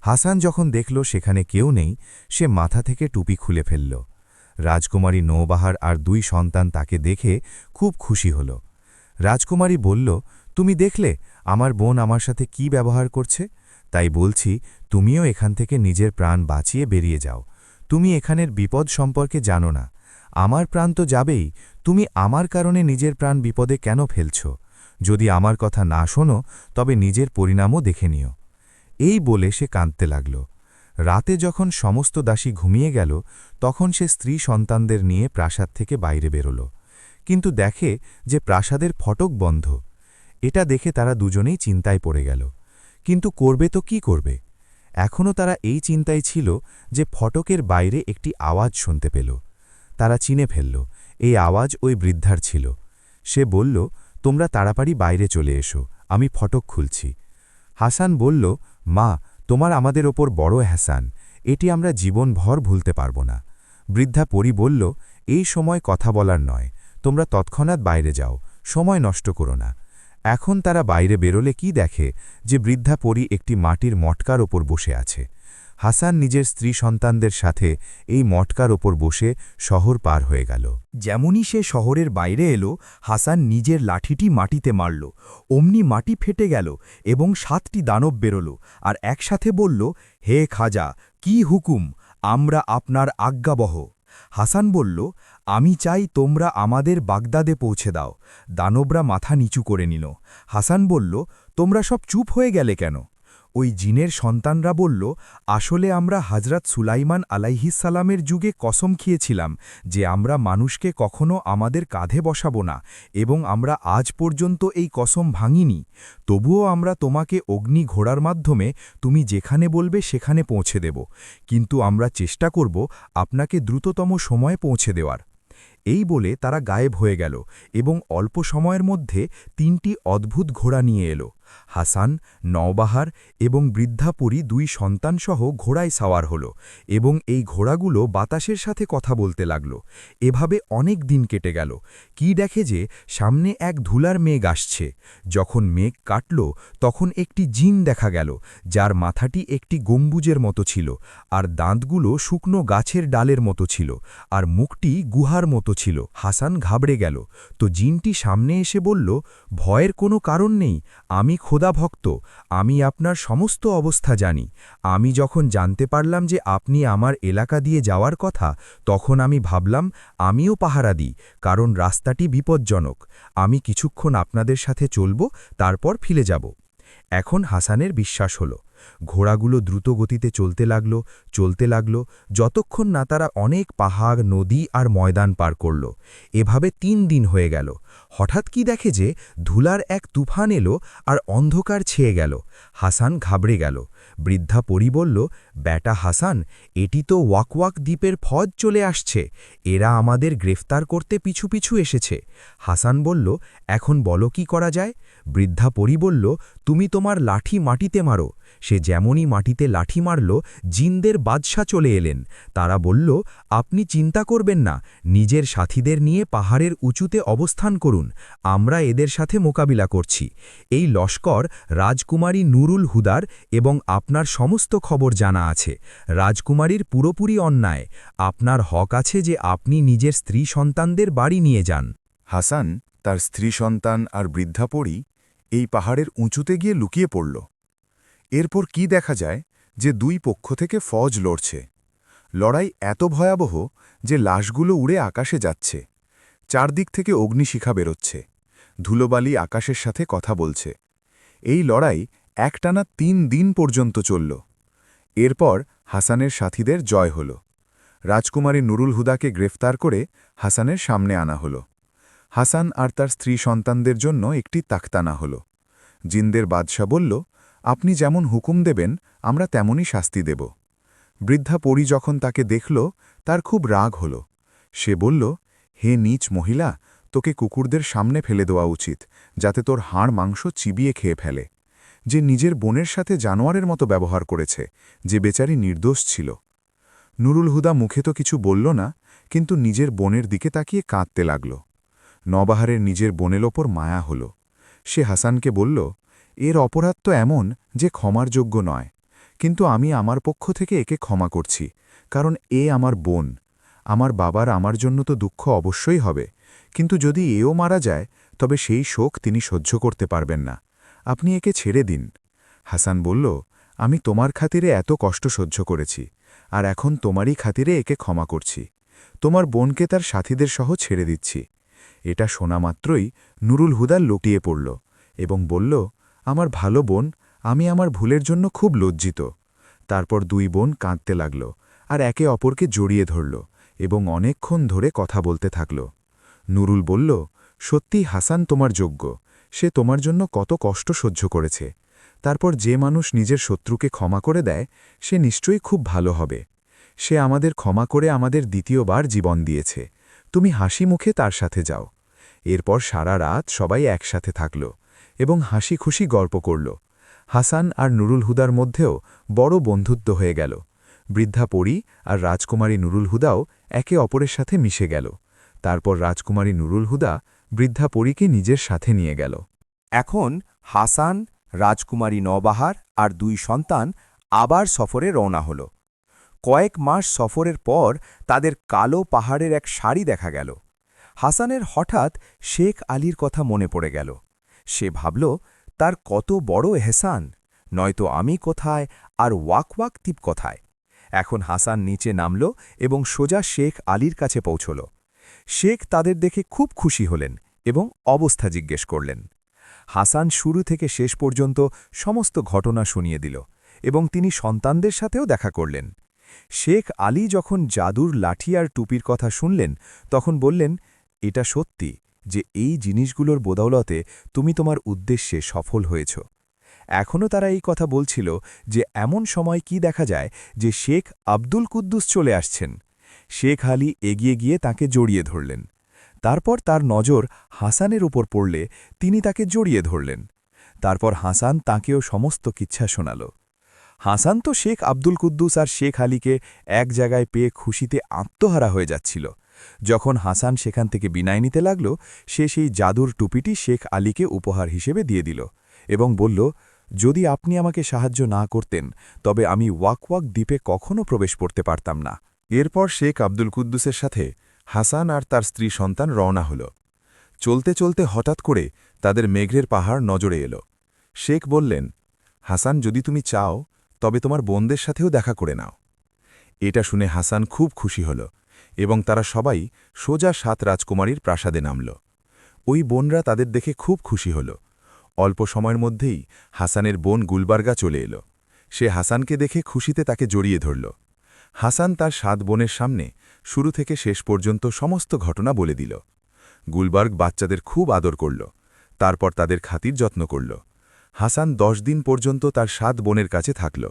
হাসান যখন দেখল সেখানে কেউ নেই, সে মাথা থেকে টুপি খুলে ফেলল। রাজকুমারী নৌবাহার আর ২ সন্তান তাকে দেখে খুব খুশি হল। রাজকুমারী বলল, তুমি দেখলে আমার বোন আমার সাথে কি ব্যবহার করছে? তাই বলছি তুমিও এখান থেকে নিজের প্রাণ বাঁচিয়ে বেরিয়ে যাও। তুমি এখানের বিপদ সম্পর্কে জানো না। আমার প্রাণ তো যাবেই, তুমি আমার কারণে নিজের প্রাণ বিপদে কেন ফেলছ? যদি আমার কথা না শোনো তবে নিজের পরিণামও দেখে নিও। এই বলে সে কাঁদতে লাগল। রাতে যখন সমস্ত দাসী ঘুমিয়ে গেল তখন সে স্ত্রী সন্তানদের নিয়ে প্রাসাদ থেকে বাইরে বেরোল, কিন্তু দেখে যে প্রাসাদের ফটক বন্ধ। এটা দেখে তারা দুজনেই চিন্তায় পড়ে গেল, কিন্তু করবে তো কি করবে? এখনও তারা এই চিন্তায় ছিল যে ফটকের বাইরে একটি আওয়াজ শুনতে পেল। তারা চিনে ফেলল এই আওয়াজ ওই বৃদ্ধার ছিল। সে বলল, তোমরা তাড়াতাড়ি বাইরে চলে এসো, আমি ফটক খুলছি। হাসান বলল, মা, তোমার আমাদের ওপর বড় এহসান, এটি আমরা জীবনভর ভুলতে পারব না। বৃদ্ধা পরী বলল, এই সময় কথা বলার নয়, তোমরা তৎক্ষণাৎ বাইরে যাও, সময় নষ্ট করো না। এখন তারা বাইরে বেরোলে কি দেখে যে বৃদ্ধা পরী একটি মাটির মটকার ওপর বসে আছে। হাসান নিজের স্ত্রী সন্তানদের সাথে এই মটকার ওপর বসে শহর পার হয়ে গেল। যেমনই সে শহরের বাইরে এলো, হাসান নিজের লাঠিটি মাটিতে মারল। অমনি মাটি ফেটে গেল এবং 7টি দানব বেরোল আর একসাথে বলল, হে খাজা, কি হুকুম, আমরা আপনার আজ্ঞাবহ। হাসান বলল, আমি চাই তোমরা আমাদের বাগদাদে পৌঁছে দাও। দানবরা মাথা নিচু করে নিল। হাসান বলল, তোমরা সব চুপ হয়ে গেলে কেন? ওই জিনের সন্তানরা বলল, আসলে আমরা হজরত সুলাইমান আলাইহিসসালামের যুগে কসম খেয়েছিলাম যে আমরা মানুষকে কখনো আমাদের কাঁধে বসাবো না, এবং আমরা আজ পর্যন্ত এই কসম ভাঙিনি। তবুও আমরা তোমাকে অগ্নি ঘোড়ার মাধ্যমে তুমি যেখানে বলবে সেখানে পৌঁছে দেব, কিন্তু আমরা চেষ্টা করব আপনাকে দ্রুততম সময়ে পৌঁছে দেওয়ার। এই বলে তারা গায়েব হয়ে গেল এবং অল্প সময়ের মধ্যে 3টি অদ্ভুত ঘোড়া নিয়ে এলো। হাসান, নওবাহার এবং বৃদ্ধাপুরী 2 সন্তানসহ ঘোড়ায় সাওয়ার হল এবং এই ঘোড়াগুলো বাতাসের সাথে কথা বলতে লাগল। এভাবে অনেক দিন কেটে গেল। কি দেখে যে সামনে এক ধুলার মেঘ আসছে। যখন মেঘ কাটল তখন একটি জিন দেখা গেল, যার মাথাটি একটি গম্বুজের মতো ছিল, আর দাঁতগুলো শুকনো গাছের ডালের মতো ছিল, আর মুখটি গুহার মতো ছিল। হাসান ঘাবড়ে গেল। তো জিনটি সামনে এসে বলল, ভয়ের কোনো কারণ নেই, আমি খোদা ভক্ত, আমি আপনার সমস্ত অবস্থা জানি। আমি যখন জানতে পারলাম যে আপনি আমার এলাকা দিয়ে যাওয়ার কথা, তখন আমি ভাবলাম আমিও পাহারা দিই, কারণ রাস্তাটি বিপজ্জনক। আমি কিছুক্ষণ আপনাদের সাথে চলব, তারপর ফিরে যাব। এখন হাসানের বিশ্বাস হল। ঘোড়াগুলো দ্রুত গতিতে চলতে লাগল, যতক্ষণ না তারা অনেক পাহাড়, নদী আর ময়দান পার করল। এভাবে 3 দিন হয়ে গেল। হঠাৎ কি দেখে যে ধুলার এক তুফান এলো আর অন্ধকার ছেয়ে গেল। হাসান ঘাবড়ে গেল। বৃদ্ধা পরী বলল, বেটা হাসান, এটি তো ওয়াকওয়াক দ্বীপের ফৌজ চলে আসছে, এরা আমাদের গ্রেফতার করতে পিছু পিছু এসেছে। হাসান বলল, এখন বলো কি করা যায়? বৃদ্ধা পরী বলল, তুমি তোমার লাঠি মাটিতে মারো। সে যেমনই মাটিতে লাঠি মারল, জিনদের বাদশা চলে এলেন। তারা বলল, আপনি চিন্তা করবেন না, নিজের সাথীদের নিয়ে পাহাড়ের উঁচুতে অবস্থান করুন, আমরা এদের সাথে মোকাবিলা করছি। এই লস্কর রাজকুমারী নুরুল হুদার এবং আপনার সমস্ত খবর জানা আছে। রাজকুমারীর পুরোপুরি অন্যায়, আপনার হক আছে যে আপনি নিজের স্ত্রী সন্তানদের বাড়ি নিয়ে যান। হাসান, তার স্ত্রী সন্তান আর বৃদ্ধা পরী এই পাহাড়ের উঁচুতে গিয়ে লুকিয়ে পড়ল। এরপর কি দেখা যায় যে 2 পক্ষ থেকে ফৌজ লড়ছে। লড়াই এত ভয়াবহ যে লাশগুলো উড়ে আকাশে যাচ্ছে। চারদিক থেকে অগ্নিশিখা বেরোচ্ছে, ধুলোবালি আকাশের সাথে কথা বলছে। এই লড়াই একটানা 3 দিন পর্যন্ত চলল। এরপর হাসানের সাথীদের জয় হল। রাজকুমারী নুরুল হুদাকে গ্রেফতার করে হাসানের সামনে আনা হল। হাসান আর তার স্ত্রী সন্তানদের জন্য একটি তাকতানা হল। জিনদের বাদশা বলল, আপনি যেমন হুকুম দেবেন আমরা তেমনই শাস্তি দেব। বৃদ্ধা পরী যখন তাকে দেখল, তার খুব রাগ হল। সে বলল, হে নীচ মহিলা, তোকে কুকুরদের সামনে ফেলে দেওয়া উচিত, যাতে তোর হাড় মাংস চিবিয়ে খেয়ে ফেলে। যে নিজের বোনের সাথে জানোয়ারের মতো ব্যবহার করেছে, যে বেচারি নির্দোষ ছিল। নুরুল হুদা মুখে তো কিছু বলল না, কিন্তু নিজের বোনের দিকে তাকিয়ে কাঁদতে লাগল। নবাহারের নিজের বোনের ওপর মায়া হল। সে হাসানকে বলল, এর অপরাধ তো এমন যে ক্ষমার যোগ্য নয়, কিন্তু আমি আমার পক্ষ থেকে একে ক্ষমা করছি, কারণ এ আমার বোন। আমার বাবার আমার জন্য তো দুঃখ অবশ্যই হবে, কিন্তু যদি এও মারা যায় তবে সেই শোক তিনি সহ্য করতে পারবেন না। আপনি একে ছেড়ে দিন। হাসান বলল, আমি তোমার খাতিরে এত কষ্ট সহ্য করেছি আর এখন তোমারই খাতিরে একে ক্ষমা করছি তোমার বোনকে তার সাথীদের সহ ছেড়ে দিচ্ছি এটা শোনা মাত্রই নুরুল হুদা লুটিয়ে পড়ল এবং বলল আমার ভালো বোন আমি আমার ভুলের জন্য খুব লজ্জিত তারপর দুই বোন কাঁদতে লাগল আর একে অপরকে জড়িয়ে ধরল এবং অনেকক্ষণ ধরে কথা বলতে থাকল নুরুল বলল সত্যি হাসান তোমার যোগ্য সে তোমার জন্য কত কষ্ট সহ্য করেছে তারপর যে মানুষ নিজের শত্রুকে ক্ষমা করে দেয় সে নিশ্চয়ই খুব ভালো হবে সে আমাদের ক্ষমা করে আমাদের দ্বিতীয়বার জীবন দিয়েছে তুমি হাসি মুখে তার সাথে যাও এরপর সারা রাত সবাই একসাথে থাকল এবং হাসি খুশি গল্প করল হাসান আর নুরুল হুদার মধ্যেও বড় বন্ধুত্ব হয়ে গেল বৃদ্ধা পরী আর রাজকুমারী নুরুল হুদাও একে অপরের সাথে মিশে গেল তারপর রাজকুমারী নুরুল হুদা বৃদ্ধা পরীকে নিজের সাথে নিয়ে গেল এখন হাসান, রাজকুমারী নবাহার আর দুই সন্তান আবার সফরে রওনা হল। কয়েক মাস সফরের পর তাদের কালো পাহাড়ের এক সারি দেখা গেল। হাসানের হঠাৎ শেখ আলীর কথা মনে পড়ে গেল। সে ভাবল, তার কত বড় এহসান, নয়তো আমি কোথায় আর ওয়াক দ্বীপ কোথায়। এখন হাসান নিচে নামল এবং সোজা শেখ আলীর কাছে পৌঁছল। শেখ তাদের দেখে খুব খুশি হলেন এবং অবস্থা জিজ্ঞেস করলেন। হাসান শুরু থেকে শেষ পর্যন্ত সমস্ত ঘটনা শুনিয়ে দিল এবং তিনি সন্তানদের সাথেও দেখা করলেন। শেখ আলী যখন জাদুর লাঠি আর টুপির কথা শুনলেন তখন বললেন, এটা সত্যি যে এই জিনিসগুলোর বদৌলতে তুমি তোমার উদ্দেশ্যে সফল হয়েছ। এখনও তারা এই কথা বলছিল যে এমন সময় কি দেখা যায় যে শেখ আব্দুল কুদ্দুস চলে আসছেন। শেখ আলী এগিয়ে গিয়ে তাকে জড়িয়ে ধরলেন। তারপর তার নজর হাসানের উপর পড়লে তিনি তাকে জড়িয়ে ধরলেন। তারপর হাসান তাকেও সমস্ত কিচ্ছা শোনাল। হাসান তো শেখ আব্দুল কুদ্দুস আর শেখ আলীকে এক জায়গায় পেয়ে খুশিতে আত্মহারা হয়ে যাচ্ছিল। যখন হাসান সেখান থেকে বিদায় নিতে লাগল, সে সেই জাদুর টুপিটি শেখ আলীকে উপহার হিসেবে দিয়ে দিল এবং বলল, যদি আপনি আমাকে সাহায্য না করতেন তবে আমি ওয়াক দ্বীপে কখনও প্রবেশ করতে পারতাম না। এরপর শেখ আব্দুল কুদ্দুসের সাথে হাসান আর তার স্ত্রী সন্তান রওনা হল। চলতে চলতে হঠাৎ করে তাদের মেঘের পাহাড় নজরে এল। শেখ বললেন, হাসান যদি তুমি চাও তবে তোমার বোনদের সাথেও দেখা করে নাও। এটা শুনে হাসান খুব খুশি হল এবং তারা সবাই সোজা 7 রাজকুমারীর প্রাসাদে নামল। ওই বোনরা তাদের দেখে খুব খুশি হল। অল্প সময়ের মধ্যেই হাসানের বোন গুলবার্গা চলে এলো। সে হাসানকে দেখে খুশিতে তাকে জড়িয়ে ধরল। হাসান তার 7 বোনের সামনে শুরু থেকে শেষ পর্যন্ত সমস্ত ঘটনা বলে দিল। গুলবার্গ বাচ্চাদের খুব আদর করল, তারপর তাদের খাতির যত্ন করল। হাসান 10 দিন পর্যন্ত তার 7 বোনের কাছে থাকল।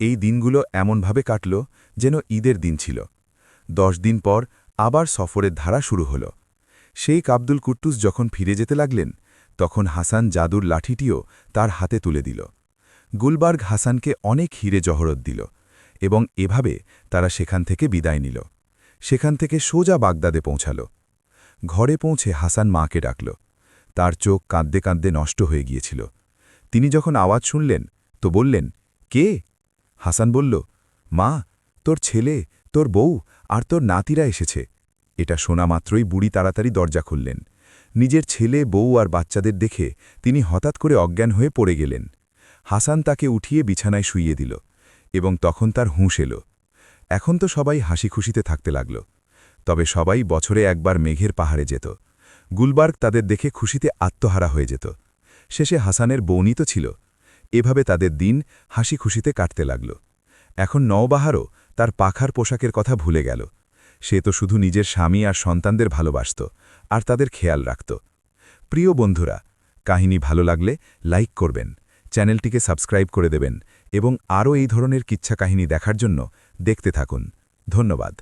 এই দিনগুলো এমনভাবে কাটল যেন ঈদের দিন ছিল। 10 দিন পর আবার সফরের ধারা শুরু হল। শেখ আব্দুল কুদ্দুস যখন ফিরে যেতে লাগলেন তখন হাসান জাদুর লাঠিটিও তার হাতে তুলে দিল। গুলবার্গ হাসানকে অনেক হিরে জহরত দিল এবং এভাবে তারা সেখান থেকে বিদায় নিল। সেখান থেকে সোজা বাগদাদে পৌঁছাল। ঘরে পৌঁছে হাসান মাকে ডাকল। তার চোখ কাঁদতে কাঁদতে নষ্ট হয়ে গিয়েছিল। তিনি যখন আওয়াজ শুনলেন তো বললেন, কে? হাসান বলল, মা, তোর ছেলে, তোর বউ আর তোর নাতিরা এসেছে। এটা শোনা মাত্রই বুড়ি তাড়াতাড়ি দরজা খুললেন। নিজের ছেলে, বউ আর বাচ্চাদের দেখে তিনি হঠাৎ করে অজ্ঞান হয়ে পড়ে গেলেন। হাসান তাকে উঠিয়ে বিছানায় শুইয়ে দিল এবং তখন তার হুঁশ এল। এখন তো সবাই হাসি খুশিতে থাকতে লাগল। তবে সবাই বছরে একবার মেঘের পাহাড়ে যেত। গুলবার্গ তাদের দেখে খুশিতে আত্মহারা হয়ে যেত। শেষে হাসানের বউনি তো ছিল। এভাবে তাদের দিন হাসি খুশিতে কাটতে লাগল। এখন নওবাহারও তার পাখার পোশাকের কথা ভুলে গেল। সে তো শুধু নিজের স্বামী আর সন্তানদের ভালোবাসত আর তাদের খেয়াল রাখত। প্রিয় বন্ধুরা, কাহিনী ভালো লাগলে লাইক করবেন, চ্যানেলটিকে সাবস্ক্রাইব করে দেবেন এবং আরও এই ধরনের কিচ্ছা কাহিনী দেখার জন্য দেখতে থাকুন। ধন্যবাদ।